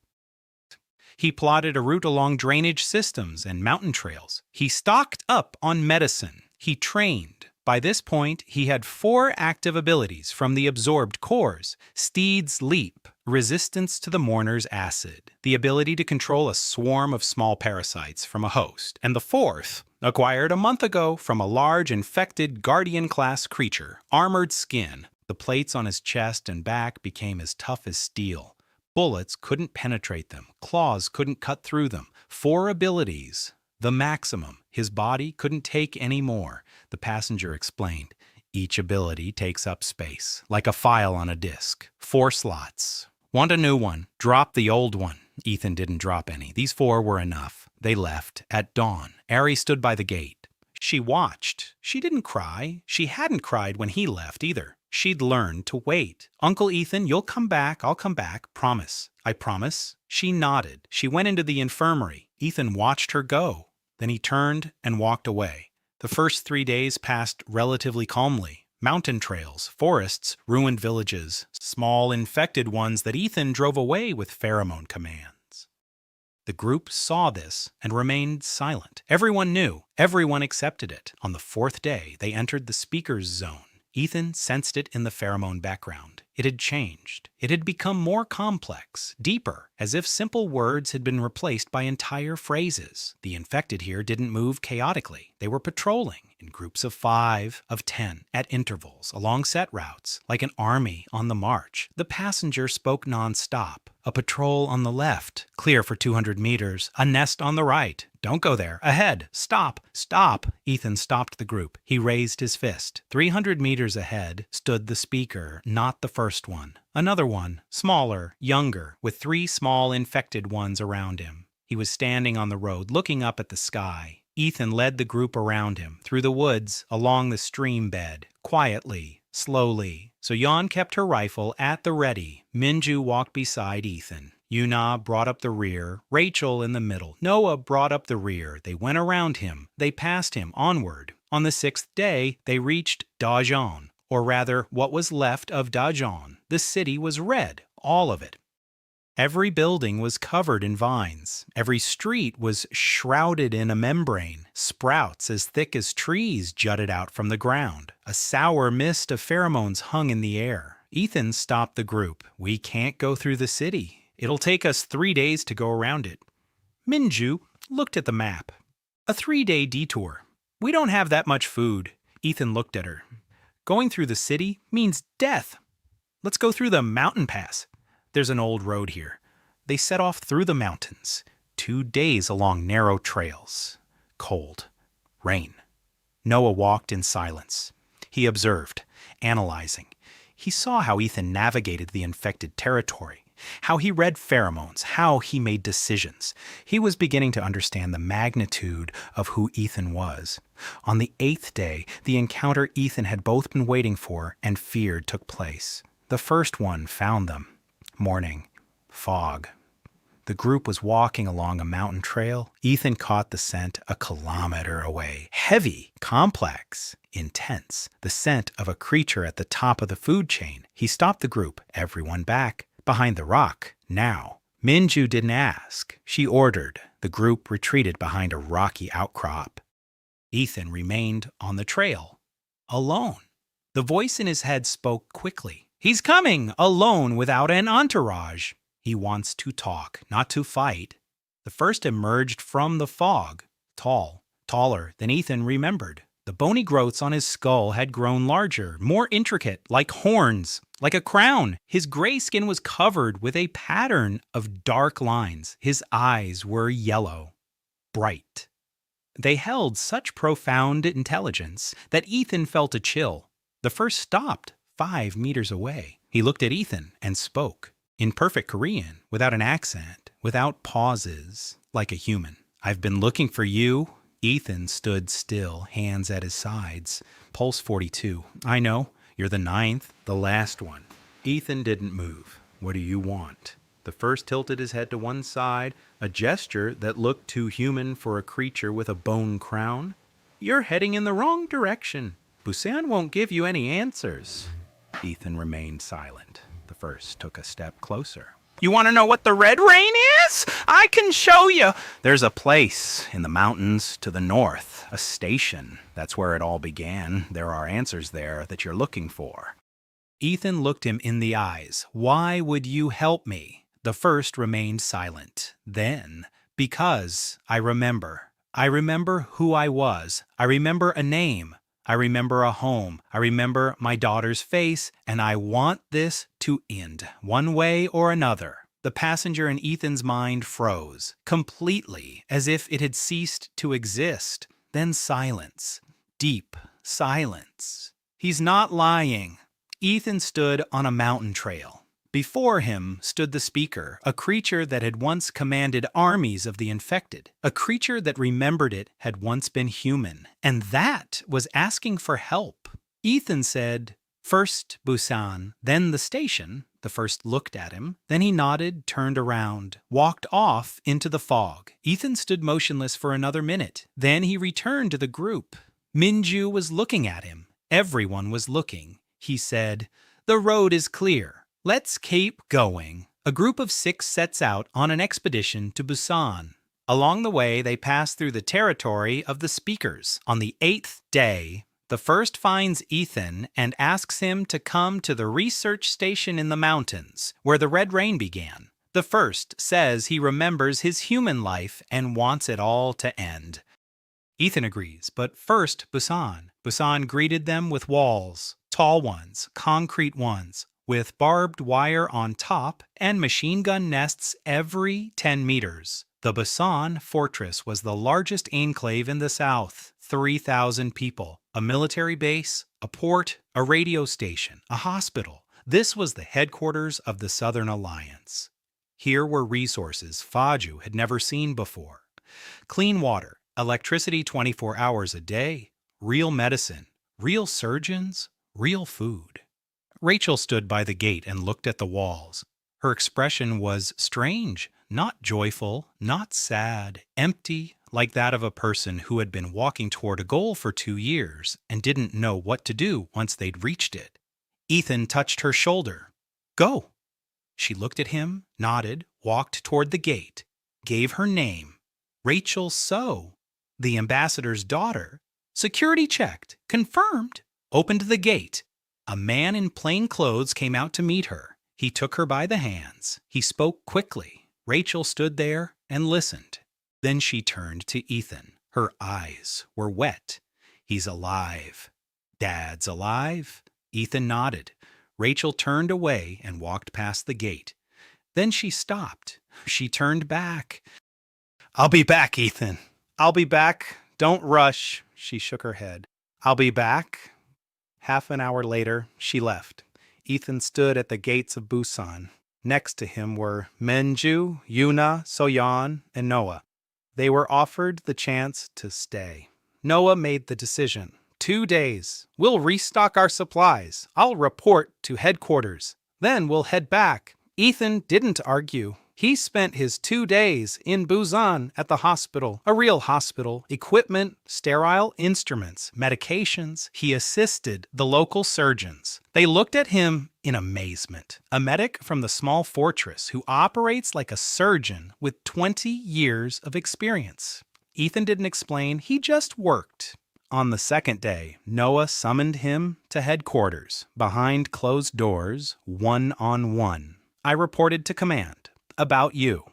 He plotted a route along drainage systems and mountain trails. He stocked up on medicine. He trained. By this point, he had 4 active abilities from the absorbed cores: Steed's Leap, resistance to the mourner's acid, the ability to control a swarm of small parasites from a host, and the 4th, acquired a month ago from a large infected Guardian-class creature, Armored Skin. The plates on his chest and back became as tough as steel. Bullets couldn't penetrate them. Claws couldn't cut through them. 4 abilities. The maximum. His body couldn't take any more. The passenger explained. Each ability takes up space, like a file on a disk. 4 slots. Want a new one? Drop the old one. Ethan didn't drop any. These 4 were enough. They left at dawn. Ari stood by the gate. She watched. She didn't cry. She hadn't cried when he left either. She'd learned to wait. "Uncle Ethan, you'll come back. I'll come back. Promise." "I promise." She nodded. She went into the infirmary. Ethan watched her go. Then he turned and walked away. The first 3 days passed relatively calmly. Mountain trails, forests, ruined villages, small infected ones that Ethan drove away with pheromone commands. The group saw this and remained silent. Everyone knew. Everyone accepted it. On the 4th day, they entered the speaker's zone. Ethan sensed it in the pheromone background. It had changed. It had become more complex, deeper, as if simple words had been replaced by entire phrases. The infected here didn't move chaotically. They were patrolling in groups of 5, of 10, at intervals, along set routes, like an army on the march. The passenger spoke non-stop. A patrol on the left, clear for 200 meters. A nest on the right. Don't go there. Ahead. Stop. Stop. Ethan stopped the group. He raised his fist. 300 meters ahead stood the speaker, not the first one. Another one, smaller, younger, with 3 small infected ones around him. He was standing on the road, looking up at the sky. Ethan led the group around him, through the woods, along the stream bed, quietly, slowly. So-yeon kept her rifle at the ready. Minju walked beside Ethan. Yuna brought up the rear, Rachel in the middle. Noah brought up the rear. They went around him. They passed him onward. On the 6th day, they reached Daejeon, or rather, what was left of Daejeon. The city was red, all of it. Every building was covered in vines. Every street was shrouded in a membrane. Sprouts as thick as trees jutted out from the ground. A sour mist of pheromones hung in the air. Ethan stopped the group. We can't go through the city. It'll take us 3 days to go around it. Minju looked at the map. A 3-day detour. We don't have that much food. Ethan looked at her. Going through the city means death. Let's go through the mountain pass. There's an old road here. They set off through the mountains. 2 days along narrow trails. Cold. Rain. Noah walked in silence. He observed, analyzing. He saw how Ethan navigated the infected territory, how he read pheromones, how he made decisions. He was beginning to understand the magnitude of who Ethan was. On the 8th day, the encounter Ethan had both been waiting for and feared took place. The first one found them. Morning. Fog. The group was walking along a mountain trail. Ethan caught the scent a kilometer away. Heavy, complex, intense. The scent of a creature at the top of the food chain. He stopped the group. Everyone back. Behind the rock. Now. Minju didn't ask. She ordered. The group retreated behind a rocky outcrop. Ethan remained on the trail. Alone. The voice in his head spoke quickly. He's coming, alone, without an entourage. He wants to talk, not to fight. The first emerged from the fog, tall, taller than Ethan remembered. The bony growths on his skull had grown larger, more intricate, like horns, like a crown. His gray skin was covered with a pattern of dark lines. His eyes were yellow, bright. They held such profound intelligence that Ethan felt a chill. The first stopped 5 meters away. He looked at Ethan and spoke. In perfect Korean, without an accent, without pauses, like a human. I've been looking for you. Ethan stood still, hands at his sides. Pulse 42. I know. You're the 9th, the last one. Ethan didn't move. What do you want? The first tilted his head to one side, a gesture that looked too human for a creature with a bone crown. You're heading in the wrong direction. Busan won't give you any answers. Ethan remained silent. The first took a step closer. You want to know what the red rain is? I can show you. There's a place in the mountains to the north, a station. That's where it all began. There are answers there that you're looking for. Ethan looked him in the eyes. Why would you help me? The first remained silent. Then, because I remember. I remember who I was. I remember a name. I remember a home. I remember my daughter's face, and I want this to end, one way or another. The passenger in Ethan's mind froze, completely, as if it had ceased to exist. Then silence. Deep silence. He's not lying. Ethan stood on a mountain trail. Before him stood the speaker, a creature that had once commanded armies of the infected. A creature that remembered it had once been human, and that was asking for help. Ethan said, first Busan, then the station. The first looked at him, then he nodded, turned around, walked off into the fog. Ethan stood motionless for another minute. Then he returned to the group. Minju was looking at him. Everyone was looking. He said, the road is clear. Let's keep going. A group of 6 sets out on an expedition to Busan. Along the way, they pass through the territory of the speakers. On the 8th day, The first finds Ethan and asks him to come to the research station in the mountains, where the Red Rain began. The first says he remembers his human life and wants it all to end. Ethan agrees, but first Busan. Busan greeted them with walls, tall ones, concrete ones, with barbed wire on top and machine gun nests every 10 meters. The Busan fortress was the largest enclave in the south, 3,000 people, a military base, a port, a radio station, a hospital. This was the headquarters of the Southern Alliance. Here were resources Faju had never seen before. Clean water, electricity 24 hours a day, real medicine, real surgeons, real food. Rachel stood by the gate and looked at the walls. Her expression was strange, not joyful, not sad, empty, like that of a person who had been walking toward a goal for 2 years and didn't know what to do once they'd reached it. Ethan touched her shoulder. "Go." She looked at him, nodded, walked toward the gate, gave her name. Rachel So, the ambassador's daughter. Security checked, confirmed, opened the gate. A man in plain clothes came out to meet her. He took her by the hands. He spoke quickly. Rachel stood there and listened. Then she turned to Ethan. Her eyes were wet. "He's alive." "Dad's alive?" Ethan nodded. Rachel turned away and walked past the gate. Then she stopped. She turned back. "I'll be back, Ethan. I'll be back. Don't rush." She shook her head. "I'll be back." Half an hour later, she left. Ethan stood at the gates of Busan. Next to him were Menju, Yuna, Soyeon, and Noah. They were offered the chance to stay. Noah made the decision. 2 days. We'll restock our supplies. I'll report to headquarters. Then we'll head back. Ethan didn't argue. He spent his 2 days in Busan at the hospital, a real hospital, equipment, sterile instruments, medications. He assisted the local surgeons. They looked at him in amazement. A medic from the small fortress who operates like a surgeon with 20 years of experience. Ethan didn't explain, he just worked. On the second day, Noah summoned him to headquarters, behind closed doors, one-on-one. I reported to command. About you.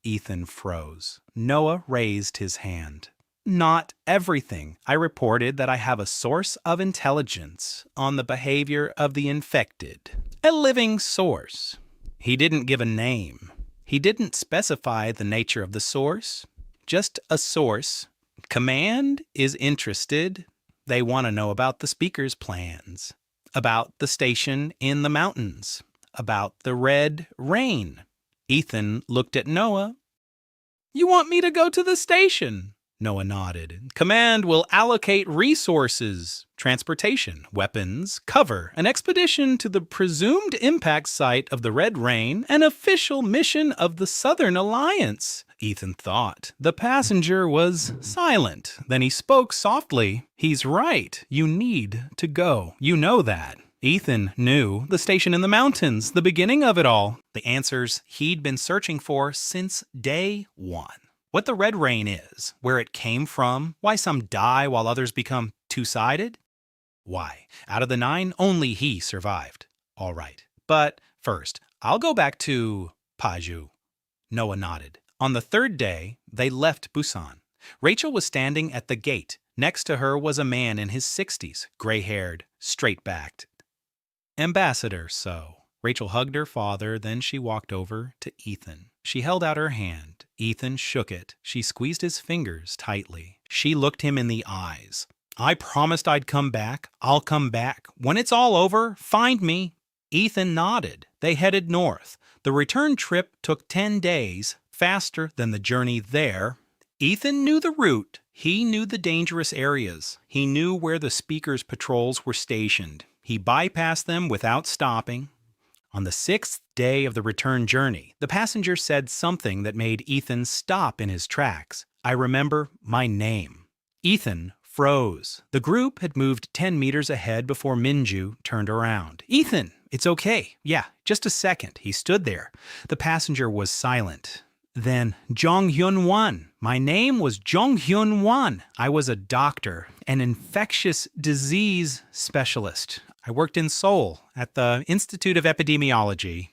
Ethan froze. Noah raised his hand. Not everything. I reported that I have a source of intelligence on the behavior of the infected. A living source. He didn't give a name. He didn't specify the nature of the source. Just a source. Command is interested. They want to know about the speaker's plans, about the station in the mountains, about the Red Rain. Ethan looked at Noah. "You want me to go to the station?" Noah nodded. "Command will allocate resources, transportation, weapons, cover, an expedition to the presumed impact site of the Red Rain, an official mission of the Southern Alliance." Ethan thought. The passenger was silent. Then he spoke softly. "He's right. You need to go. You know that." Ethan knew the station in the mountains, the beginning of it all, the answers he'd been searching for since day one. What the Red Rain is, where it came from, why some die while others become two-sided. Why, out of the 9, only he survived. All right. But first, I'll go back to Paju. Noah nodded. On the 3rd day, they left Busan. Rachel was standing at the gate. Next to her was a man in his 60s, gray-haired, straight-backed. Ambassador So. Rachel hugged her father, then she walked over to Ethan. She held out her hand. Ethan shook it. She squeezed his fingers tightly. She looked him in the eyes. "I promised I'd come back. I'll come back. When it's all over, find me." Ethan nodded. They headed north. The return trip took 10 days, faster than the journey there. Ethan knew the route. He knew the dangerous areas. He knew where the speaker's patrols were stationed. He bypassed them without stopping. On the 6th day of the return journey, the passenger said something that made Ethan stop in his tracks. "I remember my name." Ethan froze. The group had moved 10 meters ahead before Minju turned around. "Ethan, it's okay. Yeah, just a second." He stood there. The passenger was silent. Then, Jong Hyun Won. My name was Jong Hyun Won. I was a doctor. an infectious disease specialist. I worked in Seoul at the Institute of Epidemiology.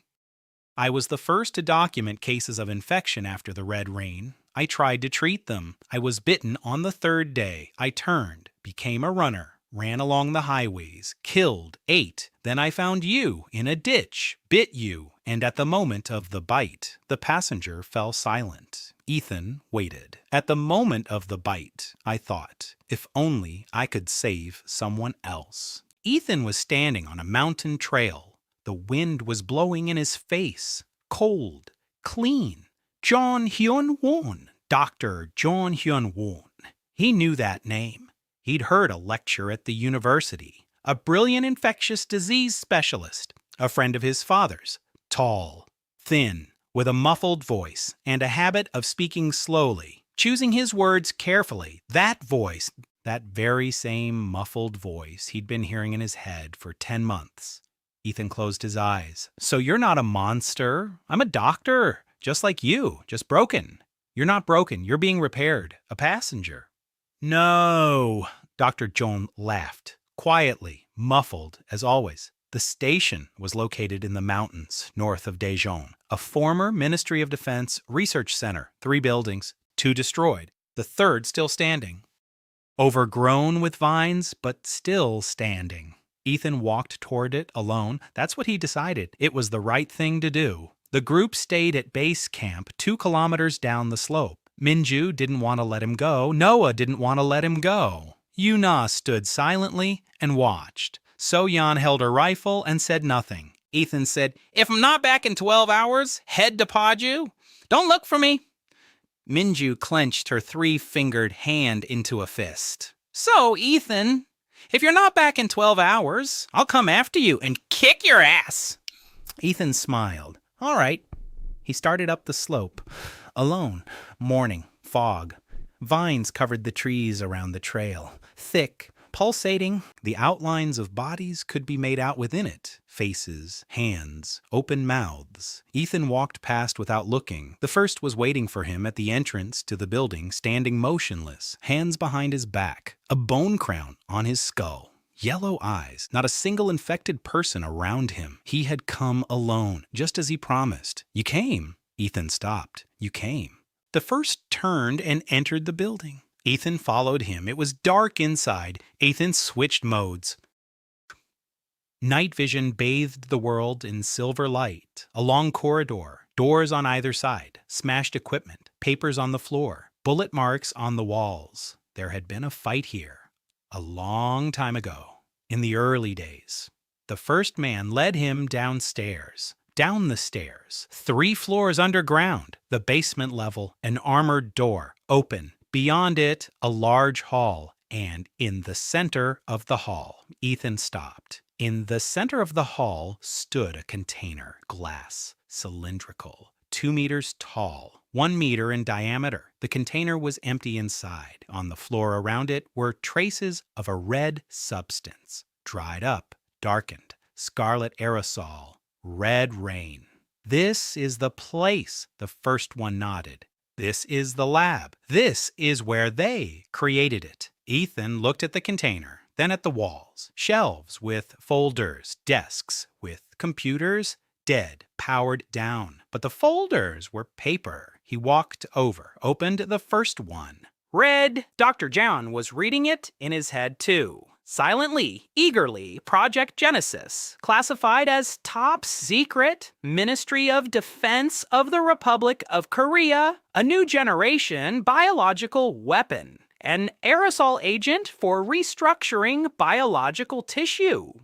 I was the first to document cases of infection after the red rain. I tried to treat them. I was bitten on the third day. I turned, became a runner, ran along the highways, killed, ate. Then I found you in a ditch, bit you, and at the moment of the bite, the passenger fell silent. Ethan waited. At the moment of the bite, I thought, if only I could save someone else. Ethan was standing on a mountain trail. The wind was blowing in his face, cold, clean. John Hyun-won, Dr. John Hyun-won. He knew that name. He'd heard a lecture at the university. A brilliant infectious disease specialist, a friend of his father's. Tall, thin, with a muffled voice and a habit of speaking slowly, choosing his words carefully. That voice, that very same muffled voice he'd been hearing in his head for 10 months. Ethan closed his eyes. So you're not a monster. I'm a doctor, just like you, just broken. You're not broken. You're being repaired. A passenger. No, Dr. John laughed, quietly, muffled as always. The station was located in the mountains north of Daejeon, a former Ministry of Defense research center, 3 buildings, 2 destroyed, the third still standing. Overgrown with vines, but still standing. Ethan walked toward it alone. That's what he decided. It was the right thing to do. The group stayed at base camp 2 kilometers down the slope. Minju didn't want to let him go. Noah didn't want to let him go. Yuna stood silently and watched. So-yeon held her rifle and said nothing. Ethan said, "If I'm not back in 12 hours, head to Paju. Don't look for me." Minju clenched her 3-fingered hand into a fist. "So, Ethan, if you're not back in 12 hours, I'll come after you and kick your ass." Ethan smiled. All right. He started up the slope. Alone. Morning. Fog. Vines covered the trees around the trail. Thick. Pulsating, the outlines of bodies could be made out within it. Faces, hands, open mouths. Ethan walked past without looking. The first was waiting for him at the entrance to the building, standing motionless, hands behind his back, a bone crown on his skull. Yellow eyes, not a single infected person around him. He had come alone, just as he promised. You came. Ethan stopped. You came. The first turned and entered the building. Ethan followed him. It was dark inside. Ethan switched modes. Night vision bathed the world in silver light. A long corridor, doors on either side, smashed equipment, papers on the floor, bullet marks on the walls. There had been a fight here. A long time ago, in the early days. The first man led him downstairs. Down the stairs, 3 floors underground, the basement level, an armored door, open. Beyond it, a large hall, and in the center of the hall, Ethan stopped. In the center of the hall stood a container, glass, cylindrical, 2 meters tall, 1 meter in diameter. The container was empty inside. On the floor around it were traces of a red substance, dried up, darkened, scarlet aerosol, red rain. This is the place, the first one nodded. This is the lab. This is where they created it. Ethan looked at the container, then at the walls, shelves with folders, desks with computers, dead, powered down. But the folders were paper. He walked over, opened the first one. Read. Dr. John was reading it in his head too. Silently, eagerly, Project Genesis, classified as top secret, Ministry of Defense of the Republic of Korea, a new generation biological weapon, an aerosol agent for restructuring biological tissue.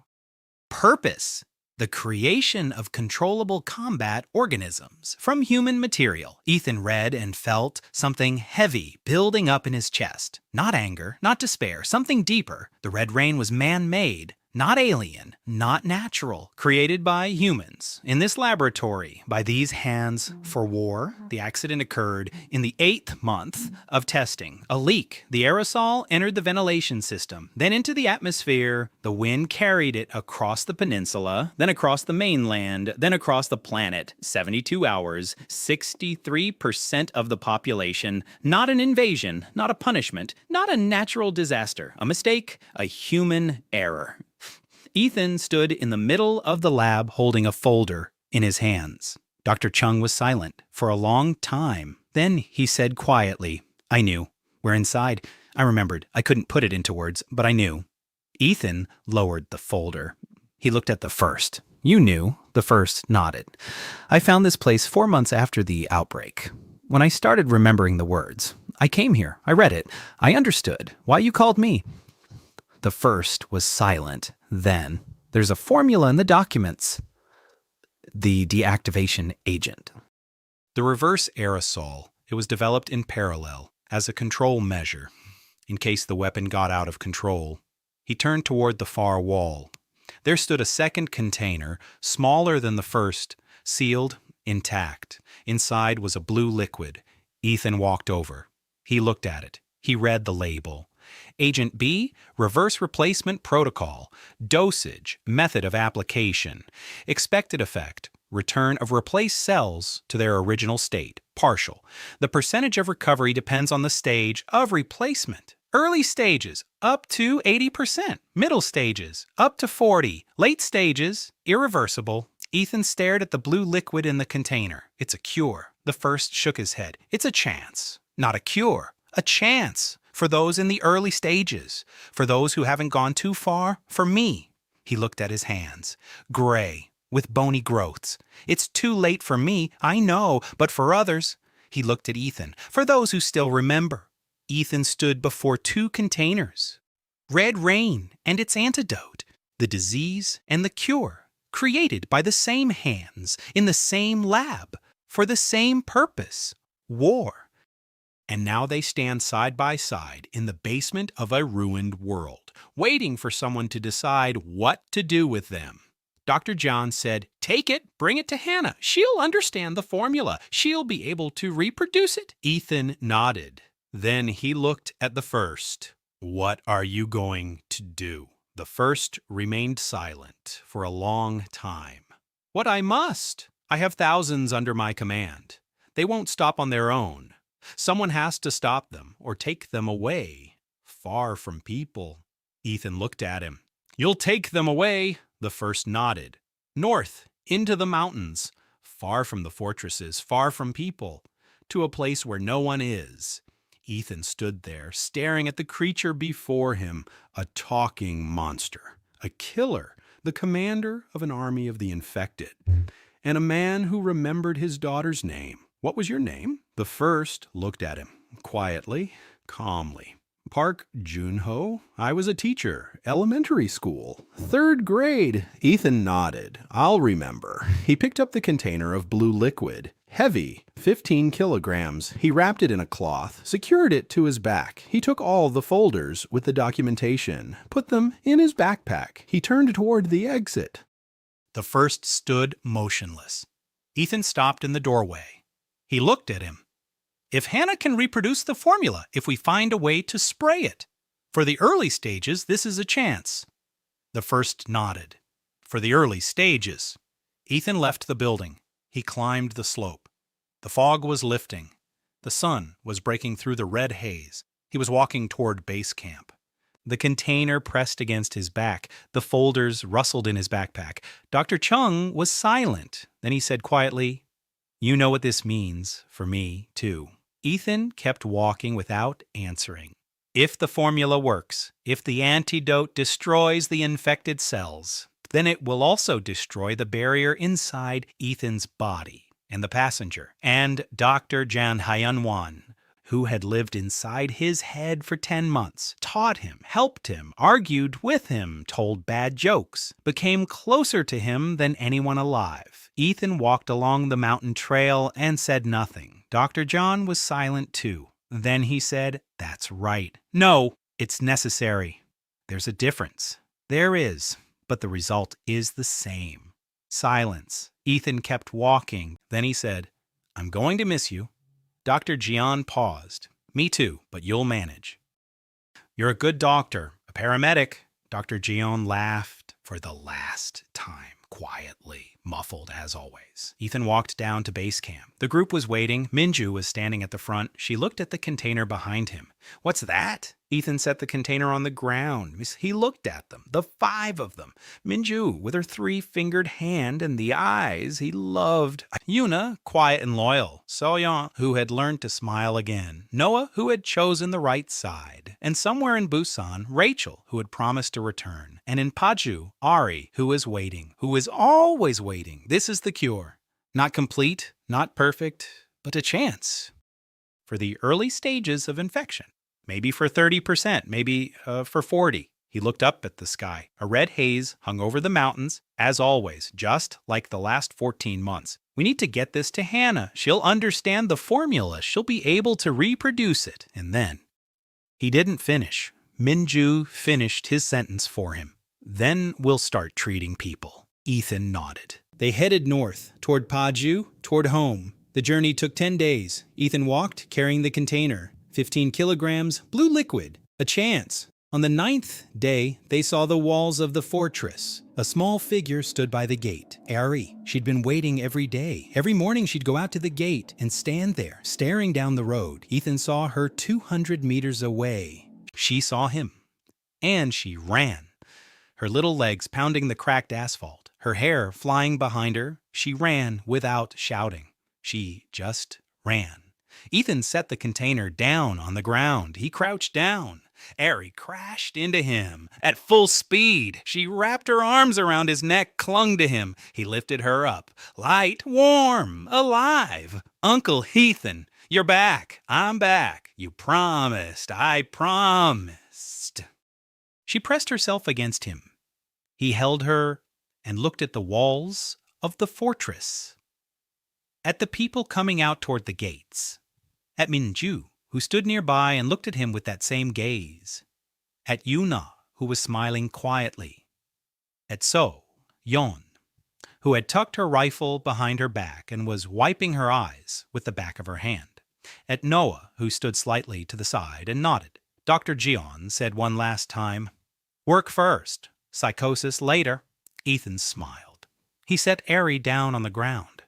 Purpose: the creation of controllable combat organisms from human material. Ethan read and felt something heavy building up in his chest. Not anger, not despair, something deeper. The red rain was man-made. Not alien, not natural, created by humans, in this laboratory, by these hands for war. The accident occurred in the 8th month of testing. A leak. The aerosol entered the ventilation system, then into the atmosphere. The wind carried it across the peninsula, then across the mainland, then across the planet. 72 hours, 63% of the population. Not an invasion, not a punishment, not a natural disaster. A mistake, a human error. Ethan stood in the middle of the lab holding a folder in his hands. Dr. Chung was silent for a long time. Then he said quietly, "I knew. We're inside." I remembered. I couldn't put it into words, but I knew. Ethan lowered the folder. He looked at the first. "You knew." The first nodded. "I found this place 4 months after the outbreak. When I started remembering the words, I came here. I read it. I understood why you called me." The first was silent. Then, "There's a formula in the documents." The deactivation agent. The reverse aerosol. It was developed in parallel, as a control measure, in case the weapon got out of control. He turned toward the far wall. There stood a second container, smaller than the first, sealed, intact. Inside was a blue liquid. Ethan walked over. He looked at it. He read the label. Agent B, reverse replacement protocol, dosage, method of application, expected effect, return of replaced cells to their original state, partial. The percentage of recovery depends on the stage of replacement. Early stages, up to 80%. Middle stages, up to 40%. Late stages, irreversible. Ethan stared at the blue liquid in the container. "It's a cure." The first shook his head. "It's a chance. Not a cure. A chance. For those in the early stages. For those who haven't gone too far. For me." He looked at his hands. Gray, with bony growths. "It's too late for me, I know, but for others." He looked at Ethan. "For those who still remember." Ethan stood before 2 containers. Red rain and its antidote. The disease and the cure. Created by the same hands, in the same lab, for the same purpose. War. And now they stand side by side in the basement of a ruined world, waiting for someone to decide what to do with them. Dr. John said, "Take it, bring it to Hannah. She'll understand the formula. She'll be able to reproduce it." Ethan nodded. Then he looked at the first. "What are you going to do?" The first remained silent for a long time. "What I must. I have thousands under my command. They won't stop on their own. Someone has to stop them or take them away, far from people." Ethan looked at him. "You'll take them away." The first nodded. "North, into the mountains, far from the fortresses, far from people, to a place where no one is." Ethan stood there, staring at the creature before him, a talking monster, a killer, the commander of an army of the infected, and a man who remembered his daughter's name. "What was your name?" The first looked at him, quietly, calmly. "Park Junho. I was a teacher, elementary school, 3rd grade." Ethan nodded. "I'll remember." He picked up the container of blue liquid. Heavy, 15 kilograms. He wrapped it in a cloth, secured it to his back. He took all the folders with the documentation, put them in his backpack. He turned toward the exit. The first stood motionless. Ethan stopped in the doorway. He looked at him. "If Hannah can reproduce the formula, if we find a way to spray it. For the early stages, this is a chance." The first nodded. "For the early stages." Ethan left the building. He climbed the slope. The fog was lifting. The sun was breaking through the red haze. He was walking toward base camp. The container pressed against his back. The folders rustled in his backpack. Dr. Chung was silent. Then he said quietly, "You know what this means for me, too." Ethan kept walking without answering. If the formula works, if the antidote destroys the infected cells, then it will also destroy the barrier inside Ethan's body and the passenger and Dr. Jan Hyunwan, who had lived inside his head for 10 months, taught him, helped him, argued with him, told bad jokes, became closer to him than anyone alive. Ethan walked along the mountain trail and said nothing. Dr. John was silent too. Then he said, "That's right. No, it's necessary. There's a difference. There is, but the result is the same. Silence. Ethan kept walking. Then he said, I'm going to miss you. Dr. Gian paused. Me too, but you'll manage. You're a good doctor, a paramedic. Dr. Gian laughed for the last time, quietly, muffled as always. Ethan walked down to base camp. The group was waiting. Minju was standing at the front. She looked at the container behind him. What's that? Ethan set the container on the ground. He looked at them, the 5 of them. Minju, with her 3-fingered hand and the eyes he loved. Yuna, quiet and loyal. Soyeon, who had learned to smile again. Noah, who had chosen the right side. And somewhere in Busan, Rachel, who had promised to return. And in Paju, Ari, who is waiting, who is always waiting. This is the cure. Not complete, not perfect, but a chance. For the early stages of infection. Maybe for 30%, maybe for 40%. He looked up at the sky. A red haze hung over the mountains, as always, just like the last 14 months. We need to get this to Hannah. She'll understand the formula. She'll be able to reproduce it. And then... He didn't finish. Minju finished his sentence for him. Then we'll start treating people. Ethan nodded. They headed north, toward Paju, toward home. The journey took 10 days. Ethan walked, carrying the container. 15 kilograms, blue liquid. A chance. On the 9th day, they saw the walls of the fortress. A small figure stood by the gate. Ari. She'd been waiting every day. Every morning she'd go out to the gate and stand there, staring down the road. Ethan saw her 200 meters away. She saw him. And she ran. Her little legs pounding the cracked asphalt. Her hair flying behind her. She ran without shouting. She just ran. Ethan set the container down on the ground. He crouched down. Ari crashed into him at full speed. She wrapped her arms around his neck, clung to him. He lifted her up. Light, warm, alive. Uncle Ethan, you're back. I'm back. You promised. I promised. She pressed herself against him. He held her and looked at the walls of the fortress. At the people coming out toward the gates. At Minju, who stood nearby and looked at him with that same gaze. At Yuna, who was smiling quietly. At Yeon, who had tucked her rifle behind her back and was wiping her eyes with the back of her hand. At Noah, who stood slightly to the side and nodded. Dr. Jeon said one last time, "Work first, psychosis later." Ethan smiled. He set Ari down on the ground,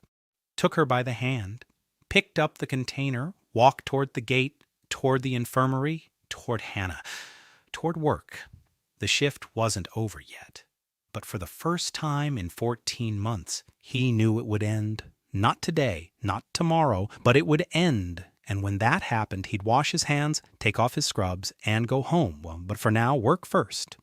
took her by the hand, picked up the container, walked toward the gate, toward the infirmary, toward Hannah, toward work. The shift wasn't over yet, but for the first time in 14 months, he knew it would end. Not today, not tomorrow, but it would end. And when that happened, he'd wash his hands, take off his scrubs, and go home. Well, but for now, work first.